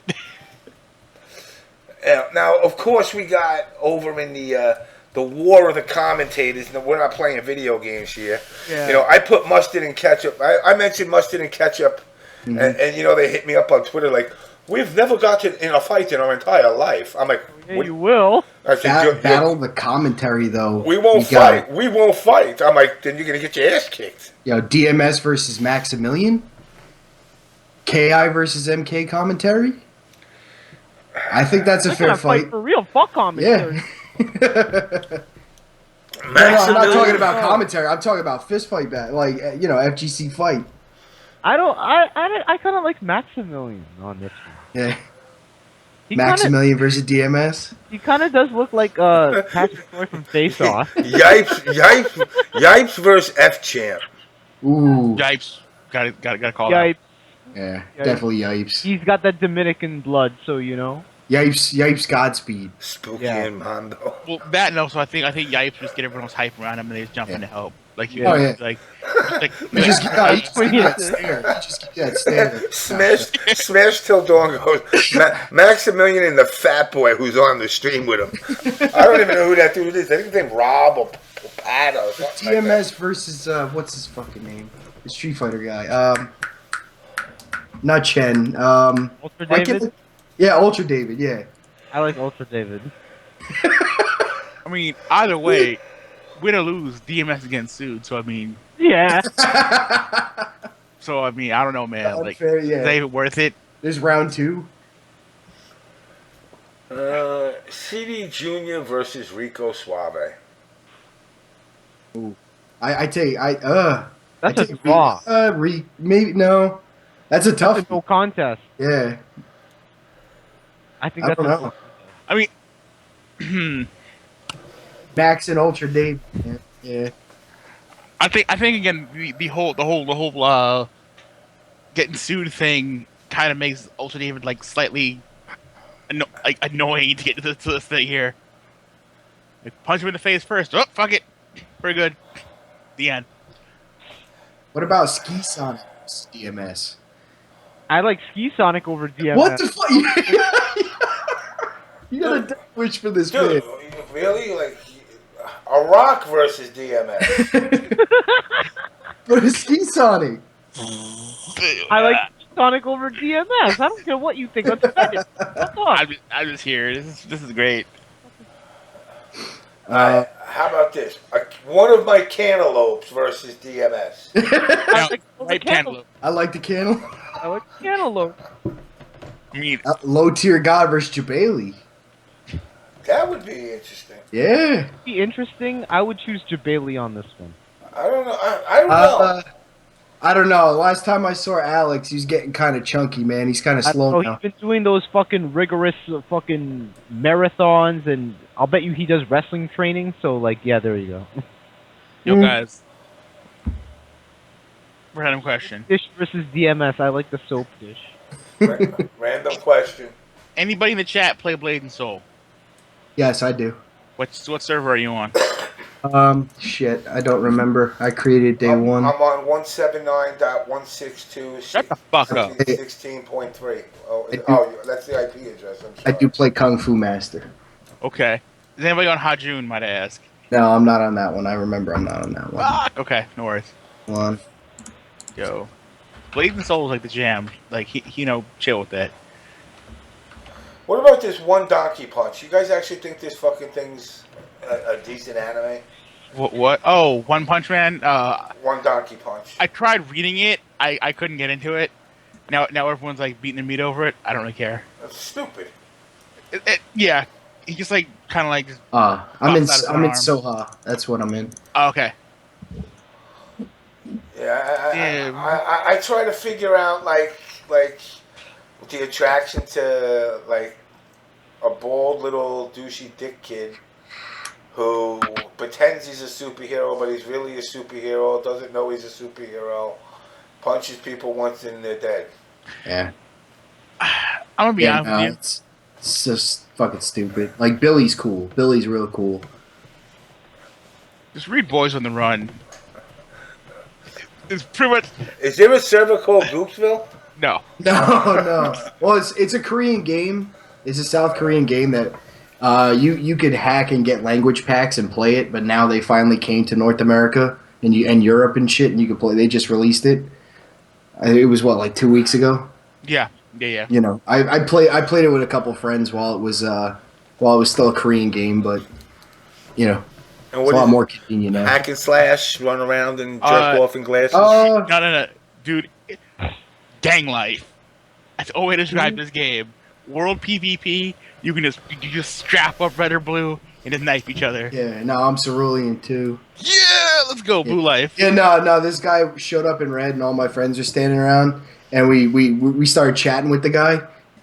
Now, of course, we got over in the war of the commentators. We're not playing video games here. Yeah. You know, I put mustard and ketchup. I mentioned mustard and ketchup, and you know they hit me up on Twitter like, we've never gotten in a fight in our entire life. I'm like, Yeah, you will. I said, Battle the commentary though. We won't fight. We won't fight. I'm like, then you're gonna get your ass kicked. You know, DMS versus Maximilian. KI versus MK commentary. I think that's a fair fight. For real, fuck commentary. Yeah. No, I'm not talking about commentary. I'm talking about fist fight bat, like you know, FGC fight. I kind of like Maximilian on this one. Yeah. Maximilian versus DMS. He kind of does look like Patrick Roy from Face Off. Yipes versus F Champ. Ooh. Yipes. Gotta call Yeah, Yeah, Yipes. definitely Yipes. He's got that Dominican blood, so you know. Yipes Godspeed. Spooky Yeah. and Mondo. Well, that and also I think Yipes just get everyone's hype around him and they just jump in to help. Like, he Oh, yeah. like You just keep that stare. Smash till dawn goes. Maximilian and the fat boy who's on the stream with him. I don't even know who that dude is. I think his name Rob or Pat or something. DMS versus what's his fucking name? The Street Fighter guy. Not Chen. Ultra why can't David? the- yeah, Ultra David. Yeah. I like Ultra David. I mean, either way, win or lose, DMS is getting sued. So I mean, Yeah. I don't know, man. Like, Unfair, yeah. is that even worth it? There's round 2. CD Junior versus Rico Suave. I take That's I a take draw. maybe no. That's a tough. That's a no contest. Yeah. I think I that's don't a know. no. I mean, Max and Ultra Dave. Yeah. I think again the whole getting sued thing kind of makes Ultra David like slightly annoying to get to this thing here. Like, punch him in the face first. Oh, fuck it. Very good. The end. What about Ski Sonic DMS? I like Ski Sonic over DMS. What the fuck? You got a death wish for this Dude, man. really? Like a Rock versus DMS. But it's Ski Sonic. I like Sonic over DMS. I don't care what you think. Let's get it. What's up? I'm just here. This is great. How about this? One of my cantaloupes versus DMS. Now, like right cantaloupe. I like the candle. I like Cantaloupe. I mean, Low tier god versus Jabali. That would be interesting. Yeah. Be interesting. I would choose Jabali on this one. I don't know. I don't know. I don't know. Last time I saw Alex, he's getting kind of chunky, man. He's kind of slow He's now. been doing those fucking rigorous fucking marathons, and I'll bet you he does wrestling training. So, like, yeah, there you go. yo guys. Random question. Dish versus DMS. I like the soap dish. Random question. Anybody in the chat play Blade and Soul? Yes, I do. What server are you on? Shit, I don't remember. I created day I'm one. on 179.162. Shut the fuck up. 16.3. Oh, that's the IP address. I'm sorry. I do play Kung Fu Master. Okay. Is anybody on Hajun, might I ask? No, I'm not on that one. I remember I'm not on that one. Fuck! Okay, no worries. Hold on. Yo. Blade and Soul is like the jam. Like, chill with that. What about this one Donkey Punch? You guys actually think this fucking thing's a decent anime? What? Oh, One Punch Man? One Donkey Punch. I tried reading it. I couldn't get into it. Now everyone's like beating the meat over it. I don't really care. That's stupid. Yeah. He just like kind of like just, I'm in Buffs out of his arm. Soha. That's what I'm in. oh, okay. Yeah, I try to figure out like the attraction to like a bald little douchey dick kid who pretends he's a superhero, but he's really a superhero. Doesn't know he's a superhero. Punches people once and they're dead. Yeah. I'm gonna be honest with you. It's just fucking stupid. Like Billy's cool. Billy's real cool. Just read Boys on the Run. It's pretty much Is there a server called Goopsville? no. No. Well, it's a Korean game. It's a South Korean game that you could hack and get language packs and play it, but now they finally came to North America and Europe and shit, and you could play. They just released it. It was like 2 weeks ago. Yeah. You know, I played it with a couple friends while it was still a Korean game, but you know, And it's a lot more convenient now. Hack and slash, run around and jerk off in glasses. No. Dude. Gang life. That's the only way to describe this game. World PvP, you just strap up red or blue and just knife each other. Yeah, no, I'm cerulean too. Yeah, let's go, Blue Life. Yeah, no, this guy showed up in red, and all my friends were standing around, and we started chatting with the guy,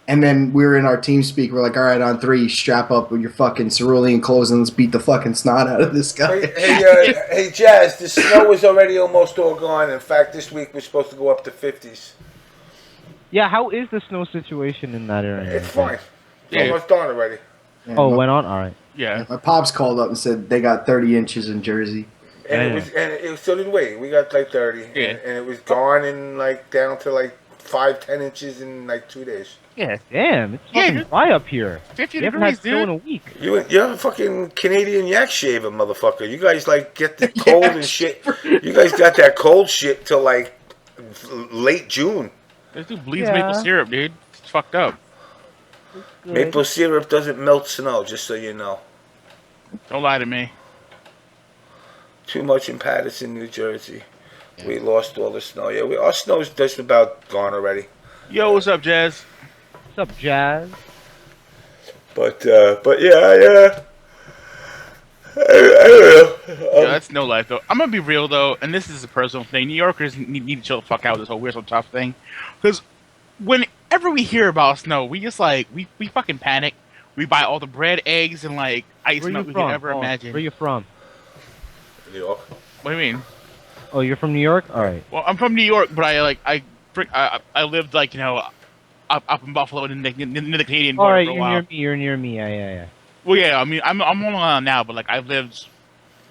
And then we were in our team speak. We're like, all right, on 3, strap up with your fucking cerulean clothes and let's beat the fucking snot out of this guy. Hey, Jazz, the snow is already almost all gone. In fact, this week we're supposed to go up to 50s. Yeah, how is the snow situation in that area? It's fine. It's Yeah. almost done already. And Oh, my, went on? Alright. Yeah. my pops called up and said they got 30 inches in Jersey. And so did we. We got like 30. Yeah. And it was gone in like down to like 5-10 inches in like 2 days. Yeah. Damn, it's Yeah, fucking dude. dry up here. 50 We haven't had degrees, snow in dude. a week. You're a fucking Canadian yak shaver, motherfucker. You guys like get the cold and shit. You guys got that cold shit till like late June. This dude bleeds Yeah. maple syrup, dude. It's fucked up. Good. Maple syrup doesn't melt snow, just so you know. Don't lie to me. Too much in Paterson, New Jersey. We lost all the snow. Yeah, our snow's just about gone already. Yo, what's up, Jazz? What's up, Jazz? But yeah. I don't know. Yeah, that's no life, though. I'm gonna be real, though, and this is a personal thing. New Yorkers need to chill the fuck out with this whole we're so tough thing. Because whenever we hear about snow, we just, like, we fucking panic. We buy all the bread, eggs, and, like, ice Where milk you we from? could ever Oh, imagine. Where you from? New York. What do you mean? Oh, you're from New York? Alright. Well, I'm from New York, but I lived, like, you know, up in Buffalo in the Canadian border Alright, for a you're while. near me, you're near me. Yeah. Well, yeah, I mean, I'm on Long Island now, but, like, I've lived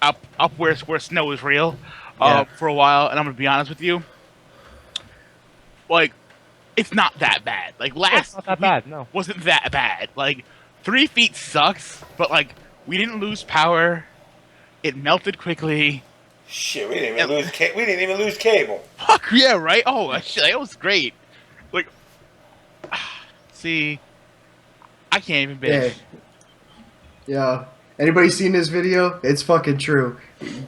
up where snow is real Yeah. for a while, and I'm gonna be honest with you, like, it's not that bad. Like, Oh, last it's not that week bad, no. wasn't that bad. Like, 3 feet sucks, but, like, we didn't lose power. It melted quickly. Shit, we didn't even lose cable. Fuck yeah, right? Oh, shit, that was great. Like, see, I can't even bitch. Yeah. Anybody seen this video? It's fucking true.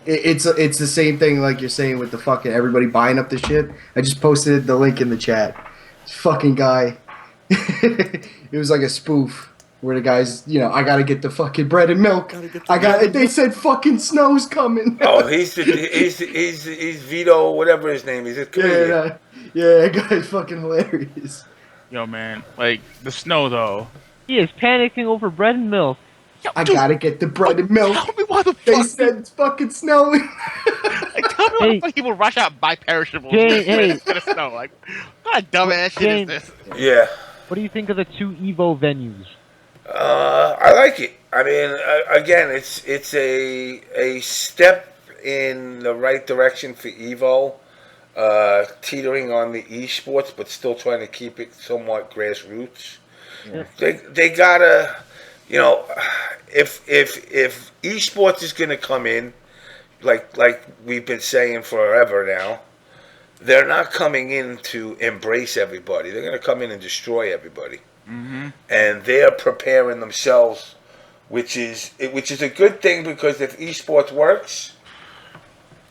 It's the same thing like you're saying with the fucking everybody buying up the shit. I just posted the link in the chat. This fucking guy. It was like a spoof where the guy's, I gotta get the fucking bread and milk. They said fucking snow's coming. Oh, he's Vito, whatever his name is. He's a comedian. Yeah, that guy's fucking hilarious. Yo, man, like, the snow, though. He is panicking over bread and milk. Yo, I dude, gotta get the bread and milk. tell me why the They fuck. said it's fucking snowing. Like, tell me why Hey. the fuck people rush out and buy perishables Jane, hey. instead of snow. Like, what kind of dumbass shit Jane. is this? Yeah. What do you think of the 2 Evo venues? I like it. I mean, again, it's a step in the right direction for Evo, teetering on the esports, but still trying to keep it somewhat grassroots. Yeah. They gotta, if esports is gonna come in, like we've been saying forever now, they're not coming in to embrace everybody. They're gonna come in and destroy everybody. And they're preparing themselves, which is a good thing, because if esports works,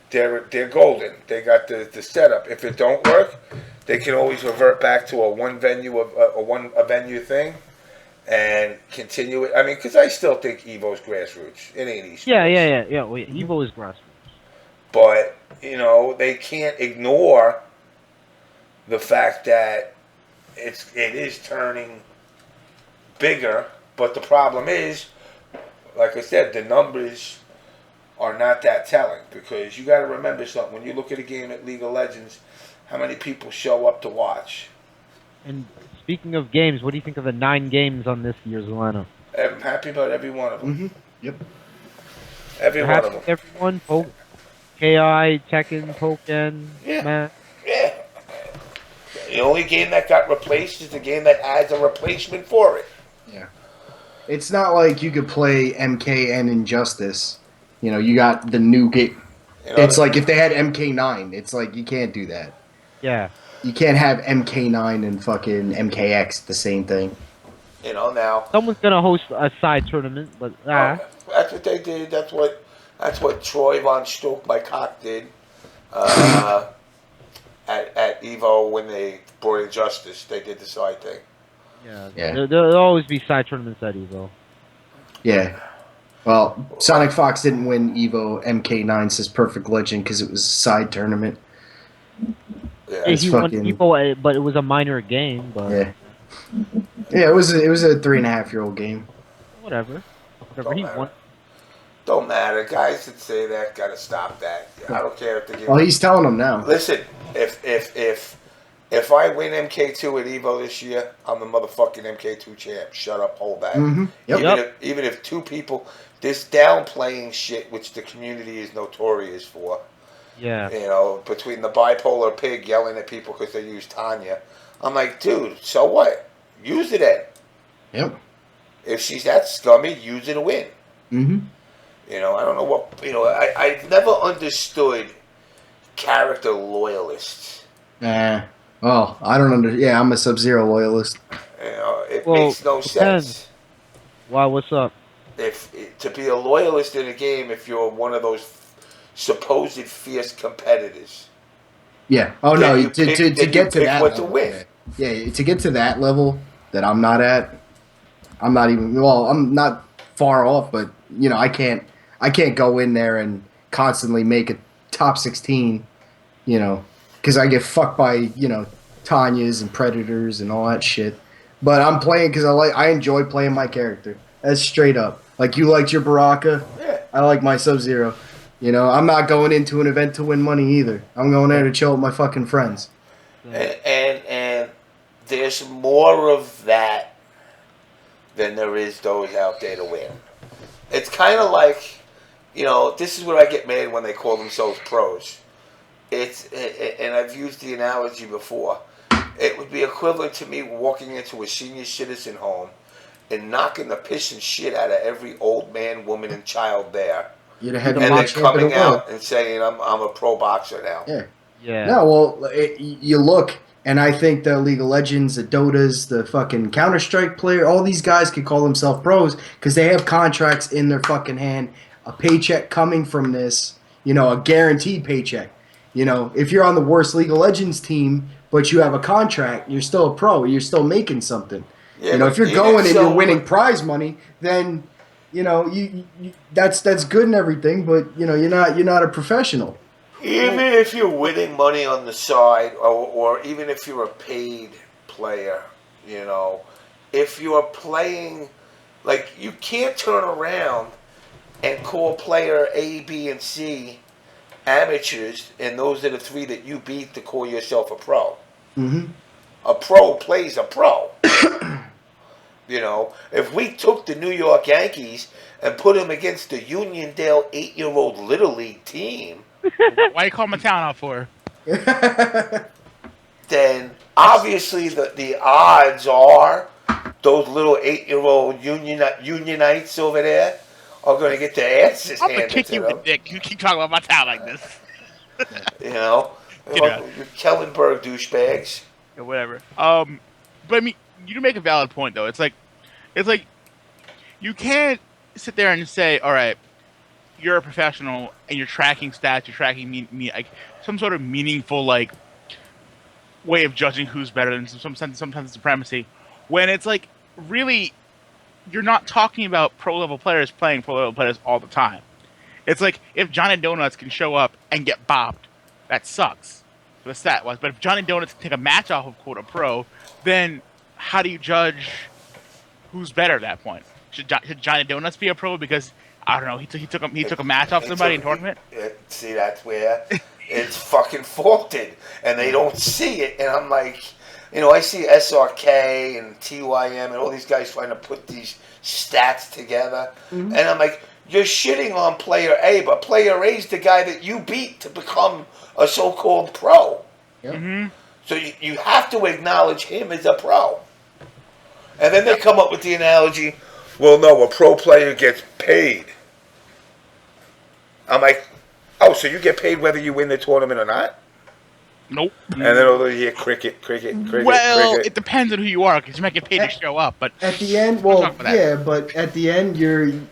they're golden. They got the setup. If it don't work, they can always revert back to a one venue thing and continue it. I mean, because I still think Evo's grassroots. It ain't esports. Yeah. Well, Evo is grassroots. But they can't ignore the fact that it is turning bigger. But the problem is, like I said, the numbers are not that telling, because you got to remember something. When you look at a game at League of Legends, how many people show up to watch? And speaking of games, what do you think of the 9 games on this year's lineup? I'm happy about every one of them. Mm-hmm. Yep. Every one of them. Everyone, KI, Tekken, Pokken, Yeah. man. Yeah. The only game that got replaced is the game that adds a replacement for it. Yeah. It's not like you could play MK and Injustice. You got the new game. It's like if they had MK9, it's like you can't do that. Yeah. You can't have MK9 and fucking MKX the same thing. Now. Someone's gonna host a side tournament, but That's what they did. That's what Troy Von Stoke, my cock, did at Evo when they brought Injustice. They did the side thing. Yeah. There'll always be side tournaments at Evo. Yeah. Well, Sonic Fox didn't win Evo MK9 says Perfect Legend because it was a side tournament. Yeah. Hey, It's he won fucking- Evo, but it was a minor game. But Yeah. Yeah, it was a 3.5-year-old game. Whatever. Whatever Don't he matter. won. Don't matter. Guys that say that gotta stop that. I don't care if they give. Well, he's telling them now. Listen, if I win MK2 at Evo this year, I'm the motherfucking MK2 champ. Shut up, hold that. Mm-hmm. Yep. Even if two people, this downplaying shit, which the community is notorious for. Yeah. You know, between the bipolar pig yelling at people because they use Tanya, I'm like, dude, so what? Use it then. Yep. If she's that scummy, use it to win. Mm-hmm. You know, I don't know what, you know, I've never understood character loyalists. Well, I don't Yeah, I'm a Sub-Zero loyalist. You know, it Well, makes no depends. sense. Why? What's up? To be a loyalist in a game if you're one of those supposed fierce competitors. Yeah. Oh Then no. you To pick- to then you get to pick that what to level, win. Yeah. To get to that level that I'm not at, I'm not even. Well, I'm not far off, but you know, I can't go in there and constantly make a top 16. You know, because I get fucked by Tanyas and Predators and all that shit. But I'm playing because I enjoy playing my character. That's straight up. Like you liked your Baraka, Yeah. I like my Sub-Zero. You know, I'm not going into an event to win money either. I'm going there to chill with my fucking friends. And there's more of that than there is those out there to win. It's kind of like, you know, this is what I get mad when they call themselves pros. And I've used the analogy before. It would be equivalent to me walking into a senior citizen home and knocking the piss and shit out of every old man, woman, and child there. You'd have had And to then box champ of the coming world. out and saying, I'm a pro boxer now. Yeah. Yeah. No, well, you look, and I think the League of Legends, the Dotas, the fucking Counter-Strike player, all these guys could call themselves pros because they have contracts in their fucking hand, a paycheck coming from this, a guaranteed paycheck. If you're on the worst League of Legends team, but you have a contract, you're still a pro. You're still making something. Yeah, If you're but going even and so, you're winning prize money, then you that's good and everything, but you're not a professional. even if you're winning money on the side, or even if you're a paid player, if you're playing, like, you can't turn around and call player A, B, and C amateurs, and those are the three that you beat to call yourself a pro. Mm-hmm. A pro plays a pro. If we took the New York Yankees and put them against the Uniondale 8-year-old Little League team, Why you call my town out for? then obviously the odds are those little 8-year-old Unionites over there are going to get their asses I'm gonna handed kick to you in them. the dick. You keep talking about my town like this. You know, Yeah. You're Kellenberg douchebags. Or whatever. But I mean, you do make a valid point though. It's like you can't sit there and say, all right, you're a professional and you're tracking stats, you're tracking like some sort of meaningful like way of judging who's better than sometimes supremacy. When it's like really, you're not talking about pro level players playing pro level players all the time. It's like if Johnny Donuts can show up and get bopped, that sucks for the stat wise. But if Johnny Donuts can take a match off of quote a pro, then how do you judge who's better at that point? Should Johnny Donuts be a pro because I don't know he took a match off somebody in tournament? See, that's where it's fucking faulted, and they don't see it. And I'm like, I see SRK and TYM and all these guys trying to put these stats together, and I'm like, you're shitting on player A, but player A is the guy that you beat to become a so-called pro. Yep. Mm-hmm. So you have to acknowledge him as a pro. And then they come up with the analogy, well, no, a pro player gets paid. I'm like, oh, so you get paid whether you win the tournament or not? Nope. And then over here, cricket. Well, it depends on who you are because you might get paid to show up. But At the end, We'll well, talk about that. yeah, but at the end,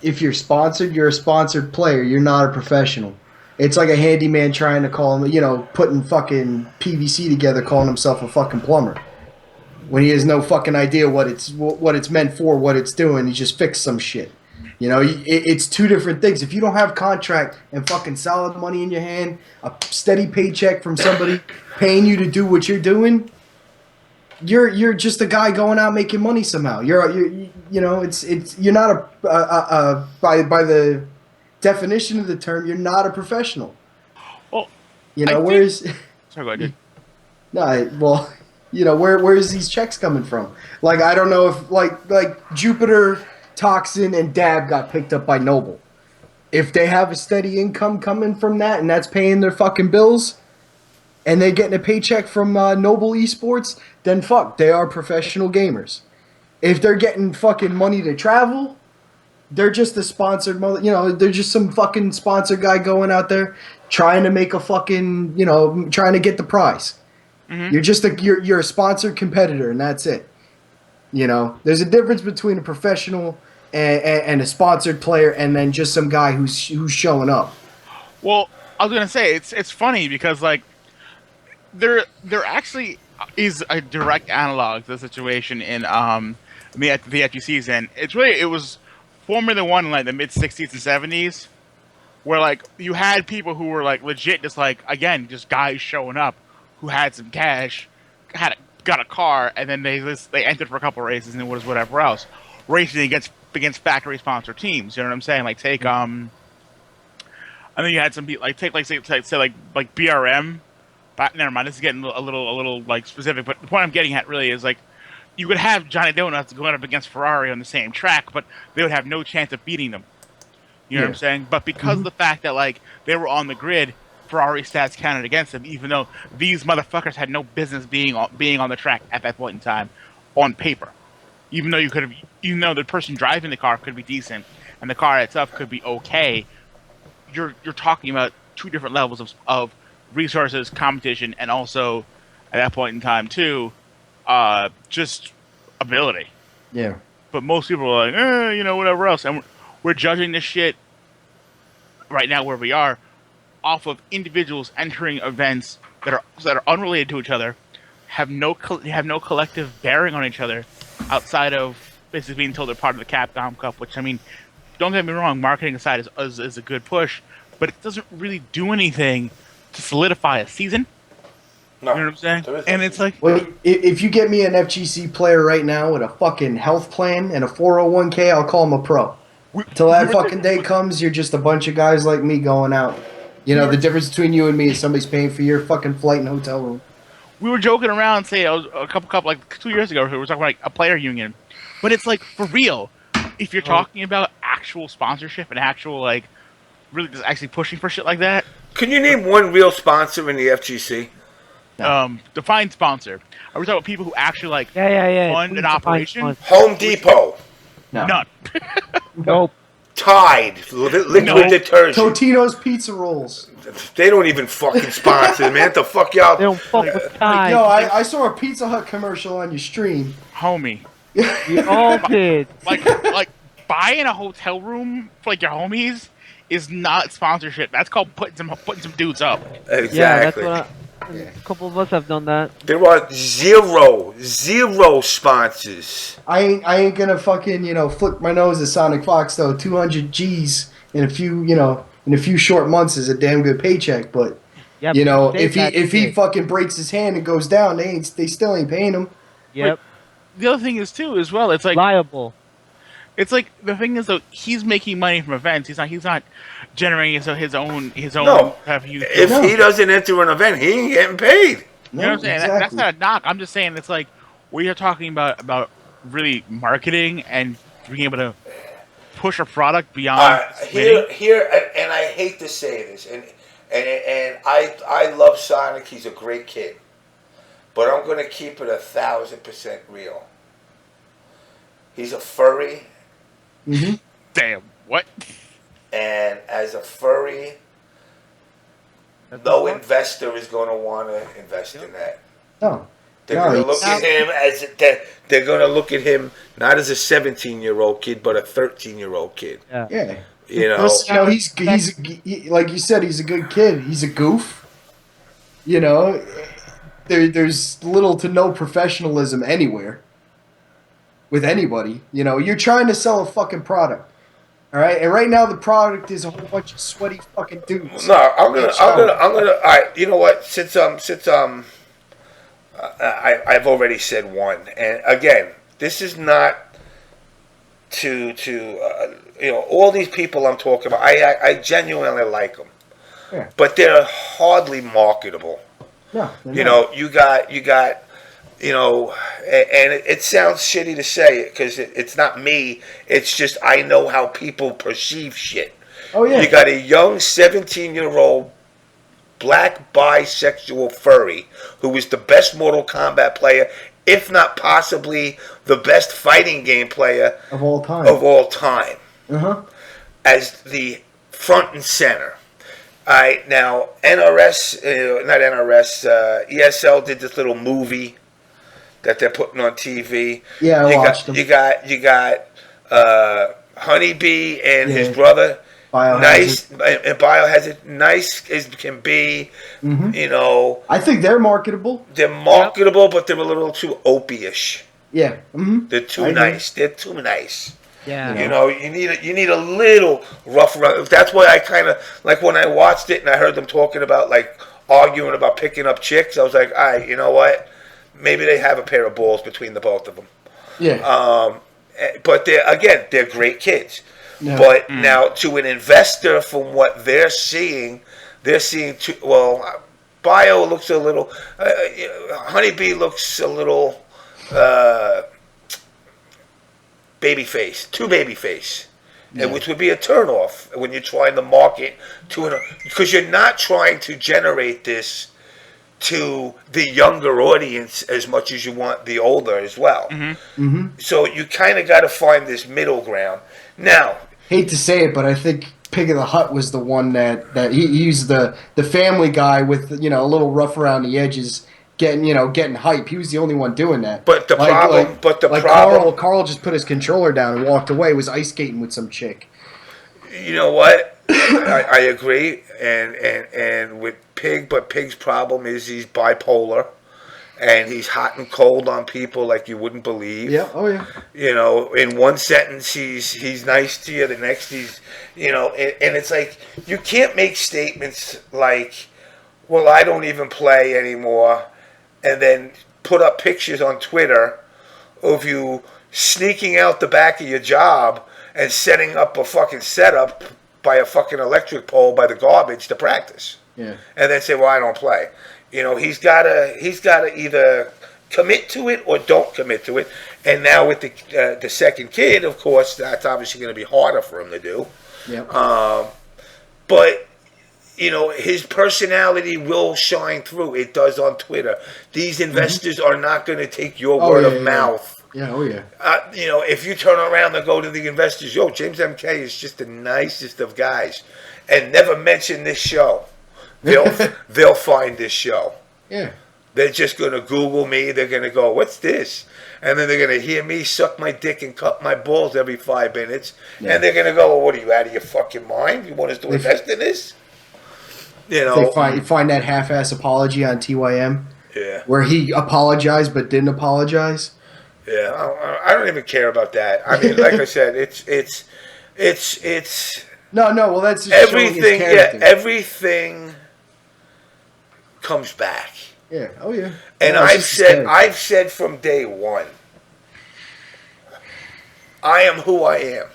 if you're sponsored, you're a sponsored player. You're not a professional. It's like a handyman trying to call him, putting fucking PVC together, calling himself a fucking plumber, when he has no fucking idea what it's meant for, what it's doing. He just fixed some shit. It's two different things. If you don't have contract and fucking solid money in your hand, a steady paycheck from somebody paying you to do what you're doing, you're just a guy going out making money somehow. You're not by the definition of the term, you're not a professional. Well, Where's sorry, go ahead, dude. where's these checks coming from? Like, I don't know if like Jupiter, Toxin, and Dab got picked up by Noble. If they have a steady income coming from that, and that's paying their fucking bills, and they're getting a paycheck from Noble Esports, then fuck, they are professional gamers. If they're getting fucking money to travel, they're just a sponsored they're just some fucking sponsored guy going out there trying to make a fucking, trying to get the prize. Mhm. You're just you're a sponsored competitor, and that's it. There's a difference between a professional and a sponsored player, and then just some guy who's showing up. Well, I was gonna say it's funny because like there actually is a direct analog to the situation in the FGCs, and it was Formula One in like the mid '60s and '70s, where like you had people who were like legit just like, again, just guys showing up who had some cash, got a car, and then they entered for a couple races and it was whatever else, racing against factory sponsored teams. You know what I'm saying? Like take and then you had some people like say like BRM. But never mind. This is getting a little like specific. But the point I'm getting at really is like you could have Johnny Donuts going up against Ferrari on the same track, but they would have no chance of beating them. You know what I'm saying? But because of the fact that like they were on the grid, Ferrari stats counted against them, even though these motherfuckers had no business being on the track at that point in time, on paper. Even though the person driving the car could be decent and the car itself could be okay, you're talking about two different levels of resources, competition, and also at that point in time too, just ability. Yeah. But most people are like, whatever else, and we're judging this shit right now where we are off of individuals entering events that are unrelated to each other, have no collective bearing on each other outside of basically being told they're part of the Capcom Cup. Which, I mean, don't get me wrong, marketing aside is a good push, but it doesn't really do anything to solidify a season. No, you know what I'm saying? And it's like, well, if you get me an FGC player right now with a fucking health plan and a 401k, I'll call him a pro. Till that fucking day comes, you're just a bunch of guys like me going out. The difference between you and me is somebody's paying for your fucking flight and hotel room. We were joking around, say I was a couple like 2 years ago, we were talking about like a player union, but it's like for real. If you're talking about actual sponsorship and actual like really just actually pushing for shit like that. Can you name one real sponsor in the FGC? Defined sponsor. Are we talking about people who actually like fund an operation? Home Depot. No. None. Nope. Tide, liquid detergent. Totino's Pizza Rolls. They don't even fucking sponsor, man. The fuck y'all? They don't fuck with Tide. Yo, I saw a Pizza Hut commercial on your stream. Homie. We all did. Like buying a hotel room for like your homies is not sponsorship. That's called putting some dudes up. Exactly. Yeah, that's what a couple of us have done that. There are zero sponsors. I ain't gonna fucking flick my nose at Sonic Fox though. 200 G's in a few short months is a damn good paycheck. But Yep. if he fucking breaks his hand and goes down, they still ain't paying him. Yep. The other thing is too, as well. It's like Liable. It's like the thing is though, he's making money from events. He's not generating his own No. revenue. If he doesn't enter an event, he ain't getting paid. You know what I'm saying? Exactly. That's not a knock. I'm just saying it's like we are talking about really marketing and being able to push a product beyond. Here, and I hate to say this, and I love Sonic. He's a great kid, but I'm going to keep it 1,000% real. He's a furry. Mm-hmm. Damn, what? And as a furry, no investor is going to want to invest in that. No. They're going to look at him as they're going to look at him not as a 17-year-old kid, but a 13-year-old kid. Yeah. He's like you said, he's a good kid. He's a goof. There's little to no professionalism anywhere with anybody. You're trying to sell a fucking product. All right, and right now the product is a whole bunch of sweaty fucking dudes. No, I'm gonna. All right, you know what? Since I've already said one, and again, this is not to all these people I'm talking about. I genuinely like them, Yeah. but they're hardly marketable. No, they're You not. know, you got and it sounds shitty to say it because it's not me. It's just I know how people perceive shit. Oh yeah. You got a young 17-year-old black bisexual furry who is the best Mortal Kombat player, if not possibly the best fighting game player Of all time. Uh huh. as the front and center. All right, now NRS, not NRS, ESL did this little movie that they're putting on TV. Yeah, I watched them. You got Honeybee and his Yeah. brother. Biohazard. Nice and Biohazard, nice as can be. Mhm. You know, I think they're marketable. they're marketable, but they're a little too opie-ish. Yeah. They're too I agree. nice. They're too nice. Yeah. You know, you need a little rough around. That's why I kind of like when I watched it and I heard them talking about like arguing about picking up chicks. I was like, all right, you know what? Maybe they have a pair of balls between the both of them. Yeah. But they're great kids. No. But now to an investor, from what they're seeing too, well, Bio looks a little, Honeybee looks a little baby face, too baby face. And which would be a turnoff when you're trying to market because you're not trying to generate this to the younger audience as much as you want the older as well. So you kind of got to find this middle ground. Now, Hate to say it, but I think Pig of the Hut was the one that he's the family guy with a little rough around the edges, getting hype. He was the only one doing that. But the problem- Carl just put his controller down and walked away. Was ice skating with some chick. you know what? I agree, and with Pig, but Pig's problem is he's bipolar, and he's hot and cold on people like you wouldn't believe. Yeah. Oh yeah. You know, in one sentence he's nice to you, the next he's, and it's like you can't make statements like, "Well, I don't even play anymore," and then put up pictures on Twitter of you sneaking out the back of your job and setting up a fucking setup by a fucking electric pole by the garbage to practice. Yeah. And then say, "Well, I don't play." He's gotta either commit to it or don't commit to it. And now with the second kid, of course, that's obviously going to be harder for him to do. Yep. But his personality will shine through. It does on Twitter. These investors are not going to take your word of mouth. Yeah. Oh yeah. If you turn around and go to the investors, James MK is just the nicest of guys, and never mention this show. They'll find this show. Yeah. They're just going to Google me. They're going to go, "What's this?" And then they're going to hear me suck my dick and cut my balls every 5 minutes. Yeah. And they're going to go, "Well, what are you, out of your fucking mind? You want us to invest in this?" They find that half-ass apology on TYM Yeah. where he apologized but didn't apologize. Yeah. I don't even care about that. I mean, like I said, it's No. Well, that's just showing his everything. character. Yeah, everything comes back. Yeah. Oh yeah. And No, it's just his character. I've said from day one, I am who I am.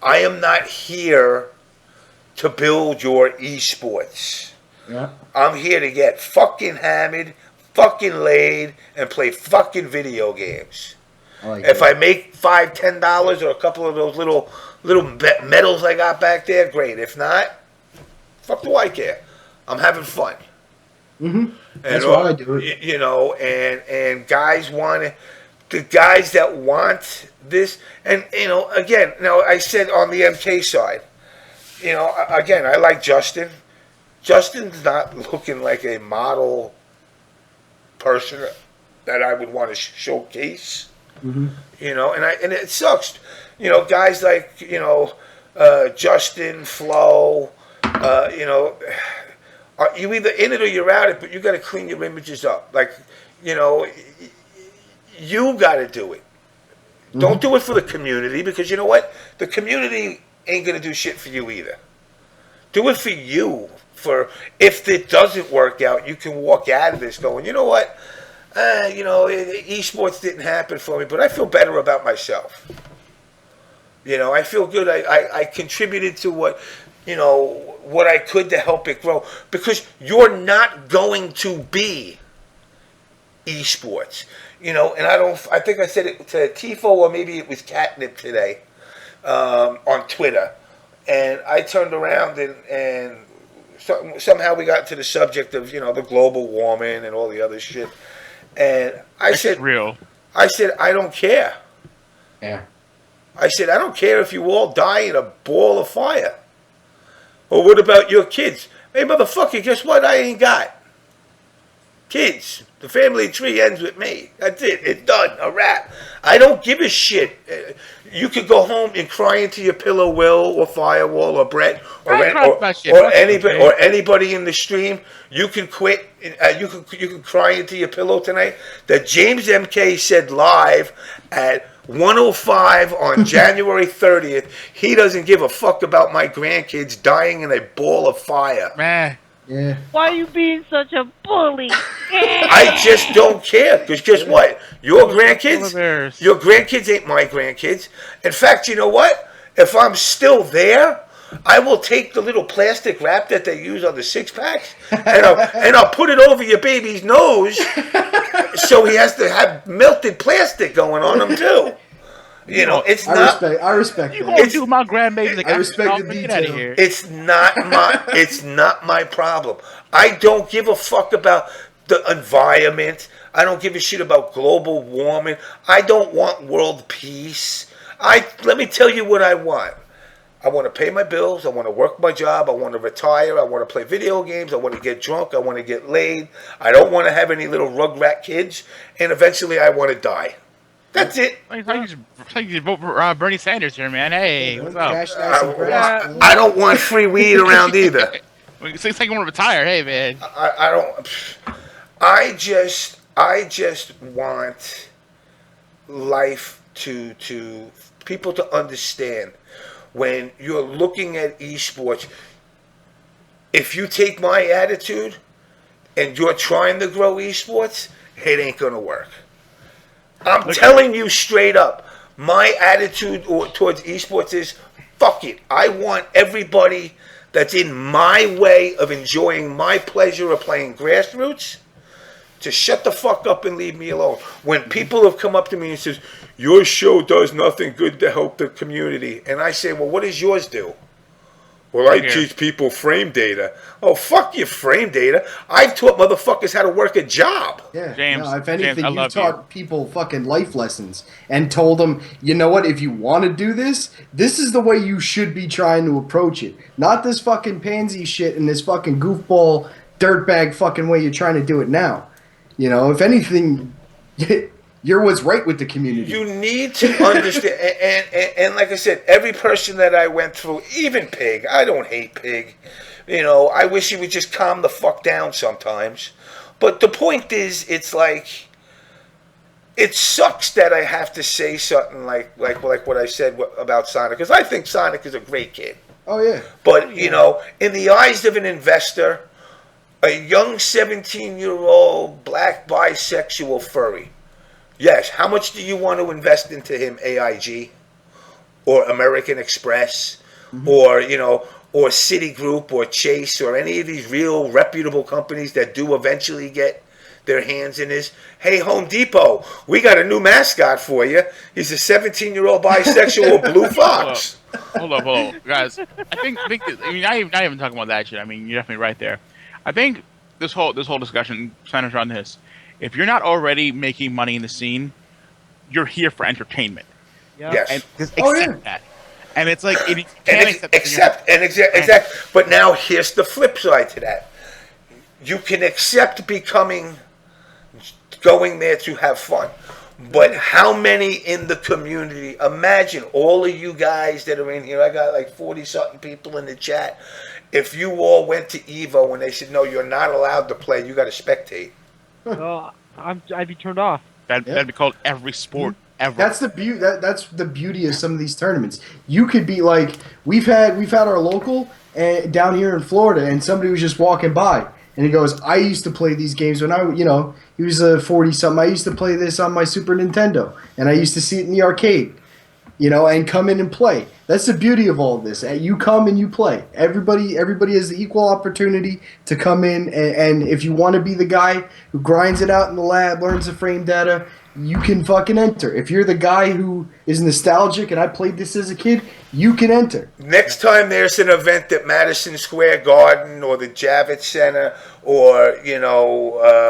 I am not here to build your esports. Yeah. I'm here to get fucking hammered, fucking laid, and play fucking video games. I like If that. I make $5, $10 or a couple of those little medals I got back there, great. If not, fuck do I care? I'm having fun. That's why I do it. And guys the guys that want this, and again, now I said on the MK side, again, I like Justin. Justin's not looking like a model person that I would want to showcase. And it sucks. Guys like Justin, Flo, you either in it or you're out it, but you got to clean your images up. Like, you got to do it. Don't do it for the community, because you know what? The community ain't going to do shit for you either. Do it for you. For if it doesn't work out, you can walk out of this going, you know what? Esports didn't happen for me, but I feel better about myself. I feel good. I contributed to what I could to help it grow. Because you're not going to be esports. And I think I said it to Tifo, or maybe it was Catnip today, on Twitter. And I turned around and somehow we got to the subject of, the global warming and all the other shit. And I said, I don't care. Yeah. I said, I don't care if you all die in a ball of fire. Or what about your kids? Hey, motherfucker, guess what? I ain't got kids. The family tree ends with me. That's it. It's done. A wrap. I don't give a shit. You could go home and cry into your pillow, Will, or Firewall, or Brett, or anybody in the stream. You can quit. You can cry into your pillow tonight. That James MK said live at 1:05 on January 30th. He doesn't give a fuck about my grandkids dying in a ball of fire. Man. Yeah. Why are you being such a bully? I just don't care. Because guess what? Your grandkids ain't my grandkids. In fact, you know what? If I'm still there, I will take the little plastic wrap that they use on the 6-packs and I'll put it over your baby's nose so he has to have melted plastic going on him too. It's not. I respect You that. gonna do my grandbaby like I respect the get out of detail. here. It's not my problem. I don't give a fuck about the environment. I don't give a shit about global warming. I don't want world peace. Let me tell you what I want. I want to pay my bills. I want to work my job. I want to retire. I want to play video games. I want to get drunk. I want to get laid. I don't want to have any little rugrat kids. And eventually I want to die. That's it. I you vote for Bernie Sanders here, man. Hey, what's up? I don't want free weed around either. It's like you want to retire. Hey, man. I don't. I just want life to people to understand when you're looking at esports. If you take my attitude and you're trying to grow esports, it ain't gonna work. I'm telling you straight up, my attitude towards esports is, fuck it. I want everybody that's in my way of enjoying my pleasure of playing grassroots to shut the fuck up and leave me alone. When people have come up to me and says, your show does nothing good to help the community. And I say, well, what does yours do? Well, I teach people frame data. Oh, fuck your frame data. I've taught motherfuckers how to work a job. Yeah, James, if anything, James, you've taught people fucking life lessons and told them, you know what, if you want to do this, this is the way you should be trying to approach it. Not this fucking pansy shit and this fucking goofball, dirtbag fucking way you're trying to do it now. If anything, you're what's right with the community. You need to understand, and like I said, every person that I went through, even Pig, I don't hate Pig. I wish he would just calm the fuck down sometimes. But the point is, it's like, it sucks that I have to say something like what I said about Sonic, because I think Sonic is a great kid. Oh, yeah. But, in the eyes of an investor, a young 17-year-old black bisexual furry, yes, how much do you want to invest into him, AIG? Or American Express? Or, or Citigroup or Chase or any of these real reputable companies that do eventually get their hands in this? Hey, Home Depot, we got a new mascot for you. He's a 17-year-old bisexual blue fox. Hold up, guys. Not even talking about that shit. I mean, you're definitely right there. I think this whole discussion centers on this. If you're not already making money in the scene, you're here for entertainment. Yeah. Yes. And just accept that. And it's like, Exactly. But now here's the flip side to that. You can accept going there to have fun. But how many in the community, imagine all of you guys that are in here, I got like 40-something people in the chat. If you all went to EVO and they said, no, you're not allowed to play, you got to spectate. I'd be turned off. That'd be called every sport ever. That's the beauty. That's the beauty of some of these tournaments. You could be like, we've had our local, down here in Florida, and somebody was just walking by, and he goes, "I used to play these games when he was a 40-something. I used to play this on my Super Nintendo, and I used to see it in the arcade, and come in and play." That's the beauty of all of this. You come and you play. Everybody has the equal opportunity to come in, and if you want to be the guy who grinds it out in the lab, learns the frame data, you can fucking enter. If you're the guy who is nostalgic and I played this as a kid, you can enter. Next time there's an event at Madison Square Garden or the Javits Center or,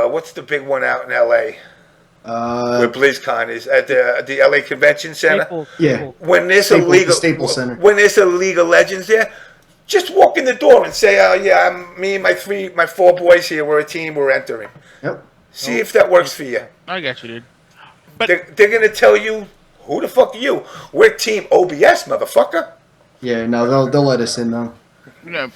what's the big one out in L.A.? Where BlizzCon is at the LA Convention Center. Yeah. When there's Staples Center. When there's a League of Legends there, just walk in the door and say, "Oh yeah, me and my 4 boys here. We're a team. We're entering." Yep. See if that works for you. I got you, dude. But They're gonna tell you, "Who the fuck are you? We're Team OBS, motherfucker." Yeah. No, they'll let us in though. They're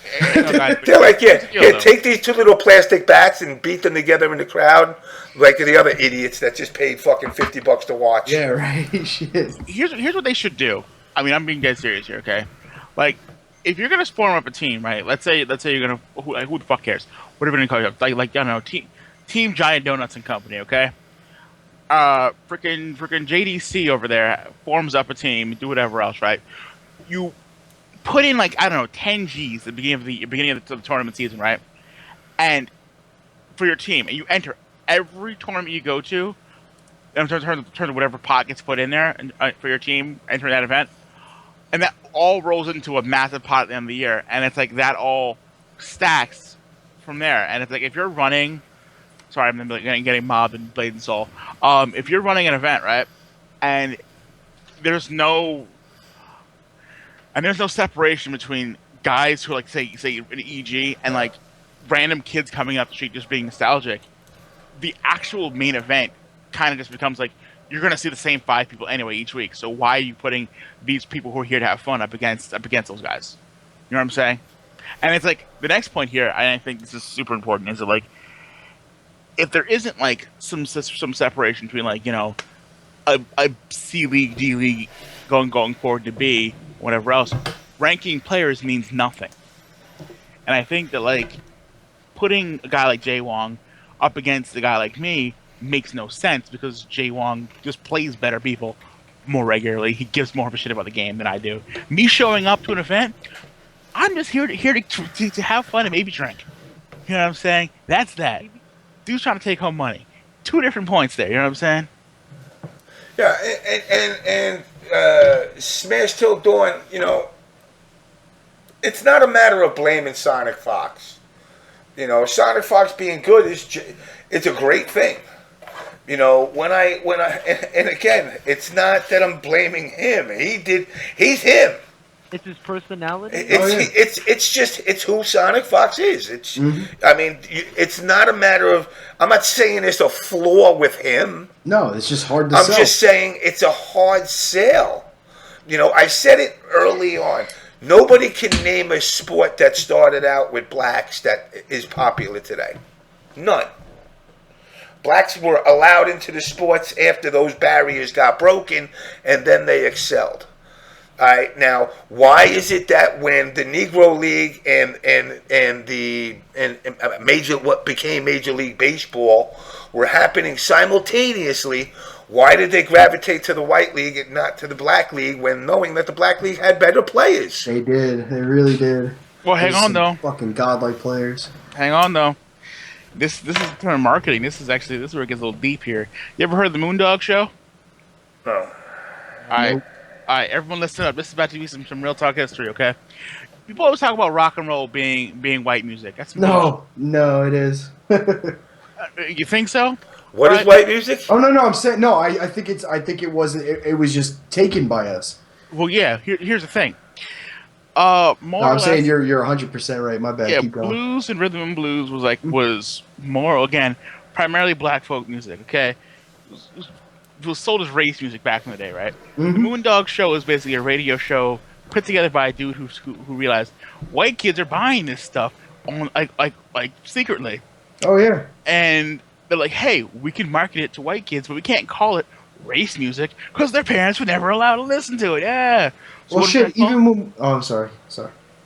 like, here, take these 2 little plastic bats and beat them together in the crowd, like the other idiots that just paid fucking $50 to watch. Yeah, right. Shit. Here's what they should do. I mean, I'm being dead serious here, okay? Like, if you're gonna spawn up a team, right? Let's say you're gonna who the fuck cares? Whatever you call it, like I don't know, team Giant Donuts and Company, okay? Freaking JDC over there forms up a team, do whatever else, right? You put in 10 G's at the beginning of the tournament season, right? And for your team, and you enter every tournament you go to, in terms of whatever pot gets put in there and, for your team entering that event, and that all rolls into a massive pot at the end of the year, and it's like that all stacks from there. And it's like if you're running, sorry, I'm getting mobbed in Blade and Soul. If you're running an event, right, and there's no separation between guys who say an EG and random kids coming up the street just being nostalgic, the actual main event kind of just becomes you're going to see the same 5 people anyway each week. So why are you putting these people who are here to have fun up against those guys? You know what I'm saying? And it's the next point here, and I think this is super important, is that if there isn't some separation between a C League, D League going forward to B, whatever else, ranking players means nothing. And I think that putting a guy like Jay Wong up against a guy like me makes no sense, because Jay Wong just plays better people more regularly. He gives more of a shit about the game than I do. Me showing up to an event, I'm just here to have fun and maybe drink. You know what I'm saying? That's that. Dude's trying to take home money. 2 different points there. You know what I'm saying? Yeah, and Smash Till Dawn, it's not a matter of blaming Sonic Fox. Sonic Fox being good it's a great thing. When I and again, it's not that I'm blaming him. He's him. It's his personality. It's who Sonic Fox is. I mean, it's not a matter of. I'm not saying it's a flaw with him. No, it's just hard to sell. I'm just saying it's a hard sell. I said it early on. Nobody can name a sport that started out with blacks that is popular today. None. Blacks were allowed into the sports after those barriers got broken, and then they excelled. All right, now why is it that when the Negro League and what became Major League Baseball were happening simultaneously, why did they gravitate to the White League and not to the Black League, when knowing that the Black League had better players? They did. They really did. Well, hang on though. Fucking godlike players. Hang on though. This is term marketing. This is where it gets a little deep here. You ever heard of the Moondog Show? No. All right, everyone listen up. This is about to be some real talk history, okay? People always talk about rock and roll being white music. That's no, it is. You think so? What is white music? Oh no, I'm saying no. I think it wasn't. It was just taken by us. Well, yeah. Here's the thing. I'm saying you're 100% right. My bad. Yeah, keep going. Blues and rhythm and blues was more, again, primarily black folk music. Okay, it was sold as race music back in the day, right? Mm-hmm. The Moondog Show is basically a radio show put together by a dude who realized white kids are buying this stuff on like secretly. Oh yeah. And they're like, hey, we can market it to white kids, but we can't call it race music because their parents were never allowed to listen to it. Yeah. So well, shit. Even when, I'm sorry.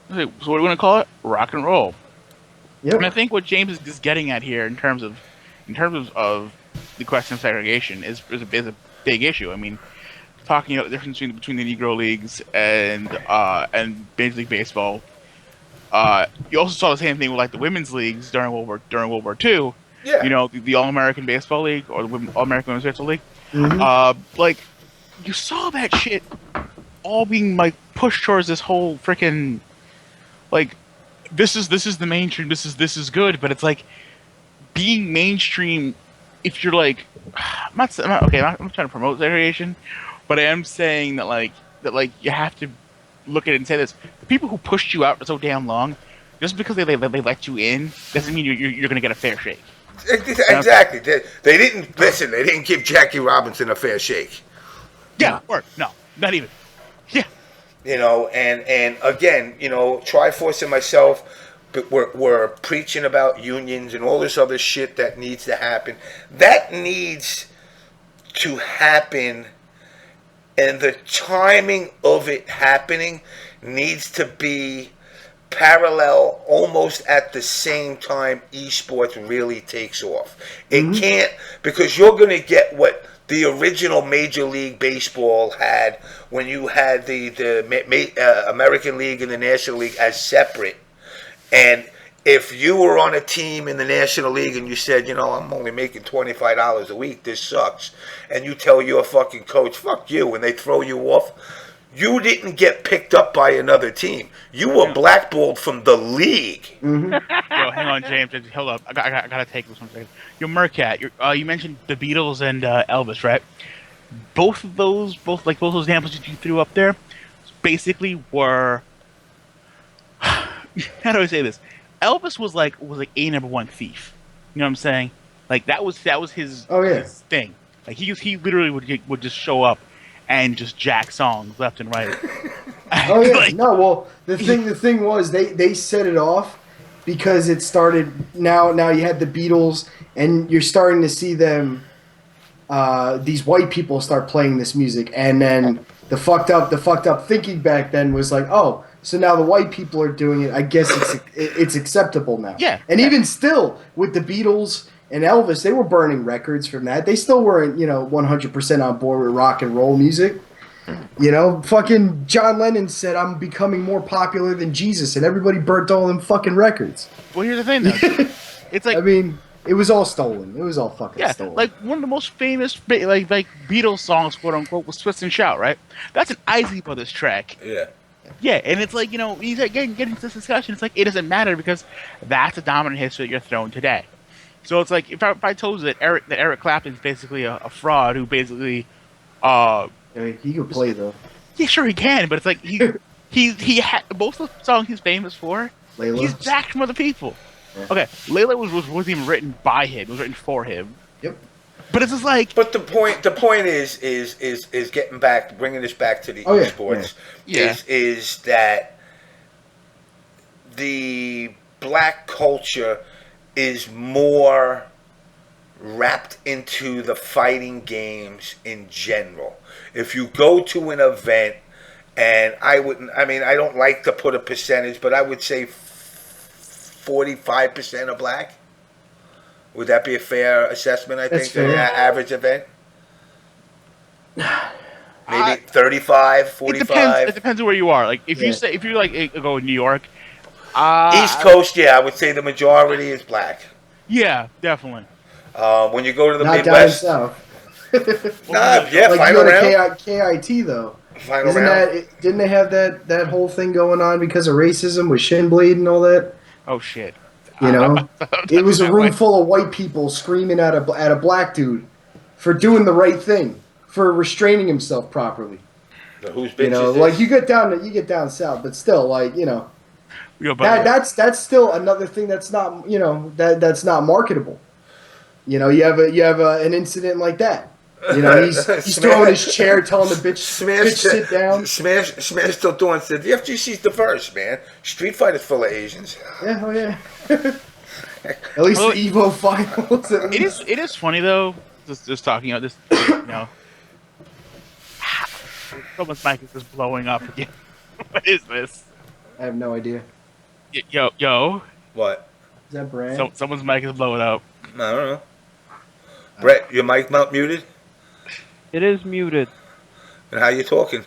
So what are we gonna call it? Rock and roll. Yep. And I think what James is just getting at here, in terms of the question of segregation, is a big issue. I mean, talking about the difference between the Negro leagues and Major League Baseball. You also saw the same thing with like the women's leagues during World War II. Yeah. You know, the All American Baseball League or the All American Women's Baseball League. Mhm. Like you saw that shit all being like pushed towards this whole freaking like this is the mainstream. This is good, but it's like being mainstream. If you're like, I'm not trying to promote segregation, but I am saying that you have to look at it and say this: the people who pushed you out for so damn long, just because they let you in, doesn't mean you're gonna get a fair shake. Exactly. They didn't listen. They didn't give Jackie Robinson a fair shake. Yeah, or no, not even. Yeah, And again, Triforce and myself, but we're preaching about unions and all this other shit that needs to happen. That needs to happen, and the timing of it happening needs to be parallel, almost at the same time esports really takes off. It can't, because you're going to get what the original Major League Baseball had when you had the American League and the National League as separate. And if you were on a team in the National League and you said, I'm only making $25 a week, this sucks, and you tell your fucking coach, fuck you, and they throw you off, you didn't get picked up by another team. You were blackballed from the league. Yo, hang on, James. Hold up. I gotta take this one second. Yo, Mercat, you mentioned the Beatles and Elvis, right? Both those examples that you threw up there, basically were. How do I say this? Elvis was like a number one thief. You know what I'm saying? Like that was his, his thing. Like he literally would just show up and just jack songs left and right. Oh yeah, no. Well, the thing was they set it off because it started. Now you had the Beatles, and you're starting to see them. These white people start playing this music, and then the fucked up thinking back then was like, oh, so now the white people are doing it. I guess it's acceptable now. Yeah. And even still, with the Beatles and Elvis, they were burning records from that. They still weren't, 100% on board with rock and roll music. Fucking John Lennon said, I'm becoming more popular than Jesus, and everybody burnt all them fucking records. Well, here's the thing, though. It's like... I mean, it was all stolen. It was all fucking stolen. Like, one of the most famous, like Beatles songs, quote-unquote, was Twist and Shout, right? That's an Isley Brothers track. Yeah. Yeah, and it's like, you start getting into this discussion, it's like, it doesn't matter because that's the dominant history that you're throwing today. So it's like, if I told you that Eric Clapton's basically a fraud who basically... he can play, though. Yeah, sure he can, but it's like, he had most of the songs he's famous for, Layla. he's jacked from other people. Yeah. Okay, Layla wasn't even written by him, it was written for him. Yep. But it's just like... But the point is getting back, bringing this back to the esports, is that the black culture is more wrapped into the fighting games in general. If you go to an event, and I don't like to put a percentage, but I would say 45% are black. Would that be a fair assessment, I think, an average event? Maybe 35, 45? It depends on where you are. Like, if you go in New York... East Coast, I would say the majority is black. Yeah, definitely. When you go to the Not Midwest... down south. like final round? KIT, though. Final round. Didn't they have that whole thing going on because of racism with shin blade and all that? Oh, shit. It was a room full of white people screaming at a black dude for doing the right thing, for restraining himself properly. Whose bitch is this? Like you get down south, but still, like that's still another thing that's not that's not marketable. You have an incident like that. He's throwing his chair, telling the bitch, sit down. Smash still doing. Said the FGC's diverse, man. Street Fighter's full of Asians. Yeah, oh yeah. At least the Evo finals. It is funny though. Just talking about this, someone's mic is just blowing up again. What is this? I have no idea. Yo. What? Is that Brad? So, someone's mic is blowing up. I don't know. Brett, your mic not muted? It is muted. And how you talking?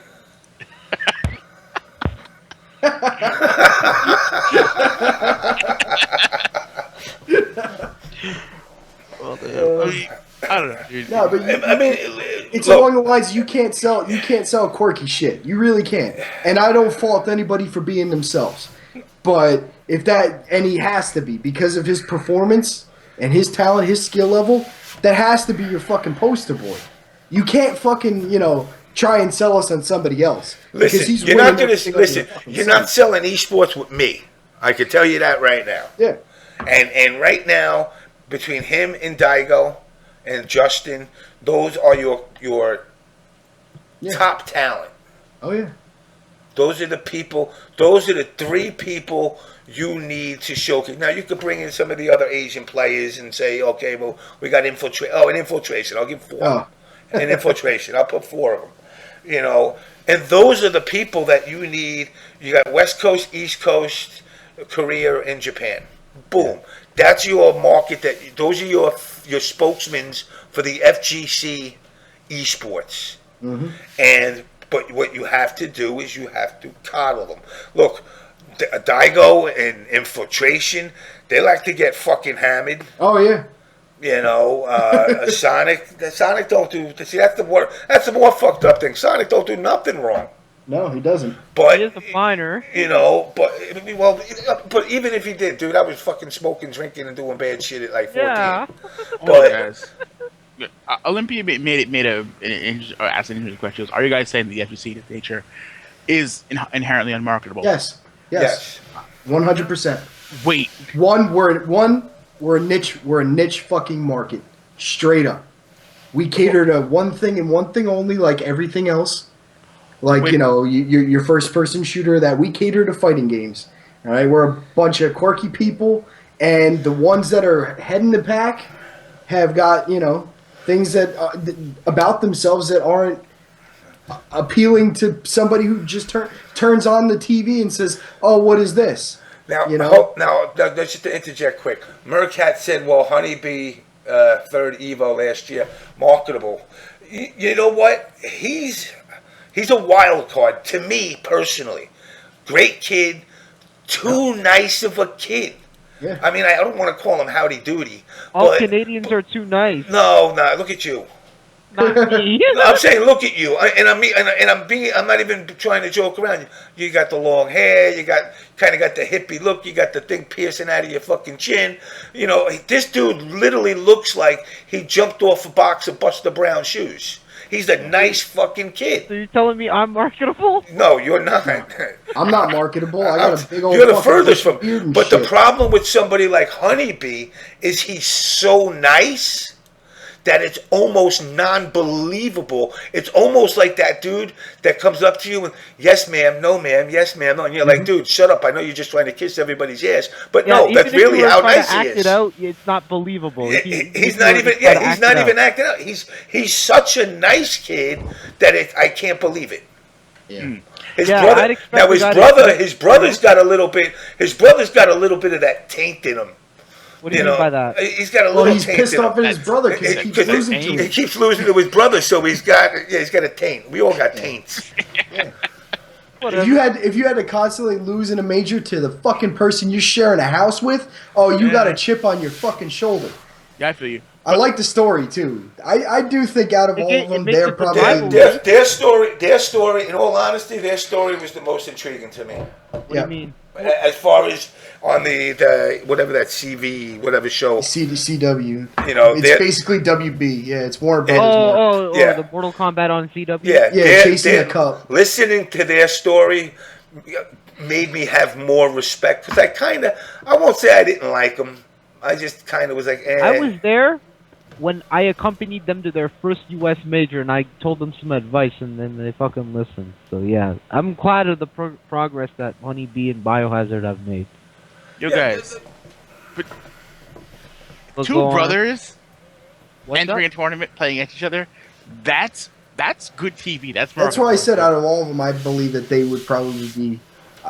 Well, I mean, I don't know, dude. No, but I mean, it's look, along the lines you can't sell quirky shit. You really can't. And I don't fault anybody for being themselves. But and he has to be because of his performance and his talent, his skill level, that has to be your fucking poster boy. You can't fucking, try and sell us on somebody else. Because listen, you're not gonna listen. You're not selling esports with me. I can tell you that right now. Yeah. And right now, between him and Daigo and Justin, those are your Yeah. top talent. Oh yeah. Those are the people. Those are the three people you need to showcase. Now you could bring in some of the other Asian players and say, okay, well we got infiltration. Oh, an infiltration. I'll give 4. Oh. An infiltration. I'll put 4 of them. And those are the people that you need. You got West Coast, East Coast, Korea, and Japan. Boom. That's your market. Those are your spokesmen for the FGC esports. Mm-hmm. But what you have to do is you have to coddle them. Look, Daigo and Infiltration, they like to get fucking hammered. Oh yeah. Sonic don't do. See, that's the more fucked up thing. Sonic don't do nothing wrong. No, he doesn't. But He is a finer. but even if he did, dude, I was fucking smoking, drinking, and doing bad shit at like 14. Yeah. But guys. Olympia made an asked an interesting question. Are you guys saying the FGC nature is inherently unmarketable? Yes. 100%. Wait. We're a niche fucking market. Straight up. We cater to one thing and one thing only, like everything else. Like, Wait. Your first person shooter, that we cater to fighting games. All right, we're a bunch of quirky people, and the ones that are head in the pack have got, things that about themselves that aren't appealing to somebody who just turns on the TV and says, "Oh, what is this?" now, just to interject quick, Mercat said, "Well, Honeybee, 3rd Evo last year, marketable." You know what? He's a wild card to me personally. Great kid, too nice of a kid. Yeah. I mean, I don't want to call him Howdy Doody. All Canadians are too nice. No, look at you. Not me. No, I'm saying, look at you, I'm not even trying to joke around. You got the long hair, you got the hippie look, you got the thing piercing out of your fucking chin. This dude literally looks like he jumped off a box of Buster Brown shoes. He's a nice fucking kid. So you're telling me I'm marketable? No, you're not. I'm not marketable. I got a big old You're the fucking furthest from. beard and But shit. the problem with somebody like Honeybee is he's so nice that it's almost non-believable. It's almost like that dude that comes up to you and, yes ma'am, no ma'am, yes ma'am, no. And you're like, dude, shut up. I know you're just trying to kiss everybody's ass. But Yeah, no, even that's if you really were how trying nice to he act is. it out, it's not believable. He's not even acting out. He's such a nice kid that I can't believe it. Yeah. His Yeah, brother. I'd expect Now the his guy to- brother. His brother's got a little bit. His brother's got a little bit of that taint in him. What do you mean by that? He's got a Well, little he's taint pissed in off him. at his brother because he keeps losing to He him. keeps losing to his brother, so he's got a taint. We all got taints. If you had to constantly lose in a major to the fucking person you're sharing a house with, you got a chip on your fucking shoulder. Yeah, I feel you. I like the story too. I do think out of all of them, makes they're it the probably rivalry. Their story. In all honesty, their story was the most intriguing to me. What do you mean? As far as on the whatever that whatever show, CW. it's It's basically WB. Yeah, it's Warner Brothers. Oh, Yeah. the Mortal Kombat on CW? Yeah, chasing a cup. Listening to their story made me have more respect because I won't say I didn't like them. I just kind of was like, I was there when I accompanied them to their first U.S. major, and I told them some advice, and then they fucking listened. So yeah, I'm glad of the progress that Honeybee and Biohazard have made. You guys, Let's two go on. brothers What's entering up? a tournament, playing against each other. That's good TV. That's Why I marketable. said out of all of them, I believe that they would probably be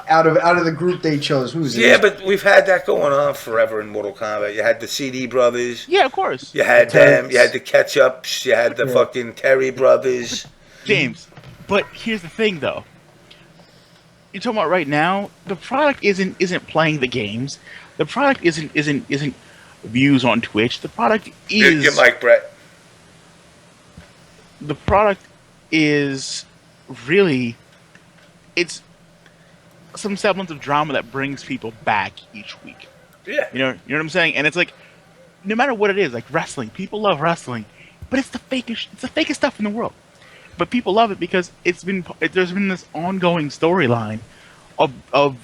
out of the group they chose. Who's it? Yeah, but we've had that going on forever in Mortal Kombat. You had the CD brothers. Yeah, of course. You had The them. Turks. You had the Ketchups. You had the Yeah. fucking Terry brothers. James. But here's the thing, though. You're talking about right now. The product isn't playing the games. The product isn't views on Twitch. The product is Your mic, Brett. the product is really it's some semblance of drama that brings people back each week. Yeah. You know what I'm saying? And it's like, no matter what it is, like wrestling, people love wrestling, but it's the fakest stuff in the world. But people love it because there's been this ongoing storyline of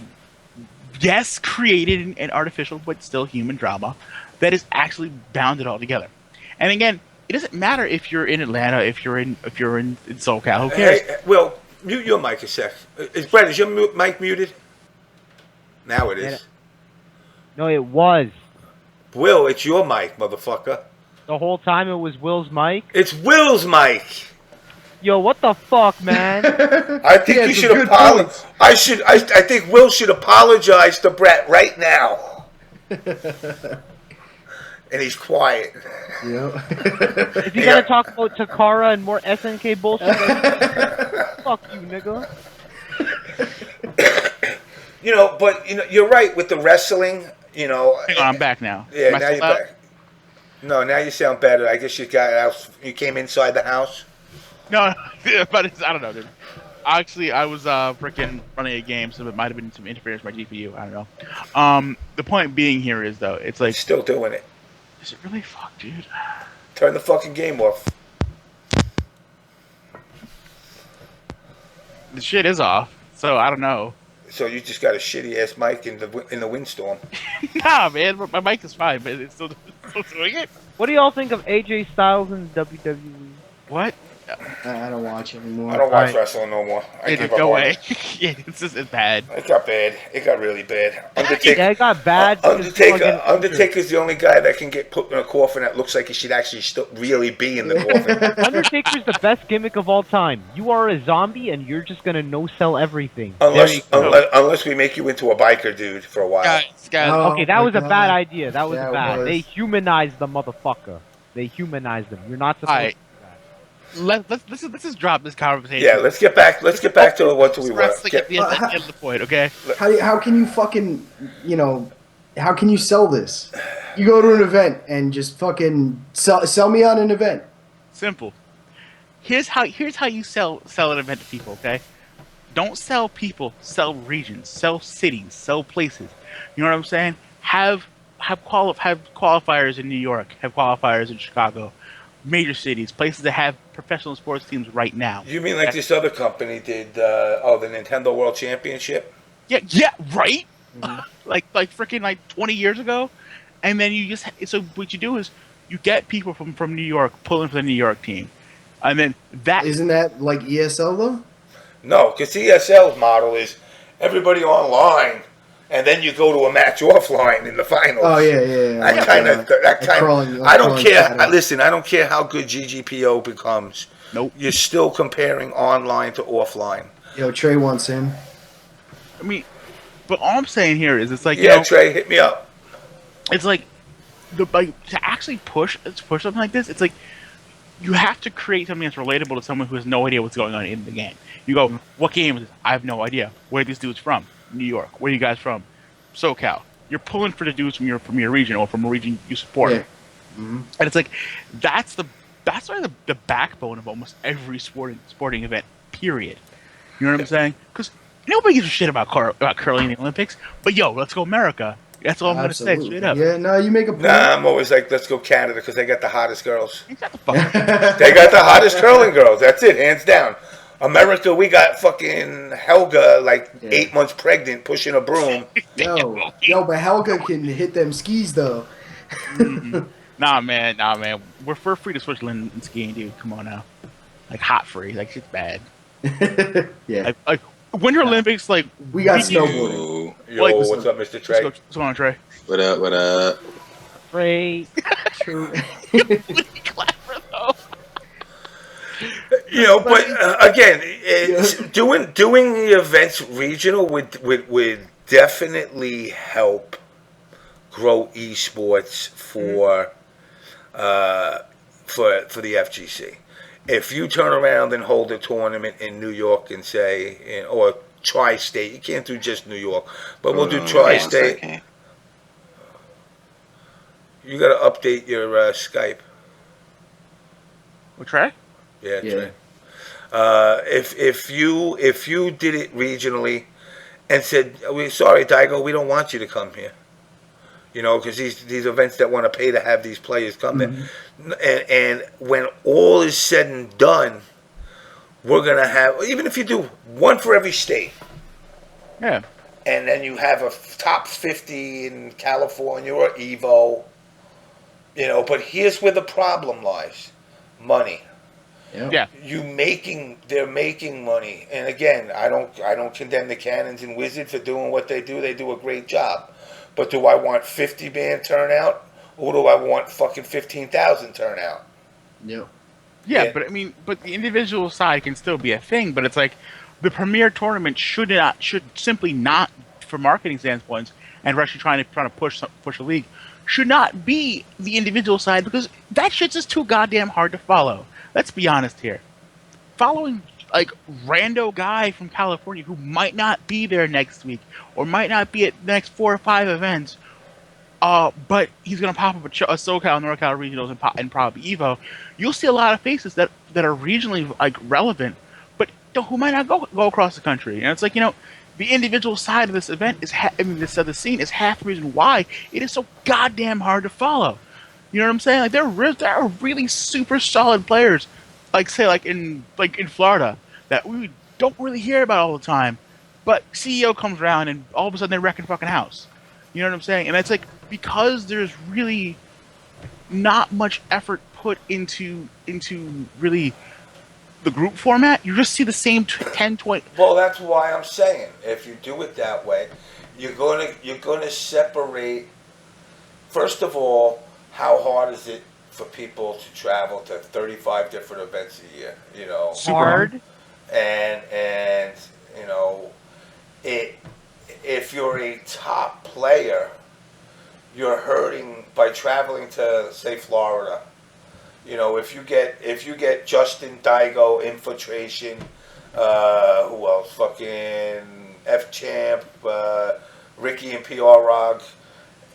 yes, created and artificial, but still human drama that is actually bound it all together. And again, it doesn't matter if you're in Atlanta, if you're in SoCal. Who cares? Hey, Will, mute your mic a sec. Brett, is your mic muted? Now it is. No, it was. Will, it's your mic, motherfucker. The whole time it was Will's mic. It's Will's mic. Yo, what the fuck, man? I think you should apologize. I think Will should apologize to Brett right now. And he's quiet. Yeah. If you gotta talk about Takara and more SNK bullshit, fuck you, nigga. But you're right with the wrestling. Hang on, I'm back now. Yeah, Am I now still you're out? back. No, now you sound better. I guess you got out. You came inside the house. No, but I don't know, dude. Actually, I was freaking running a game, so it might have been some interference with my GPU. I don't know. The point being here is though, it's like, Still doing it. is it really fuck, dude? Turn the fucking game off. The shit is off, so I don't know. So you just got a shitty ass mic in the windstorm. Nah, man, my mic is fine, but it's still doing it. What do y'all think of AJ Styles in WWE? What? I don't watch anymore. I don't watch Right. wrestling no more. I give up No on way. it. Yeah, it's bad. It got bad. It got really bad. Undertaker. Yeah, it got bad. because people are getting injured. Undertaker's the only guy that can get put in a coffin that looks like he should actually still really be in the coffin. Undertaker's the best gimmick of all time. You are a zombie and you're just gonna no-sell everything. Unless we make you into a biker dude for a while. Guys, Oh, Okay, that my was a God. bad idea. That was Yeah, it bad. was. They humanized the motherfucker. They humanized him. You're not supposed Alright. to do that. let's just drop this conversation. Yeah, let's get back to what we were. Wrestling at the end of the point, okay? How can you fucking, how can you sell this? You go to an event and just fucking sell me on an event. Simple. Here's how you sell an event to people, okay? Don't sell people, sell regions, sell cities, sell places. You know what I'm saying? Have qualifiers in New York, have qualifiers in Chicago, major cities, places that have professional sports teams right now. You mean like this other company did? The Nintendo World Championship. Yeah, right. Like freaking 20 years ago, and then so what you do is you get people from New York pulling for the New York team, and then that Isn't that like ESL though? No, because ESL's model is everybody online, and then you go to a match offline in the finals. Oh yeah. That kind of. crawling- I don't crawling care. pattern. Listen, I don't care how good GGPO becomes. Nope. You're still comparing online to offline. Yo, Trey wants in. I mean, but all I'm saying here is it's like Yeah, Trey, hit me up. it's like to actually push something like this. It's like you have to create something that's relatable to someone who has no idea what's going on in the game. You go, what game is this? I have no idea. Where are these dudes from? New York. Where are you guys from? SoCal. You're pulling for the dudes from your region or from a region you support. Yeah. Mm-hmm. And it's like that's sort of the backbone of almost every sporting event. Period. You know what I'm saying? Because nobody gives a shit about curling in the Olympics. But yo, let's go America. That's all I'm gonna say straight up. Yeah, no, you make a point. Nah, I'm always like, let's go Canada because they got the hottest girls. Ain't that the fuck? They got the hottest curling girls. That's it, hands down. America, we got fucking Helga 8 months pregnant pushing a broom. Yo, but Helga can hit them skis though. Nah, man. We're free to switch lane and skiing, dude. Come on now. Like hot free. Like shit's bad. Yeah, Like Winter Olympics. Like we got snowboarding. Yo, Like, what's up, Mr. Trey? What's going on, Trey? What up? What up? Great. True. Clever though. You know, but again, doing the events regional would definitely help grow esports for the FGC. If you turn around and hold a tournament in New York and say, or tri-state, you can't do just New York, but we'll do tri-state. You got to update your Skype. We'll try. Yeah. Trey. If you did it regionally and said, "We're sorry, Daigo, we don't want you to come here," you know, because these events that want to pay to have these players come there, and when all is said and done, we're gonna have, even if you do one for every state, Yeah. and then you have a top 50 in California or Evo, you know. But here's where the problem lies: money. Yeah. They're making money, and again, I don't condemn the Cannons and Wizards for doing what they do. They do a great job. But do I want 50 man turnout, or do I want fucking 15,000 turnout? Yep. Yeah, but I mean, but the individual side can still be a thing. But it's like the premier tournament should simply not, for marketing standpoints, and we're actually trying to push a league, should not be the individual side, because that shit's just too goddamn hard to follow. Let's be honest here. Following like rando guy from California who might not be there next week or might not be at the next 4 or 5 events, but he's gonna pop up at SoCal, NorCal regionals, and probably Evo. You'll see a lot of faces that are regionally like relevant, but who might not go across the country. And it's like, you know, the individual side of this event is the scene is half the reason why it is so goddamn hard to follow. You know what I'm saying? Like there are really super solid players, like say like in Florida, that we don't really hear about all the time, but CEO comes around and all of a sudden they're wrecking fucking house. You know what I'm saying? And it's like, because there's really not much effort put into really the group format, you just see the same 10, 20. Well, that's why I'm saying, if you do it that way, you're gonna separate. First of all, how hard is it for people to travel to 35 different events a year? You know, Hard. And you know, if you're a top player, you're hurting by traveling to, say, Florida. You know, if you get Justin, Daigo, Infiltration, who else? Fucking F Champ, Ricky and PR Rog,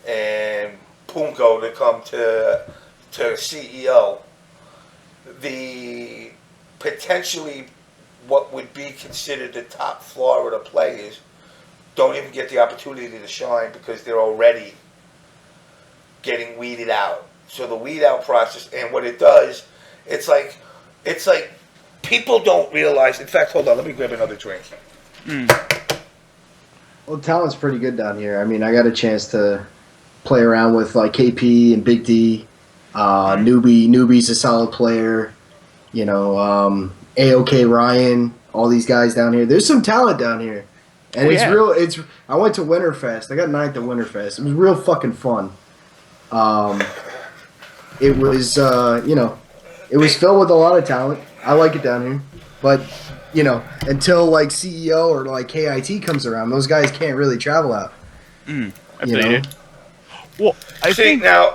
and Punko to come to CEO, the potentially what would be considered the top Florida players don't even get the opportunity to shine because they're already getting weeded out. So the weed out process, and what it does, it's like people don't realize. In fact, hold on, let me grab another drink. Well, talent's pretty good down here. I mean, I got a chance to play around with like KP and Big D. Newbie's a solid player. You know, AOK Ryan, all these guys down here. There's some talent down here. And I went to Winterfest. I got 9th at Winterfest. It was real fucking fun. It was, it was filled with a lot of talent. I like it down here. But, you know, until like CEO or like KIT comes around, those guys can't really travel out. You know? Well, I think now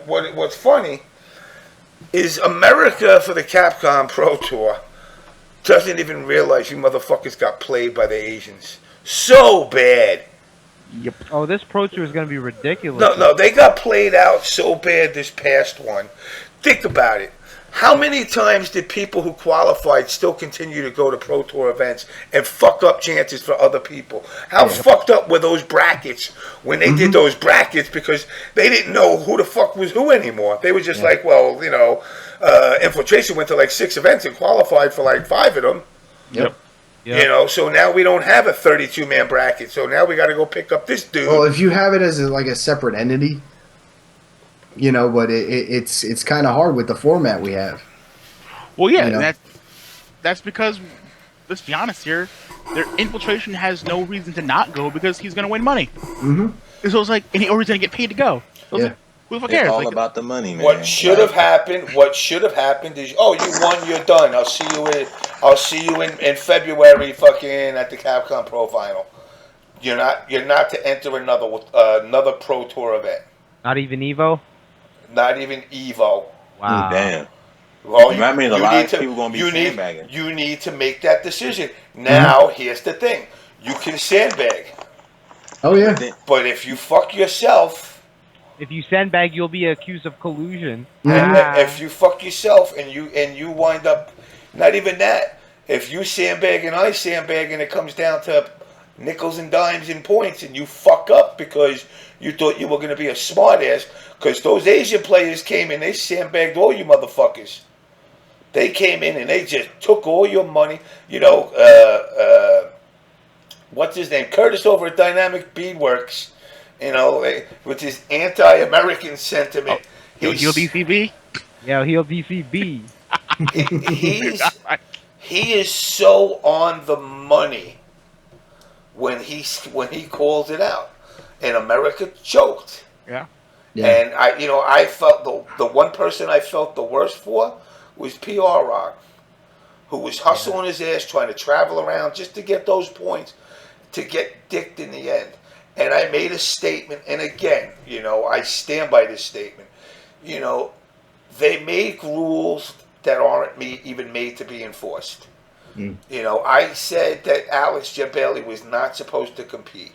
what's funny is America for the Capcom Pro Tour doesn't even realize you motherfuckers got played by the Asians so bad. Yep. Oh, this Pro Tour is going to be ridiculous. No, they got played out so bad this past one. Think about it. How many times did people who qualified still continue to go to Pro Tour events and fuck up chances for other people? How fucked up were those brackets when they did those brackets, because they didn't know who the fuck was who anymore. They were just like, well, you know, Infiltration went to like 6 events and qualified for like 5 of them. Yep. You know, so now we don't have a 32-man bracket. So now we got to go pick up this dude. Well, if you have it as like a separate entity, you know, but it's kind of hard with the format we have. Well, yeah, you know? that's because, let's be honest here, their Infiltration has no reason to not go because he's going to win money. Mm-hmm. So it's like, or he's going to get paid to go. So Who the fuck It's cares? all Like, about the money, man. What should have Like, happened? What should have happened is, oh, you won, you're done. I'll see you in February, fucking at the Capcom Pro Final. You're not to enter another Pro Tour event. Not even Evo. Not even Evo. Wow. damn. Well, That means a you lot need of to people gonna be you need sandbagging. you need to make that decision. Now, here's the thing: you can sandbag, Oh yeah. Then- but if you fuck yourself, If you sandbag, you'll be accused of collusion. if you fuck yourself and you wind up, not even that. If you sandbag and I sandbag and it comes down to nickels and dimes and points and you fuck up because you thought you were going to be a smart ass, because those Asian players came in, they sandbagged all you motherfuckers. They came in and they just took all your money. What's his name? Curtis over at Dynamic Beadworks, with his anti-American sentiment. yo, heal DCB. Yeah, he'll DCB. He is so on the money when he calls it out, and America choked. Yeah. Yeah. And I felt the one person I felt the worst for was PR Rock, who was hustling his ass trying to travel around just to get those points, to get dicked in the end. And I made a statement, and again, I stand by this statement. They make rules that aren't even made to be enforced. I said that Alex Jabali was not supposed to compete.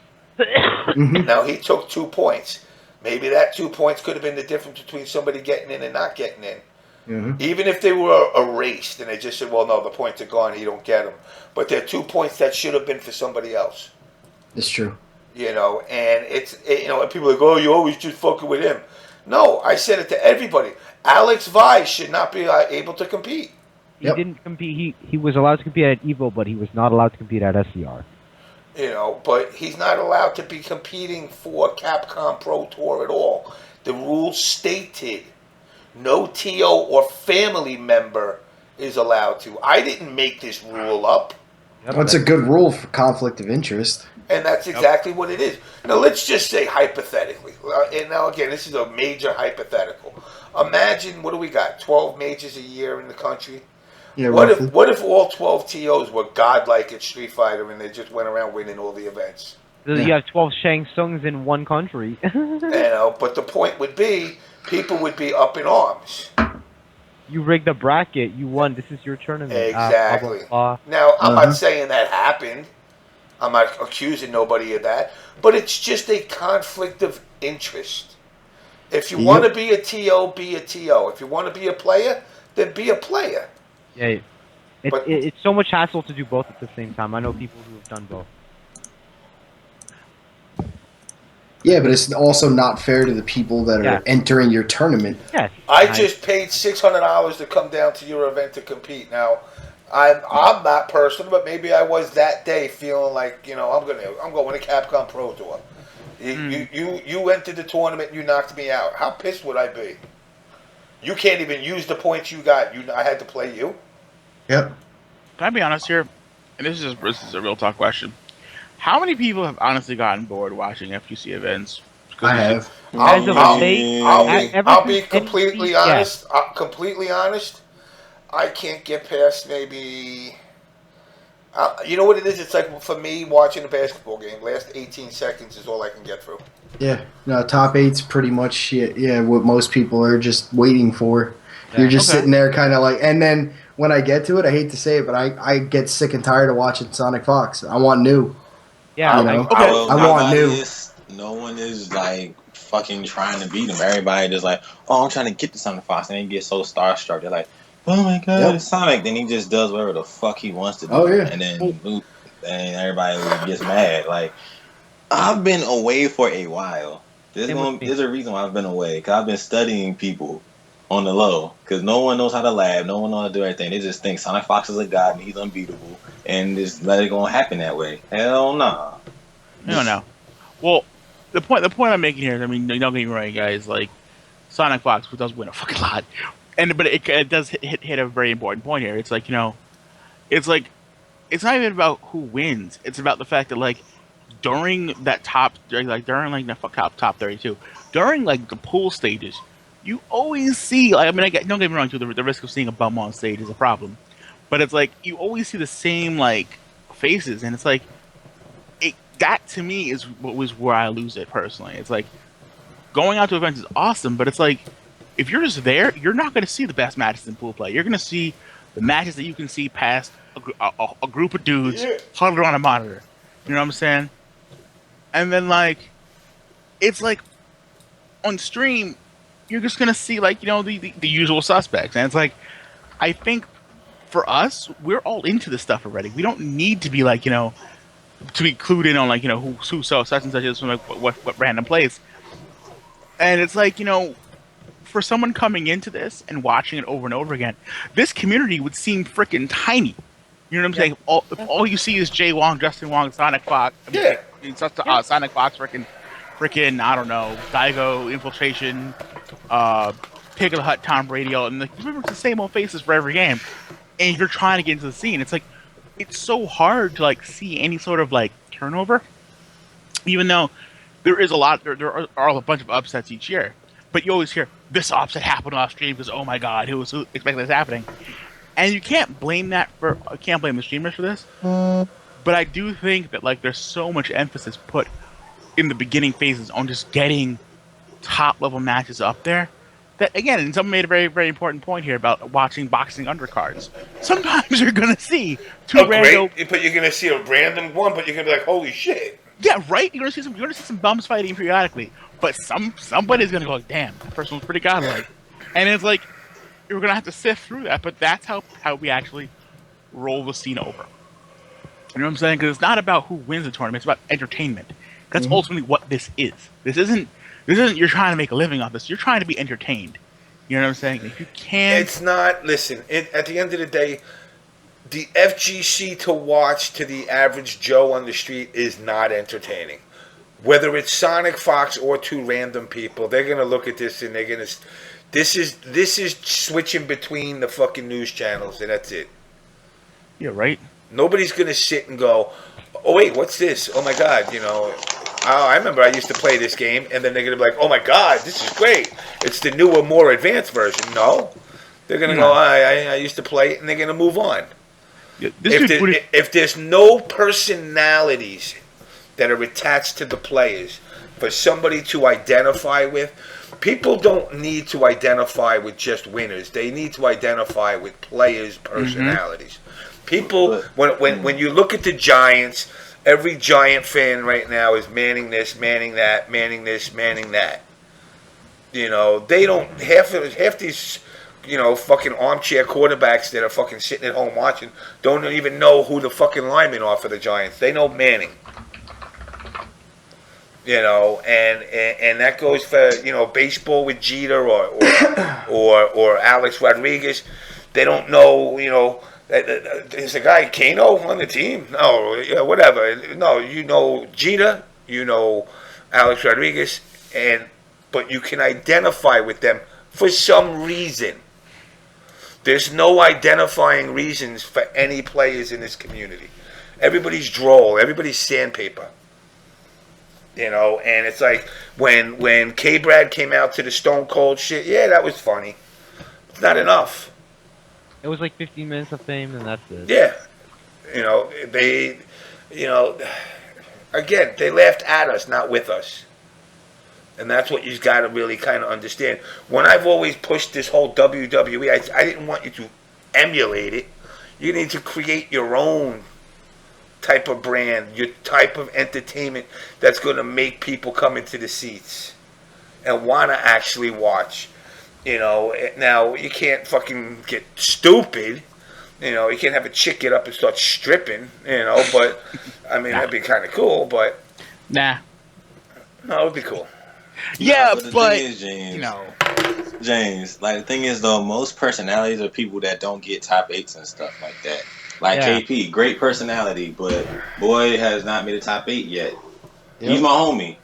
Now, he took 2 points. Maybe that 2 points could have been the difference between somebody getting in and not getting in. Even if they were erased and they just said, well, no, the points are gone, you don't get them. But they're 2 points that should have been for somebody else. It's true. And and people are like, oh, you always just fucking with him. No, I said it to everybody. Alex Vice should not be able to compete. He didn't compete. He was allowed to compete at Evo, but he was not allowed to compete at SCR. But he's not allowed to be competing for Capcom Pro Tour at all. The rules stated no TO or family member is allowed to. I didn't make this rule up. That's a good rule for conflict of interest. And that's exactly what it is. Now, let's just say hypothetically. And now, again, this is a major hypothetical. Imagine, what do we got? 12 majors a year in the country? Yeah, What if all 12 TOs were godlike at Street Fighter and they just went around winning all the events? You have 12 Shang Tsungs in one country. But the point would be, people would be up in arms. You rigged a bracket. You won. This is your tournament. Exactly. Blah, blah, Now, I'm not saying that happened. I'm not accusing nobody of that. But it's just a conflict of interest. If you want to be a TO, be a TO. If you want to be a player, then be a player. Yeah. It's so much hassle to do both at the same time. I know people who have done both. Yeah, but it's also not fair to the people that are entering your tournament. Yes. I just paid $600 to come down to your event to compete. Now, I'm not personal, but maybe I was that day feeling like I'm going to Capcom Pro Tour. You entered the tournament and you knocked me out. How pissed would I be? You can't even use the points you got. I had to play you. Yep. Can I be honest here? And this is a real talk question. How many people have honestly gotten bored watching FGC events? I have. I'll be completely honest. Completely honest. I can't get past maybe. You know what it is? It's like for me watching a basketball game. Last 18 seconds is all I can get through. Yeah. No, top eight's pretty much what most people are just waiting for. Yeah. You're just sitting there kind of like, and then when I get to it, I hate to say it, but I get sick and tired of watching Sonic Fox. I want new. Yeah, I want new. No one is like fucking trying to beat him. Everybody just like, oh, I'm trying to get to Sonic Fox, and they get so starstruck. They're like, oh my god, it's Sonic. Then he just does whatever the fuck he wants to do. Oh yeah. And then everybody gets mad. Like, I've been away for a while. There's a reason why I've been away. Cause I've been studying people on the low. Cause no one knows how to lab. No one knows how to do everything. They just think Sonic Fox is a god and he's unbeatable. And just let it gonna happen that way. Hell nah. No. Well, the point I'm making here is, I mean, don't get me wrong, guys. Like, Sonic Fox does win a fucking lot, but it does hit a very important point here. It's like, it's like, it's not even about who wins. It's about the fact that, like, during that top 32, during like the pool stages, you always see. Like, I mean, don't get me wrong, too. The risk of seeing a bum on stage is a problem, but it's like you always see the same like faces, and it's like that to me is what was where I lose it personally. It's like going out to events is awesome, but it's like if you're just there, you're not going to see the best matches in pool play. You're going to see the matches that you can see past a group of dudes huddled on a monitor. You know what I'm saying? And then like it's like on stream, you're just going to see like the usual suspects, and it's like I think for us, we're all into this stuff already. We don't need to be like to be clued in on like who saw such and such as from like what random place. And it's like for someone coming into this and watching it over and over again, this community would seem freaking tiny. You know what I'm saying? If all you see is Jay Wong, Justin Wong, Sonic Fox. Sonic Fox, freaking I don't know, Daigo, Infiltration, Pig of the Hut, Tom Brady, and like you remember the same old faces for every game. And you're trying to get into the scene. It's like it's so hard to like see any sort of like turnover, even though there is a lot. There are a bunch of upsets each year, but you always hear this upset happened off stream because oh my god, who was expecting this happening? And you can't blame the streamers for this. But I do think that like there's so much emphasis put in the beginning phases on just getting top level matches up there. That again, and someone made a very, very important point here about watching boxing undercards. Sometimes you're gonna see random, but you're gonna see a random one, but you're gonna be like, "Holy shit!" Yeah, right. You're gonna see some bums fighting periodically, but somebody's gonna go, like, "Damn, that person was pretty godlike," and it's like you're gonna have to sift through that. But that's how we actually roll the scene over. You know what I'm saying? Because it's not about who wins the tournament; it's about entertainment. That's ultimately what this is. This isn't you're trying to make a living off this. You're trying to be entertained. You know what I'm saying? If you can't... It's not... Listen, at the end of the day, the FGC to watch to the average Joe on the street is not entertaining. Whether it's Sonic Fox or two random people, they're going to look at this and they're going to... This is switching between the fucking news channels, and that's it. Yeah, right? Nobody's going to sit and go, oh, wait, what's this? Oh, my God, Oh, I remember I used to play this game, and then they're going to be like, oh, my God, this is great. It's the newer, more advanced version. No. They're going to go, I used to play it, and they're going to move on. Yeah, if there's no personalities that are attached to the players for somebody to identify with, people don't need to identify with just winners. They need to identify with players' personalities. People, when you look at the Giants... Every Giant fan right now is manning this, manning that, manning this, manning that. They don't half these, fucking armchair quarterbacks that are fucking sitting at home watching don't even know who the fucking linemen are for the Giants. They know Manning. And that goes for baseball with Jeter or Alex Rodriguez. They don't know There's a guy Kano on the team. No, yeah, whatever. No, Jeter, Alex Rodriguez, but you can identify with them for some reason. There's no identifying reasons for any players in this community. Everybody's droll. Everybody's sandpaper. And it's like when K-Brad came out to the Stone Cold shit. Yeah, that was funny. It's not enough. It was like 15 minutes of fame, and that's it. Yeah. Again, they laughed at us, not with us. And that's what you've got to really kind of understand. When I've always pushed this whole WWE, I didn't want you to emulate it. You need to create your own type of brand, your type of entertainment that's going to make people come into the seats and want to actually watch. Now you can't fucking get stupid. You can't have a chick get up and start stripping. But I mean that'd be kind of cool. But no, it'd be cool. Yeah, but thing is, James, like the thing is though, most personalities are people that don't get top 8s and stuff like that. Like KP, great personality, but boy has not made a top 8 yet. Yep. He's my homie.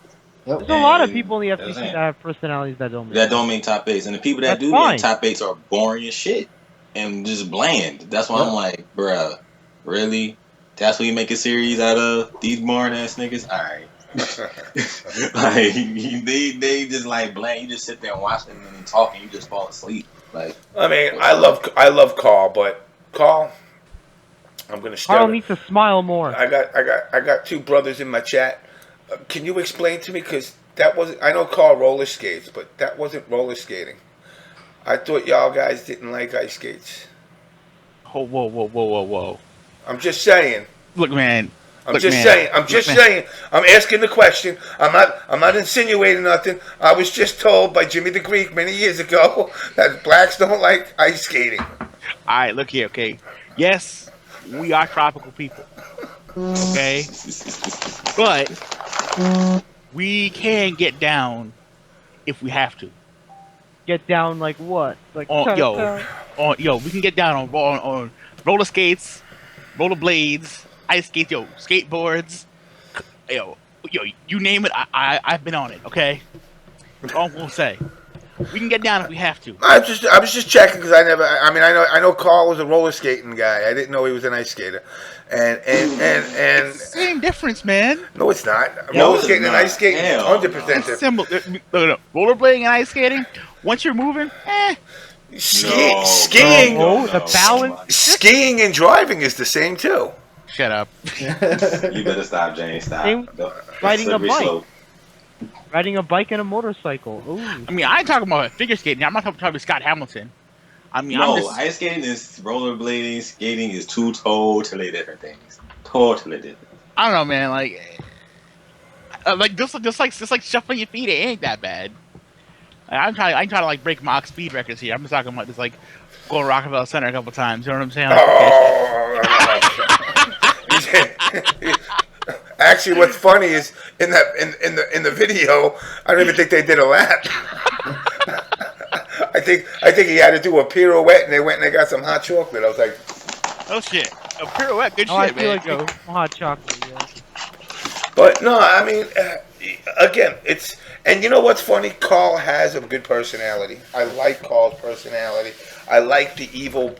Yep. There's a lot of people in the FCC that have personalities that don't make top 8s, and the people that do make top 8s are boring as shit and just bland. That's why I'm like, bruh, really? That's what you make a series out of? These boring ass niggas? All right. Like they just like blank. You just sit there and watch them and then talk, and you just fall asleep. Like I mean, I love Carl, but Carl, I'm gonna Carl stare. needs to smile more. I got two brothers in my chat. Can you explain to me? Because that wasn't. I know Carl roller skates, but that wasn't roller skating. I thought y'all guys didn't like ice skates. Oh, whoa. I'm just saying. Look, man. I'm just saying. I'm asking the question. I'm not insinuating nothing. I was just told by Jimmy the Greek many years ago that blacks don't like ice skating. All right, look here, okay? Yes, we are tropical people, okay? But we can get down if we have to. Get down like what? Like We can get down on roller skates, roller blades, ice skates, skateboards, you name it. I've been on it. Okay, that's all we'll say. We can get down if we have to. I was just checking because I know Carl was a roller skating guy. I didn't know he was an ice skater, and Same difference, man. no, it's not. No, Roller it's skating and not. ice skating, Hell 100% no. different. Symbol. No. Rollerblading and ice skating. Once you're moving, Skiing, the balance. skiing and driving is the same too. Shut up. You better stop, James. Stop. Same- riding a Slippery bike. slope. Riding a bike and a motorcycle. Ooh. I mean, I ain't talking about figure skating. I'm not talking about Scott Hamilton. I mean, No, I'm just. ice skating is rollerblading. Skating is two totally different things. Totally different. I don't know, man. Like just like shuffling your feet. It ain't that bad. I'm trying to like break mock speed records here. I'm just talking about just like going to Rockefeller Center a couple times. You know what I'm saying? Actually, what's funny is in the video, I don't even think they did a lap. I think he had to do a pirouette, and they went and they got some hot chocolate. I was like, Oh shit, a pirouette, good I shit, feel man. like hot chocolate. Yeah. but no, I mean, again, it's. And you know what's funny? Carl has a good personality. I like Carl's personality. I like the evil.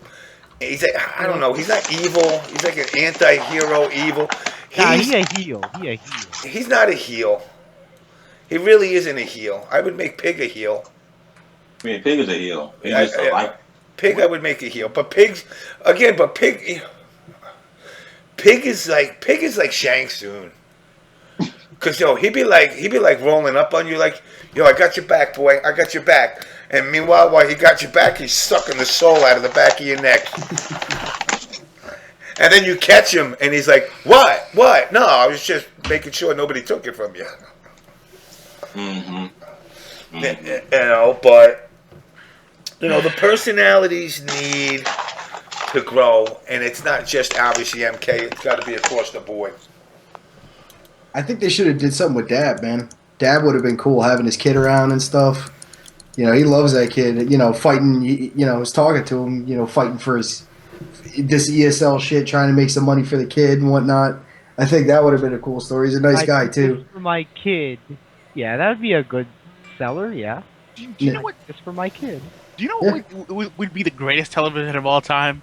I don't know. He's not evil. He's like an anti-hero evil. He a heel. He's not a heel. He really isn't a heel. I would make Pig a heel. I mean, Pig is a heel. Pig, I would make a heel. But Pig is like Shang Tsung. Cause he'd be like rolling up on you like, I got your back, boy, I got your back. And meanwhile, while he got your back, he's sucking the soul out of the back of your neck. And then you catch him, and he's like, "What? What? No, I was just making sure nobody took it from you." But the personalities need to grow, and it's not just obviously MK. It's got to be across the board. I think they should have did something with Dab, man. Dab would have been cool having his kid around and stuff. He loves that kid. Fighting. Was talking to him. Fighting for this ESL shit, trying to make some money for the kid and whatnot. I think that would have been a cool story. He's a nice guy too. For my kid, yeah, that would be a good seller. Yeah. Do you know what? Just for my kid. Do you know what would be the greatest television of all time?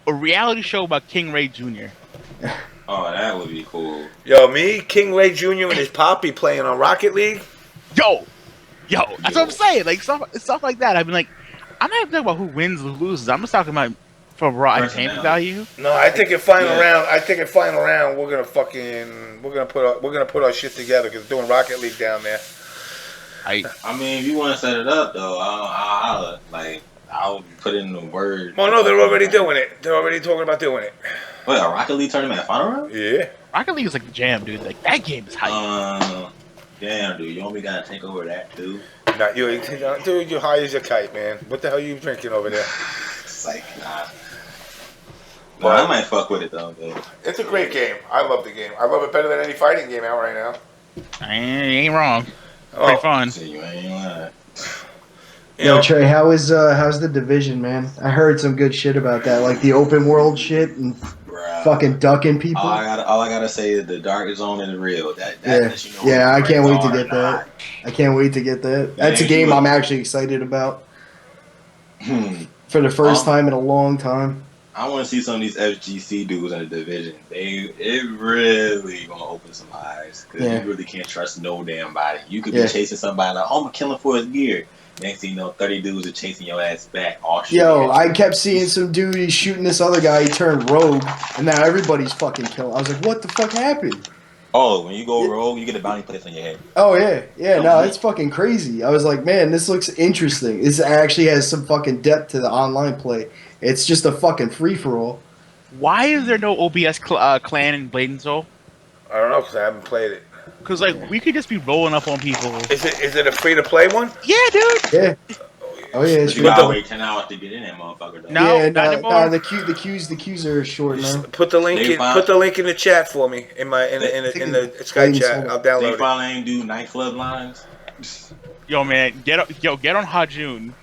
A reality show about King Ray Jr. Oh, that would be cool. Me, King Ray Jr. and his poppy playing on Rocket League. Yo, that's what I'm saying. Like stuff like that. I mean, like, I'm not even talking about who wins or loses. I'm just talking about for raw entertainment value. No, I think in final round, we're gonna put our shit together because we're doing Rocket League down there. I mean, if you want to set it up though, I'll put in the word. Oh no, they're already doing it. They're already talking about doing it. Wait, a Rocket League tournament at final round? Yeah. Rocket League is like the jam, dude. Like that game is hype. Damn, dude, you only gotta take over that too. Not you, dude. You high as a kite, man. What the hell are you drinking over there? It's like I might fuck with it though. It's a great game. I love the game. I love it better than any fighting game out right now. I ain't wrong. Pretty fun. See, you ain't lying. Yo, Trey, how's the division, man? I heard some good shit about that, like the open world shit and fucking ducking people. All I gotta say is the dark zone is real. I can't wait to get that. I can't wait to get that. That's a game I'm actually excited about for the first time in a long time. I want to see some of these FGC dudes in the division. It really gonna open some eyes because Yeah. you really can't trust no damn body. You could Yeah. be chasing somebody like, oh, I'm gonna kill him for his gear. Next thing you know, 30 dudes are chasing your ass back. All shit. Yo, I kept seeing some dude, he's shooting this other guy, he turned rogue, and now everybody's fucking killing. I was like, what the fuck happened? Oh, when you go rogue, you get a bounty placed on your head. Oh, yeah, no, it's fucking crazy. I was like, man, this looks interesting. This actually has some fucking depth to the online play. It's just a fucking free-for-all. Why is there no OBS clan in Blade and Soul? I don't know because I haven't played it. Because like we could just be rolling up on people. Is it a free to play one? Yeah, dude. Yeah. Oh, yeah, it's You gotta wait 10 hours to get in that motherfucker, though. No, yeah, not anymore. the queues are short now. Put the link in the chat for me in the Skype chat. I'll download They it. finally ain't do nightclub lines. Yo, man, get on Hajun.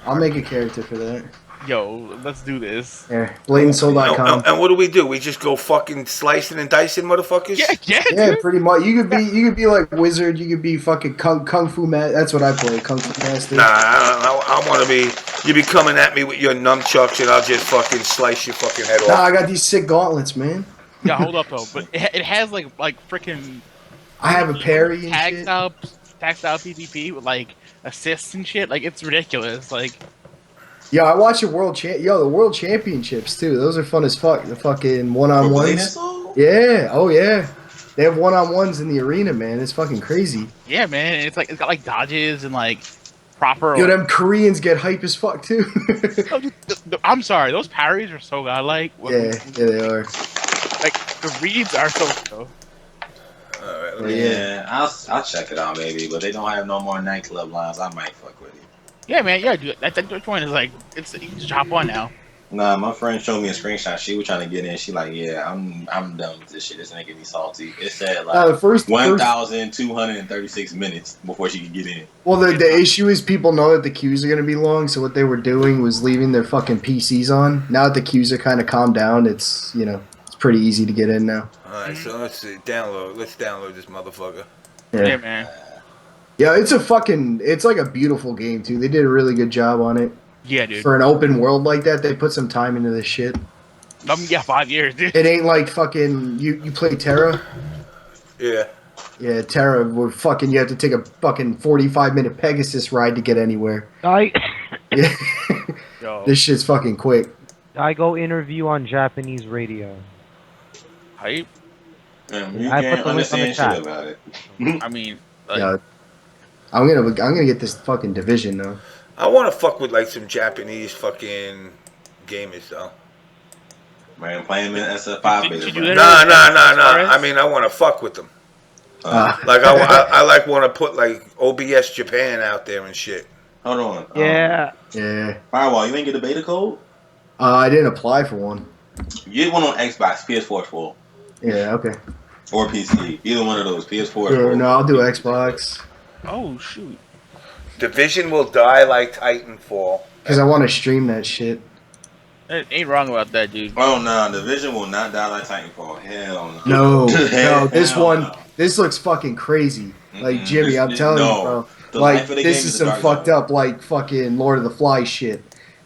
I'll make a character for that. Yo, let's do this. Yeah, BladeandSoul.com. And what do? We just go fucking slicing and dicing, motherfuckers. Yeah, Yeah, pretty much. You could be like wizard. You could be fucking kung fu master. That's what I play, kung fu master. Nah, I want to be. You be coming at me with your nunchucks, and I'll just fucking slice your fucking head off. Nah, I got these sick gauntlets, man. Yeah, hold up though, but it has like freaking. I have a parry and tag shit. style PvP with like assists and shit. Like it's ridiculous. Like. Yo, I watch the world championships too. Those are fun as fuck. The fucking one-on-ones. Yeah. Oh yeah. They have one-on-ones in the arena, man. It's fucking crazy. Yeah, man. It's got like dodges and like proper. Yo, them Koreans get hype as fuck too. Oh, dude, I'm sorry. Those parries are so godlike. Yeah, they are. Like the reads are so cool. Yeah, I'll check it out maybe, but they don't have no more nightclub lines. I might fuck with it. Yeah, man. Yeah, dude. That point is like you can just hop on now. Nah, my friend showed me a screenshot. She was trying to get in. She like, yeah, I'm done with this shit. It's making me salty. It said like 1,236 minutes before she could get in. Well, the issue is people know that the queues are going to be long, so what they were doing was leaving their fucking PCs on. Now that the queues are kind of calmed down, it's it's pretty easy to get in now. All right, so let's see. Let's download this motherfucker. Yeah, man. Yeah, it's like a beautiful game too. They did a really good job on it. Yeah, dude. For an open world like that, they put some time into this shit. Yeah, 5 years, dude. It ain't like fucking you play Terra. Yeah. Yeah, Terra, where fucking you have to take a fucking 45-minute Pegasus ride to get anywhere. Yeah. This shit's fucking quick. I go interview on Japanese radio. Hype. You I can't put the link on the understand chat. shit about it. I mean, like, Yeah. I'm gonna get this fucking division though. I want to fuck with like some Japanese fucking gamers though. Man, playing them in SF5 Did you beta. do bro. that? Nah. I mean, I want to fuck with them. Like I like want to put like OBS Japan out there and shit. Hold on. Yeah. Yeah. Firewall, you ain't get a beta code? I didn't apply for one. Get one on Xbox, PS4 is full. Yeah. Okay. Or PC. Either one of those. PS4 is full. No, I'll do Xbox Oh shoot. Division will die like Titanfall. because I want to stream that shit. Ain't wrong about that, dude. Oh no, Division will not die like Titanfall. Hell No, no. no, this Hell one, no. this looks fucking crazy. Like Jimmy, I'm telling you, bro. The Like life of the this game is is some Dark fucked Zone. up, like fucking Lord of the Flies shit.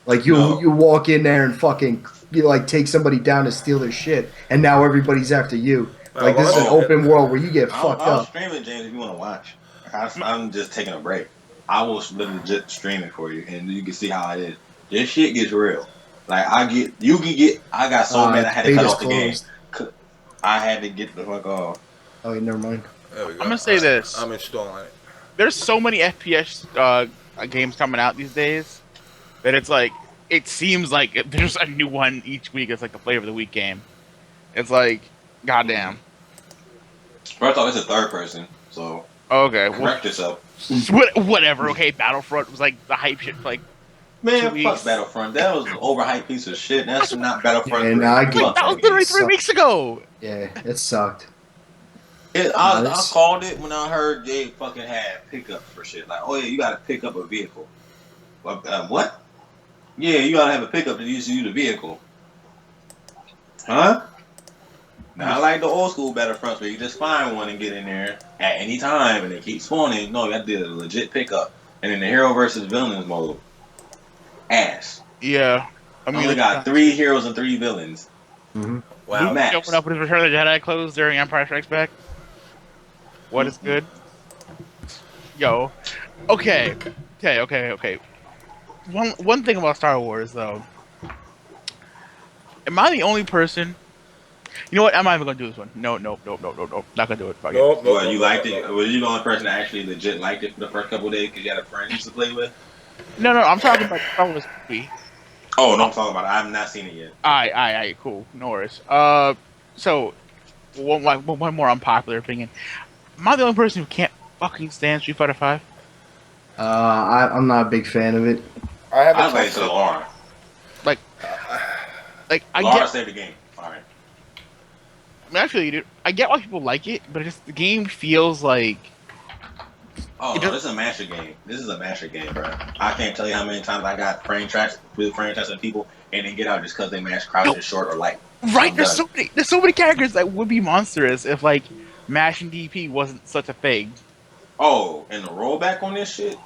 Like you No. walk in there and fucking like take somebody down to steal their shit, and now everybody's after you. Like this is an open world where you get fucked I'll up. stream it, James, if you want to watch. I'm just taking a break. I will legit stream it for you, and you can see how it is. This shit gets real. Like I got so mad I had to cut beta's off the game. closed. I had to get the fuck off. Oh, wait, never mind. There we go. I'm gonna say this. I'm installing it. There's so many FPS games coming out these days that it's like it seems like there's a new one each week. It's like the flavor of the week game. It's like, goddamn. First off, it's a third person, so Okay, well, correct yourself. whatever. Okay, Battlefront was like the hype shit. Like, Man, 2 fuck weeks. Battlefront. That was an overhyped piece of shit. That's not Battlefront. Yeah, 3. nah, I get Fuck that was that literally game. 3 weeks ago. Yeah, it sucked. I Nice. called it when I heard they fucking had pickups for shit. Like, oh yeah, you gotta pick up a vehicle. What? Yeah, you gotta have a pickup to use the vehicle. Huh? Not like the old school Battlefronts where you just find one and get in there at any time and they keep spawning. No, you have to do a legit pickup. And in the hero versus villains mode, ass. Yeah. I mean, only got 3 heroes and 3 villains. Mm-hmm. Wow. Luke Max. jumping up with his Return of the Jedi clothes during Empire Strikes Back. What is good? Yo. Okay. One thing about Star Wars though. Am I the only person? You know what? I'm not even gonna do this one. No. Not gonna do it. Fuck it. Nope, nope, What, nope, you nope, liked nope, it? nope. Was you the only person that actually legit liked it for the first couple of days because you had friends to play with? No. I'm talking about Star Wars movie. Oh, no, I'm talking about it. I have not seen it yet. Alright, cool. No worries. So one more unpopular opinion. Am I the only person who can't fucking stand Street Fighter Five? I'm not a big fan of it. I haven't I played touched to it. Laura. Like I Laura get. saved the game. Alright. I mean, actually, dude, I get why people like it, but the game feels like. Oh, no, this is a master game. This is a master game, bro. I can't tell you how many times I got frame tracks with frame tracks and people and then get out just because they mash crouch and short or light. Right? I'm There's done. so many characters that would be monstrous if like mashing DP wasn't such a thing. Oh, and the rollback on this shit?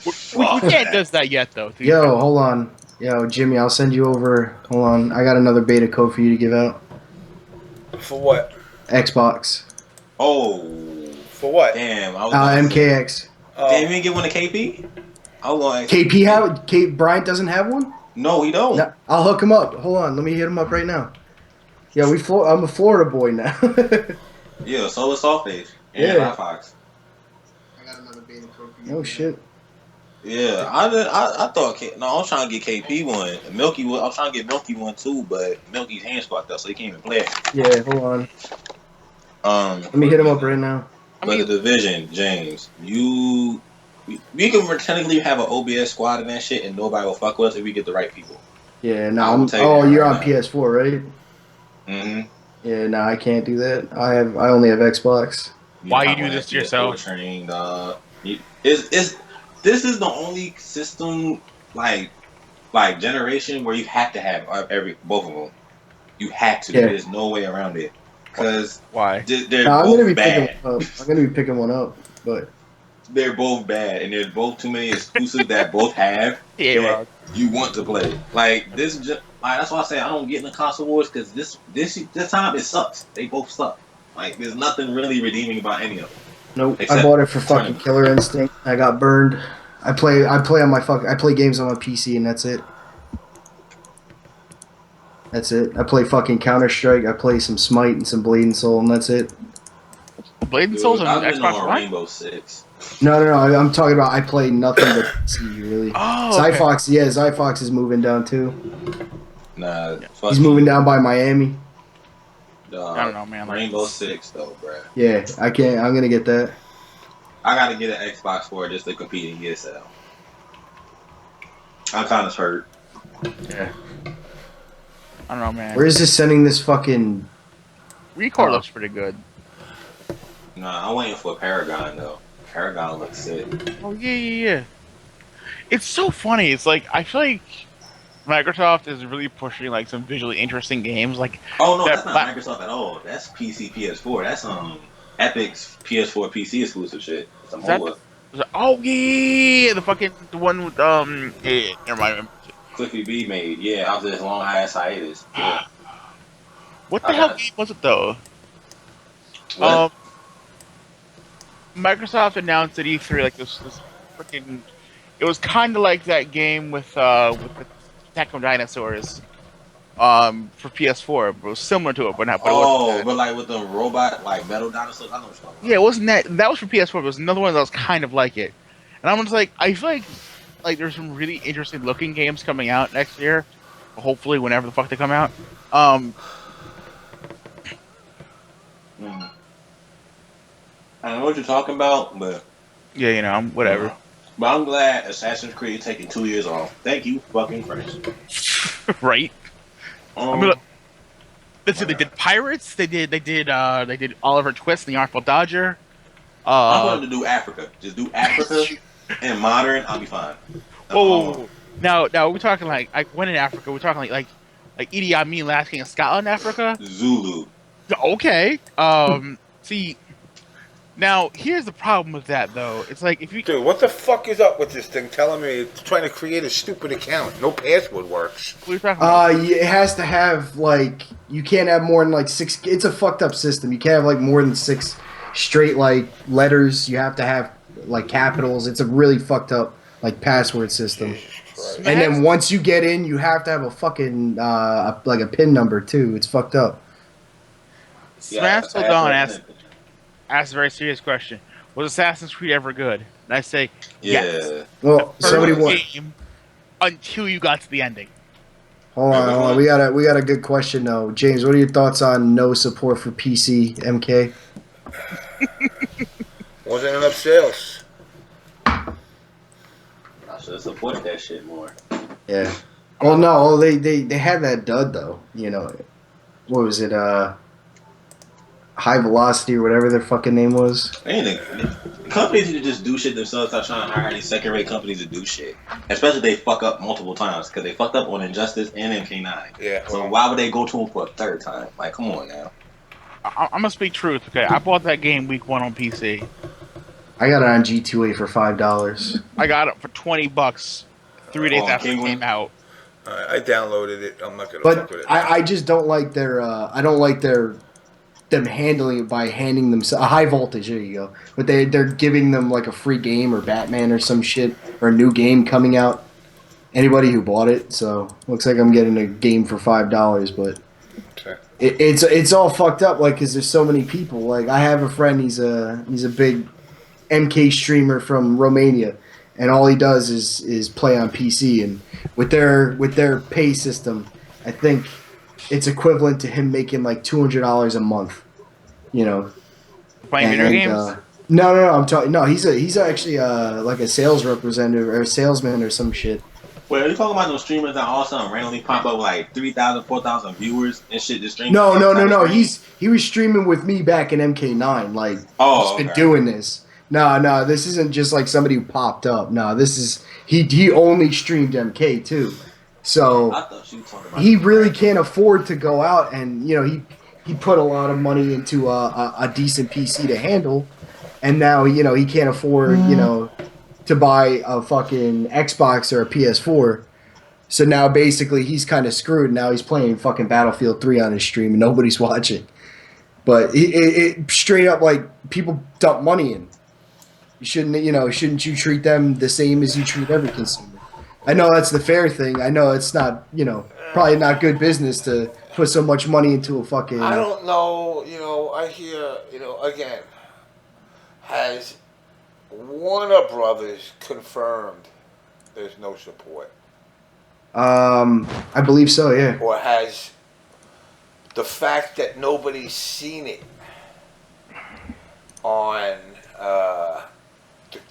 We Fuck can't that. do that yet, though. to be Yo, fair. hold on. Yo, Jimmy, I'll send you over. Hold on. I got another beta code for you to give out. For what? Xbox. Oh, For what? damn. I was gonna say- MKX. Damn, you didn't get one to KP? I was going KP have Bryant doesn't have one? No, he don't. No, I'll hook him up. Hold on, let me hit him up right now. Yeah, I'm a Florida boy now. Yeah, so is Softface. And Yeah. Fox. I got another beta code for you. Oh shit. Yeah, I thought I was trying to get KP one. Milky I was trying to get Milky one too, but Milky's hands fucked up, so he can't even play it. Yeah, hold on. Let me hit him up right now. But the division, James, we can technically have an OBS squad and that shit, and nobody will fuck with us if we get the right people. Yeah, no, I will tell you oh, that you're right on now. PS4, right? Mm-hmm. Yeah, no, I can't do that. I only have Xbox. Why you do this to yourself? Trained, this is the only system like generation where you have to have both of them. You have to. Yeah. There's no way around it. Because Why? they're No, I'm both gonna be bad. picking one up. I'm gonna be picking one up, but They're both bad, and there's both too many exclusives that both have Yeah, that bro. you want to play. Like this, that's why I say I don't get in the console wars because this time it sucks. They both suck. Like there's nothing really redeeming about any of them. nope. I Except bought it for fucking tournament. Killer Instinct. I got burned. I play games on my PC and that's it. That's it. I play fucking Counter Strike. I play some Smite and some Blade and Soul, and that's it. Blade and Dude, Soul's on I've been Xbox on One. Rainbow Six. No. I'm talking about I play nothing but PC, really. Oh, okay. Zyfox is moving down too. Nah, He's moving down by Miami. Dog. I don't know, man. Like, Rainbow Six though, bruh. Yeah, I can't. I'm gonna get that. I gotta get an Xbox for it just to compete in ESL. I'm kind of hurt. Yeah. I don't know, man. Where is this sending this fucking? Record looks pretty good. Nah, I'm waiting for Paragon though. Paragon looks sick. Oh yeah. It's so funny. It's like I feel like Microsoft is really pushing like some visually interesting games. Like Oh no, that that's not Microsoft at all. That's PC, PS4. That's Epic's PS4 PC exclusive shit. It's a Is that MOBA. oh yeah, the one with yeah, never mind. Cliffy B made. Yeah, after this long ass hiatus. Yeah. What the hell game was it though? What? Microsoft announced at E3 like this freaking. It was kind of like that game with the Attack of Dinosaurs, for PS4. But it was similar to it, but not. But it wasn't that. But like with the robot, like metal dinosaurs. I know what you're talking about. Yeah, it wasn't that. That was for PS4. But it was another one that was kind of like it. And I'm just like, I feel like there's some really interesting looking games coming out next year. Hopefully, whenever the fuck they come out. I know what you're talking about, but Yeah, you know, whatever. But I'm glad Assassin's Creed taking 2 years off. Thank you, fucking Christ. Right. I mean, look, they did Pirates. They did Oliver Twist and the Artful Dodger. I'm going to do Africa. Just do Africa and modern. I'll be fine. Whoa. Now we're talking like when in Africa? We're talking like Idi Amin, last king of Scotland, Africa. Zulu. Okay. See, Now, here's the problem with that, though. It's like if you Dude, what the fuck is up with this thing telling me it's trying to create a stupid account? No password works. what are you talking about? It has to have like you can't have more than like 6. It's a fucked up system. You can't have like more than 6 straight like letters. You have to have like capitals. It's a really fucked up like password system. Christ. And then once you get in, you have to have a fucking like a pin number too. It's fucked up. Smash Till Dawn asked a very serious question: was Assassin's Creed ever good? And I say yes. Yeah. Well, First somebody want. game until you got to the ending. Hold on. We got a good question though. James, what are your thoughts on no support for PC MK? Wasn't enough sales. I should have supported that shit more. Yeah. Well, no, they had that dud though. You know, what was it? High Velocity or whatever their fucking name was. Companies need to just do shit themselves. Stop trying to hire these second-rate companies to do shit. Especially if they fuck up multiple times, because they fucked up on Injustice and MK9. Yeah. So why would they go to them for a third time? Like, come on now. I'm gonna speak truth. Okay, I bought that game week 1 on PC. I got it on G2A for $5. I got it for $20 3 days after it came out. I downloaded it. I'm not gonna fuck But with it. I just don't like their I don't like them handling it by handing them a high voltage. There you go. But they're giving them like a free game or Batman or some shit or a new game coming out. Anybody who bought it, so looks like I'm getting a game for $5. But Okay. it's all fucked up. Like, cause there's so many people. Like, I have a friend. He's a big MK streamer from Romania, and all he does is play on PC. And with their pay system, I think it's equivalent to him making like $200 a month. You know, Playing video games? No. I'm talking. No, he's actually like a sales representative or a salesman or some shit. Wait, are you talking about those streamers that all of a sudden randomly pop up like 3,000, 4,000 viewers and shit? Just streaming? No. He was streaming with me back in MK9. Like, he's been doing this. No, this isn't just like somebody who popped up. No, this is he only streamed MK too. So I thought you were talking about he really can't afford to go out, and you know he put a lot of money into a decent PC to handle, and now you know he can't afford to buy a fucking Xbox or a PS4. So now basically he's kind of screwed. Now he's playing fucking Battlefield 3 on his stream and nobody's watching. But it straight up like people dump money in. Shouldn't you treat them the same as you treat every consumer? I know that's the fair thing. I know it's not, probably not good business to put so much money into a fucking... I don't know, I hear, again, has Warner Brothers confirmed there's no support? I believe so, yeah. Or has the fact that nobody's seen it on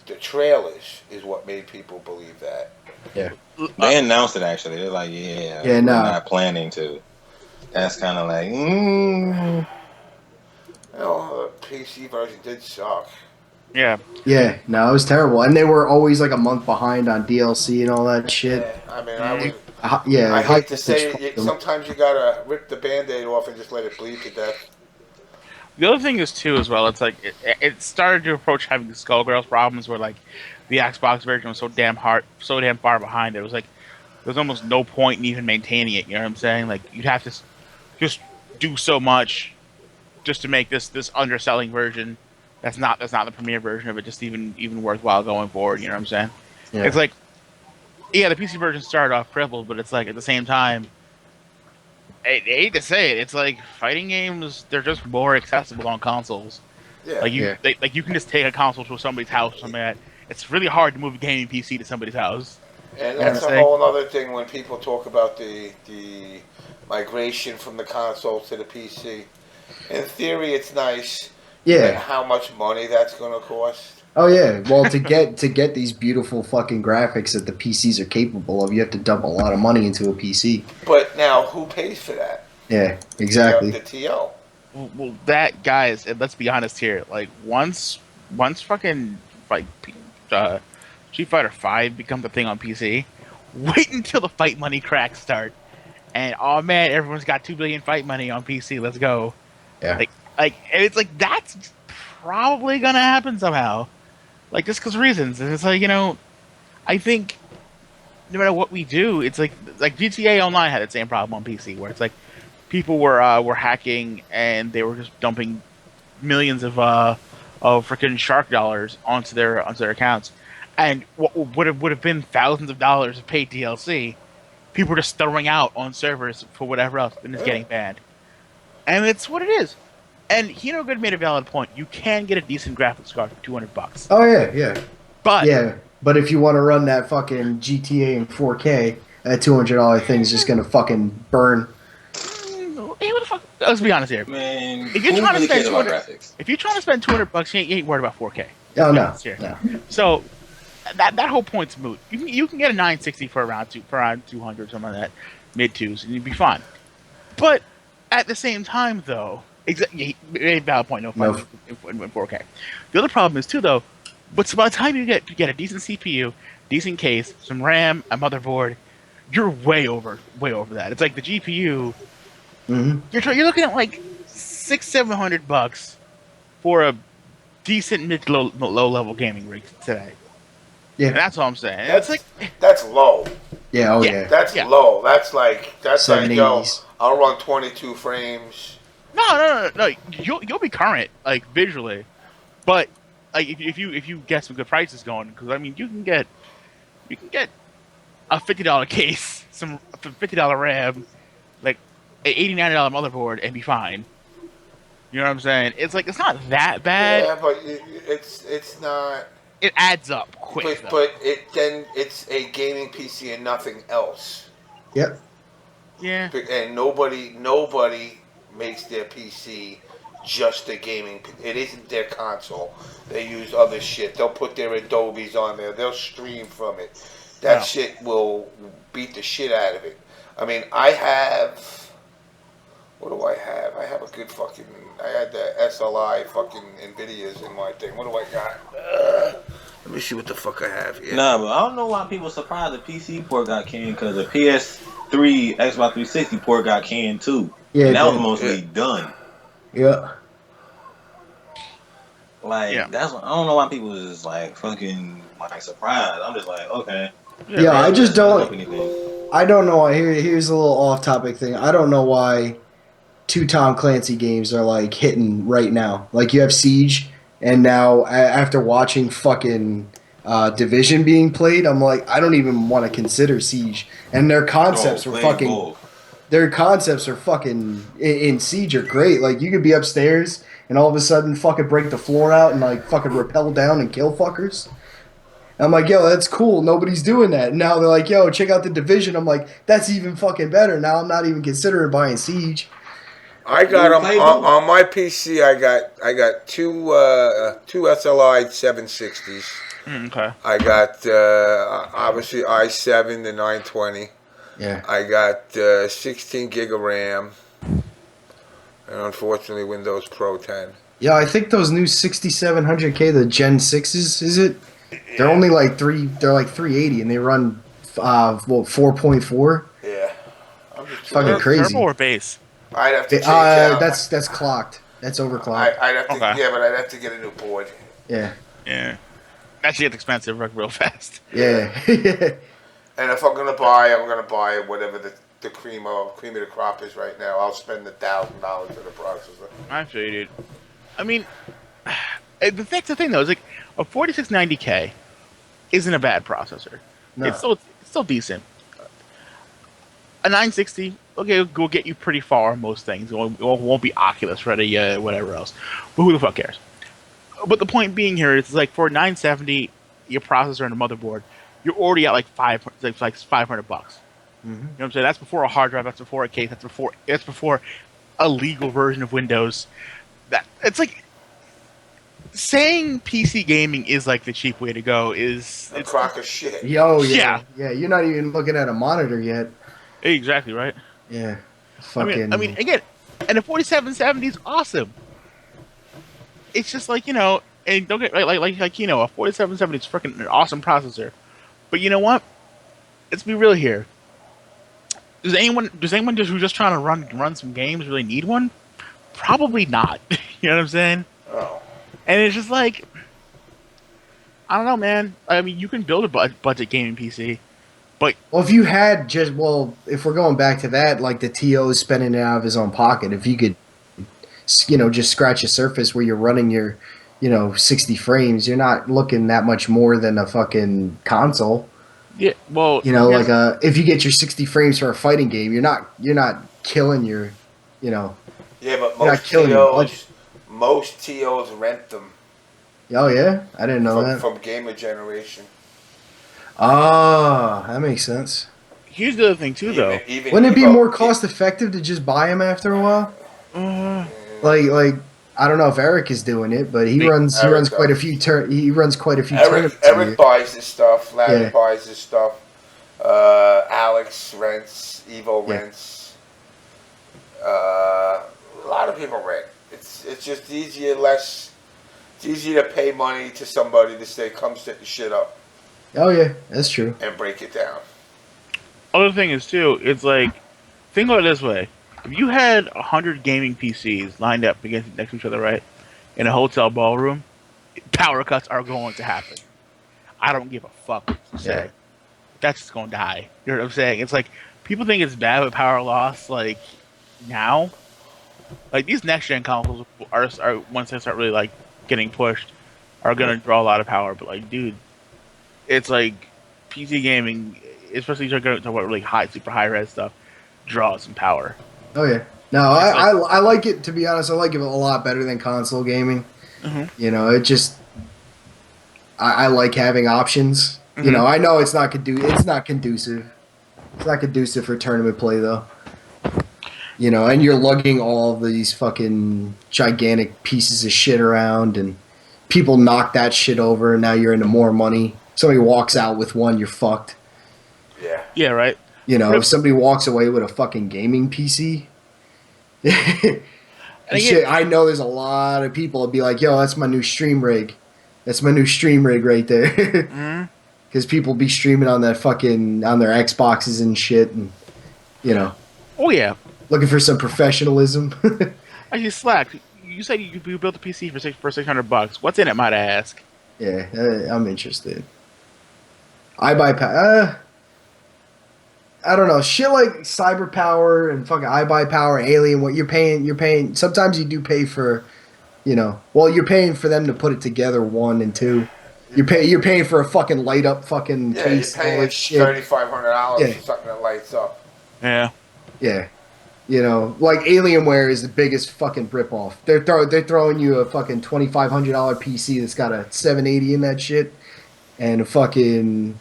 the trailers is what made people believe that? Yeah. They announced it actually. They're like, we're not planning to. That's kind of like, the PC version did suck. Yeah. Yeah, no, it was terrible. And they were always like a month behind on DLC and all that shit. Yeah, I mean, I would... I hate to say it, sometimes you gotta rip the Band-Aid off and just let it bleed to death. The other thing is too, as well. It's like it started to approach having the Skullgirls problems, where like the Xbox version was so damn far behind. It was like there's almost no point in even maintaining it. You know what I'm saying? Like you'd have to just do so much just to make this underselling version that's not the premier version of it just even worthwhile going forward. You know what I'm saying? Yeah. It's like, yeah, the PC version started off crippled, but it's like at the same time, I hate to say it, it's like fighting games, they're just more accessible on consoles. Yeah. Like you can just take a console to somebody's house or something like that. It's really hard to move a gaming PC to somebody's house. And that's a whole other thing when people talk about the migration from the consoles to the PC. In theory, it's nice. Yeah. But how much money that's going to cost? Oh yeah. Well, to get these beautiful fucking graphics that the PCs are capable of, you have to dump a lot of money into a PC. But now, who pays for that? Yeah, exactly. The TO. Well, that guys, and let's be honest here. Like once fucking like Street Fighter V becomes a thing on PC, wait until the fight money cracks start, and oh man, everyone's got 2 billion fight money on PC. Let's go. Yeah. Like, and it's like that's probably gonna happen somehow. Like just because reasons. And it's like, I think no matter what we do, it's like GTA Online had the same problem on PC where it's like people were hacking and they were just dumping millions of freaking shark dollars onto their accounts, and what would have been thousands of dollars of paid DLC, people were just throwing out on servers for whatever else, and it's getting banned. And it's what it is. And Hino Good made a valid point. You can get a decent graphics card for $200. Oh yeah. But Yeah, but if you want to run that fucking GTA in 4K, that $200 thing is just gonna fucking burn. Hey, what the fuck? Let's be honest here. Man, If you're who trying really to spend cares about 200, graphics? if you're trying to spend $200, you ain't worried about 4K. Oh no, Here. no. So that whole point's moot. You can get a 960 for around 200, something like that, mid twos, and you'd be fine. But at the same time, though, exactly, a valid point. No fun in 4K. The other problem is too, though. But by the time you get a decent CPU, decent case, some RAM, a motherboard, you're way over that. It's like the GPU. Mm-hmm. You're looking at like $600-700 for a decent mid low level gaming rig today. Yeah, And that's all I'm saying. That's low. yeah, yeah. That's low. That's like yo, 780s. I'll run 22 frames. No. You'll be current, like visually, but like if you get some good prices going, because I mean you can get a $50 case, some $50 RAM, like an $89 motherboard, and be fine. You know what I'm saying? It's like it's not that bad. Yeah, but it's not. It adds up quick. But it's a gaming PC and nothing else. Yep. Yeah. And nobody makes their PC just a gaming. It isn't their console. They use other shit. They'll put their Adobes on there. They'll stream from it. That shit will beat the shit out of it. I mean, I have. What do I have? I have a good fucking. I had the SLI fucking Nvidias in my thing. What do I got? Let me see what the fuck I have here. Nah, but I don't know why people surprised the PC port got canned, because the PS3, Xbox 360 port got canned too. Yeah, and that was mostly done. Yeah. Like that's what, I don't know why people is just like fucking like surprised. I'm just like, okay. Yeah, I just don't. Anything. I don't know. Here's a little off-topic thing. I don't know why two Tom Clancy games are like hitting right now. Like you have Siege, and now after watching fucking Division being played, I'm like, I don't even want to consider Siege. And their concepts were fucking. Both. Their concepts are fucking in Siege are great. Like you could be upstairs and all of a sudden fucking break the floor out and like fucking rappel down and kill fuckers. I'm like, yo, that's cool. Nobody's doing that. And now they're like, yo, check out the Division. I'm like, that's even fucking better. Now I'm not even considering buying Siege. I got on my PC. I got two SLI 760s. Okay. I got obviously i7 the 920. Yeah. I got 16 gig of RAM, and unfortunately Windows Pro 10. Yeah, I think those new 6700K, the Gen 6s, is it? They're only like they're like 380, and they run 4.4. Yeah. Fucking crazy. Turbo or base? I'd have to change out. That's clocked. That's overclocked. I'd have to, Okay. yeah, but I'd have to get a new board. Yeah. Yeah. That shit gets expensive real fast. Yeah. And if I'm gonna buy whatever the cream of the crop is right now. I'll spend $1,000 for the processor. I feel you, dude. I mean, that's the thing though. Is like a 4690K isn't a bad processor. No. It's still decent. A 960, okay, will get you pretty far on most things. It won't be Oculus ready, whatever else. But who the fuck cares? But the point being here is like for a 970, your processor and a motherboard, you're already at like $500. Mm-hmm. You know what I'm saying? That's before a hard drive. That's before a case. That's before a legal version of Windows. That it's like saying PC gaming is like the cheap way to go. It's a crock of shit. Yo, yeah. You're not even looking at a monitor yet. Exactly right. Yeah. Fucking. I mean, again, and the 4770 is awesome. It's just like and don't get a 4770 is freaking an awesome processor. But you know what? Let's be real here. Does anyone who's just trying to run some games really need one? Probably not. You know what I'm saying? Oh. And it's just like, I don't know, man. I mean, you can build a budget gaming PC, but Well, if you had if we're going back to that, like the TO is spending it out of his own pocket, if you could, just scratch a surface where you're running your, 60 frames, you're not looking that much more than a fucking console. yeah, well, Like if you get your 60 frames for a fighting game, you're not killing your, Yeah, but you're not killing your budget. most TOs rent them Oh yeah, I didn't know that. from Gamer Generation. Ah, that makes sense. here's the other thing too, though. Even Wouldn't it be Evo- more cost effective to just buy them after a while? Like I don't know if Eric is doing it, but he runs Eric quite a does. few tournaments. Eric buys his stuff. Larry Yeah. buys his stuff. Alex rents. Evo Yeah. rents. A lot of people rent. It's just easier, less. It's easier to pay money to somebody to say, "Come set the shit up Oh yeah, that's true. and break it down." Other thing is too, it's like, think about it this way: if you had 100 gaming PCs lined up next to each other, right, in a hotel ballroom, power cuts are going to happen. I don't give a fuck what you say. Yeah. That's just going to die. You know what I'm saying? It's like people think it's bad with power loss, like now. Like these next gen consoles are once they start really like getting pushed, are gonna draw a lot of power. But like, dude, it's like PC gaming, especially if you're going to talk about really super high res stuff, draws some power. Oh yeah. No, I like it. To be honest, I like it a lot better than console gaming. Mhm. It just I like having options. Mhm. I know it's not conducive. It's not conducive for tournament play though. And you're lugging all of these fucking gigantic pieces of shit around, and people knock that shit over, and now you're into more money. Somebody walks out with one, you're fucked. Yeah. Yeah, right. If somebody walks away with a fucking gaming PC, again- shit, I know there's a lot of people that'll be like, "Yo, that's my new stream rig. That's my new stream rig right there." Mhm. Because people be streaming on their Xboxes and shit, and Oh yeah. looking for some professionalism. Actually, Slack, you said you built a PC for $600. What's in it, might I ask? Yeah, I'm interested. I buy I don't know, shit like Cyber Power and fucking I buy Power, Alien. What you're paying. Sometimes you do pay for, you're paying for them to put it together. 1 and 2, you're paying for a fucking light up fucking Yeah, case. you're All paying that shit. $3,500 Yeah. for something that lights up. Yeah. Yeah. Like Alienware is the biggest fucking ripoff. They're throwing you a fucking $2,500 PC that's got a 780 in that shit, and a fucking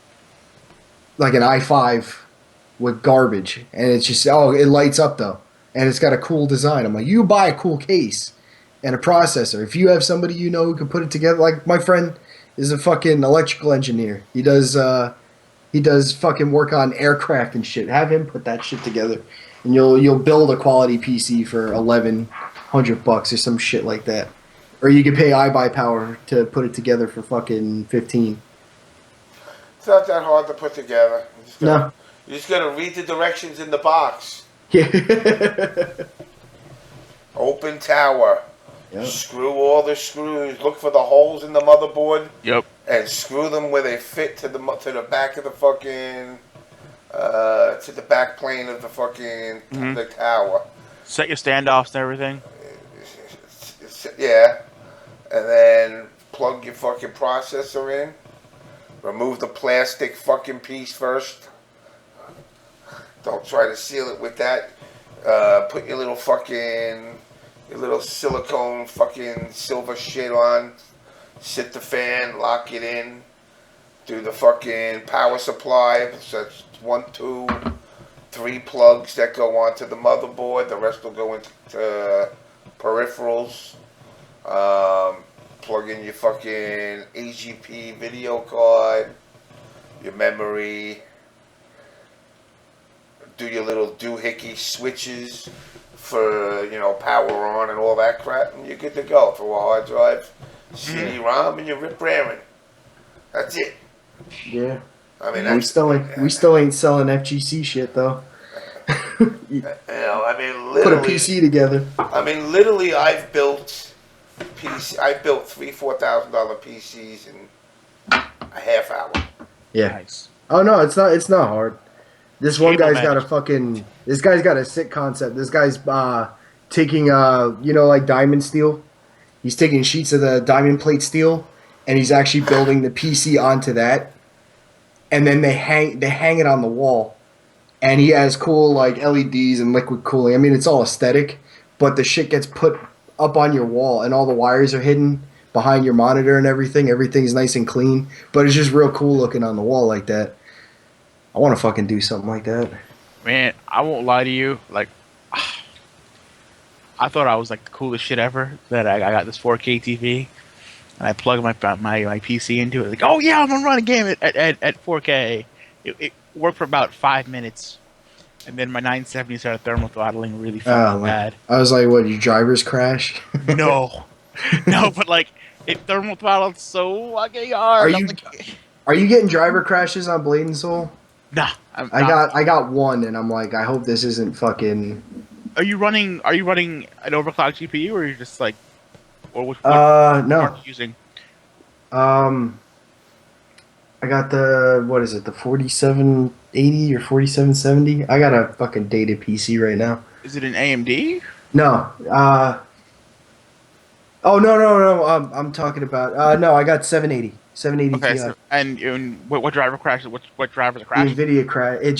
like an i5 with garbage, and it's just it lights up though, and it's got a cool design. I'm like, you buy a cool case and a processor. If you have somebody who can put it together, like my friend is a fucking electrical engineer. He does fucking work on aircraft and shit. Have him put that shit together, and you'll build a quality PC for $1,100 or some shit like that. Or you could pay iBuyPower to put it together for fucking $15. It's not that hard to put together. No. You just gotta read the directions in the box. Yeah. Open tower. Yep. Screw all the screws. Look for the holes in the motherboard. Yep. And screw them where they fit to the back of the fucking to the back plane of the fucking the tower. Set your standoffs and everything. Yeah. And then plug your fucking processor in. Remove the plastic fucking piece first. Don't try to seal it with that. Put your little silicone fucking silver shit on. Sit the fan, lock it in. Do the fucking power supply. So that's 1, 2, 3 plugs that go onto the motherboard. The rest will go into peripherals. Plug in your fucking AGP video card, your memory, do your little doohickey switches for, power on and all that crap, and you're good to go. Throw a hard drive, CD-ROM, and you're rip ramming. That's it. Yeah. I mean, we still ain't selling FGC shit though. literally. Put a PC together. I mean, literally, I've built PC. I built $3,000-$4,000 PCs in a half hour. Yeah. Nice. Oh no, it's not. It's not hard. This one Cable guy's got a match. fucking. This guy's got a sick concept. This guy's taking like diamond steel. He's taking sheets of the diamond plate steel, and he's actually building the PC onto that. And then they hang it on the wall, and he has cool like LEDs and liquid cooling. I mean, it's all aesthetic, but the shit gets put up on your wall, and all the wires are hidden behind your monitor and everything. Everything's nice and clean, but it's just real cool looking on the wall like that. I want to fucking do something like that. Man, I won't lie to you. Like, I thought I was like the coolest shit ever. That I got this 4K TV, and I plugged my PC into it. Like, oh yeah, I'm gonna run a game at 4K. It worked for about 5 minutes, and then my 970 started thermal throttling really fucking bad. I was like, what? Your drivers crash? No, no, but like it thermal throttled so fucking hard. Are you getting driver crashes on Blade and Soul? Nah, I got one, and I'm like, I hope this isn't fucking. Are you running an overclocked GPU, or you're just like, or what No. are you using? I got the what is it? The 4780 or 4770. I got a fucking dated PC right now. Is it an AMD? No. Oh no. I'm talking about. No, I got 780. 780 Okay, Ti. so, and what driver crashed? What drivers are The crashing? Nvidia crash. It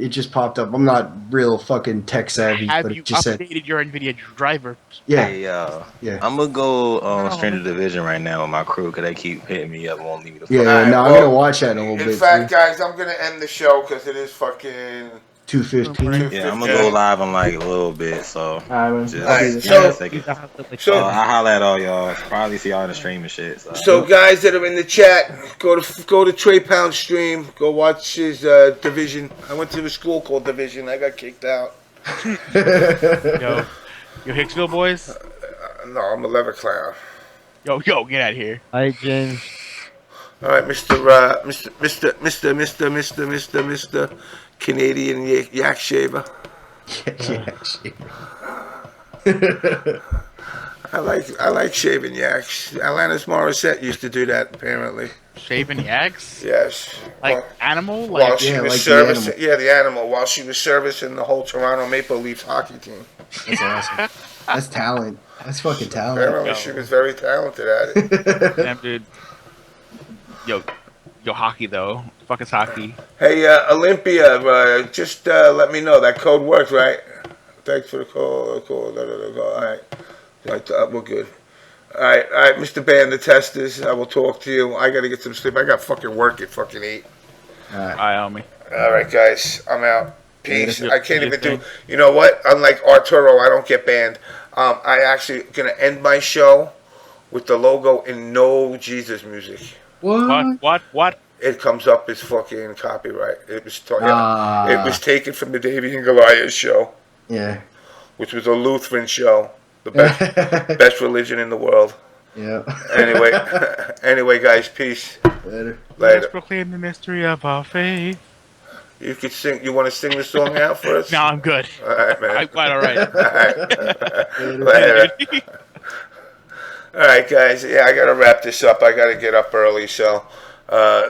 just popped up. I'm not real fucking tech savvy, Have but you it just said. updated your Nvidia driver? Yeah. Hey, Yeah. I'm gonna go Stranger Division right now with my crew because they keep hitting me up and won't leave me the fuck. Yeah. Alright, No, I'm well, gonna watch that in a little bit. In fact, guys, I'm gonna end the show because it is fucking 2:15. Yeah, I'm gonna go live in like a little bit, so Alright, just Alright, give me so- a second. So, I'll holler at all y'all. Probably see y'all in the stream and shit. So guys that are in the chat, go to Trey Pound's stream. Go watch his Division. I went to a school called Division. I got kicked out. Yo, Hicksville boys. No, I'm a leather clown. Yo, get out of here. Hi, James. All right, Mr. Canadian Yak Shaver. I like shaving yaks. Alanis Morissette used to do that apparently. Shaving yaks? Yes. Like animal? While Like she was like the servicing, animal. the animal. While she was servicing the whole Toronto Maple Leafs hockey team. That's awesome. That's talent. That's fucking talent. Apparently, she was very talented at it. damn, dude. Yo, hockey though. Fuck is hockey. Hey, Olympia, just let me know that code works, right? Thanks for the call. All right. We're good. All right, Mr. Band the Testers. I will talk to you. I gotta get some sleep. I got fucking work at fucking 8. All right. Hi, homie. All right, guys. I'm out. Peace. Yeah, I can't even do. thing. You know what? Unlike Arturo, I don't get banned. I actually gonna end my show with the logo in no Jesus music. What? It comes up as fucking copyright. It was it was taken from the Davey and Goliath show, Yeah. which was a Lutheran show, the best religion in the world. Yeah. Anyway, guys, peace. Later. Let's Later. proclaim the mystery of our faith. You could sing. You want to sing the song out for us? No, I'm good. All right, man. I'm quite all right. Later. All right, guys. Yeah, I gotta wrap this up. I gotta get up early, so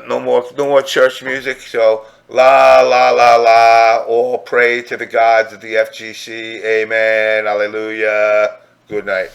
no more church music. So la la la la. All pray to the gods of the FGC. Amen. Hallelujah. Good night.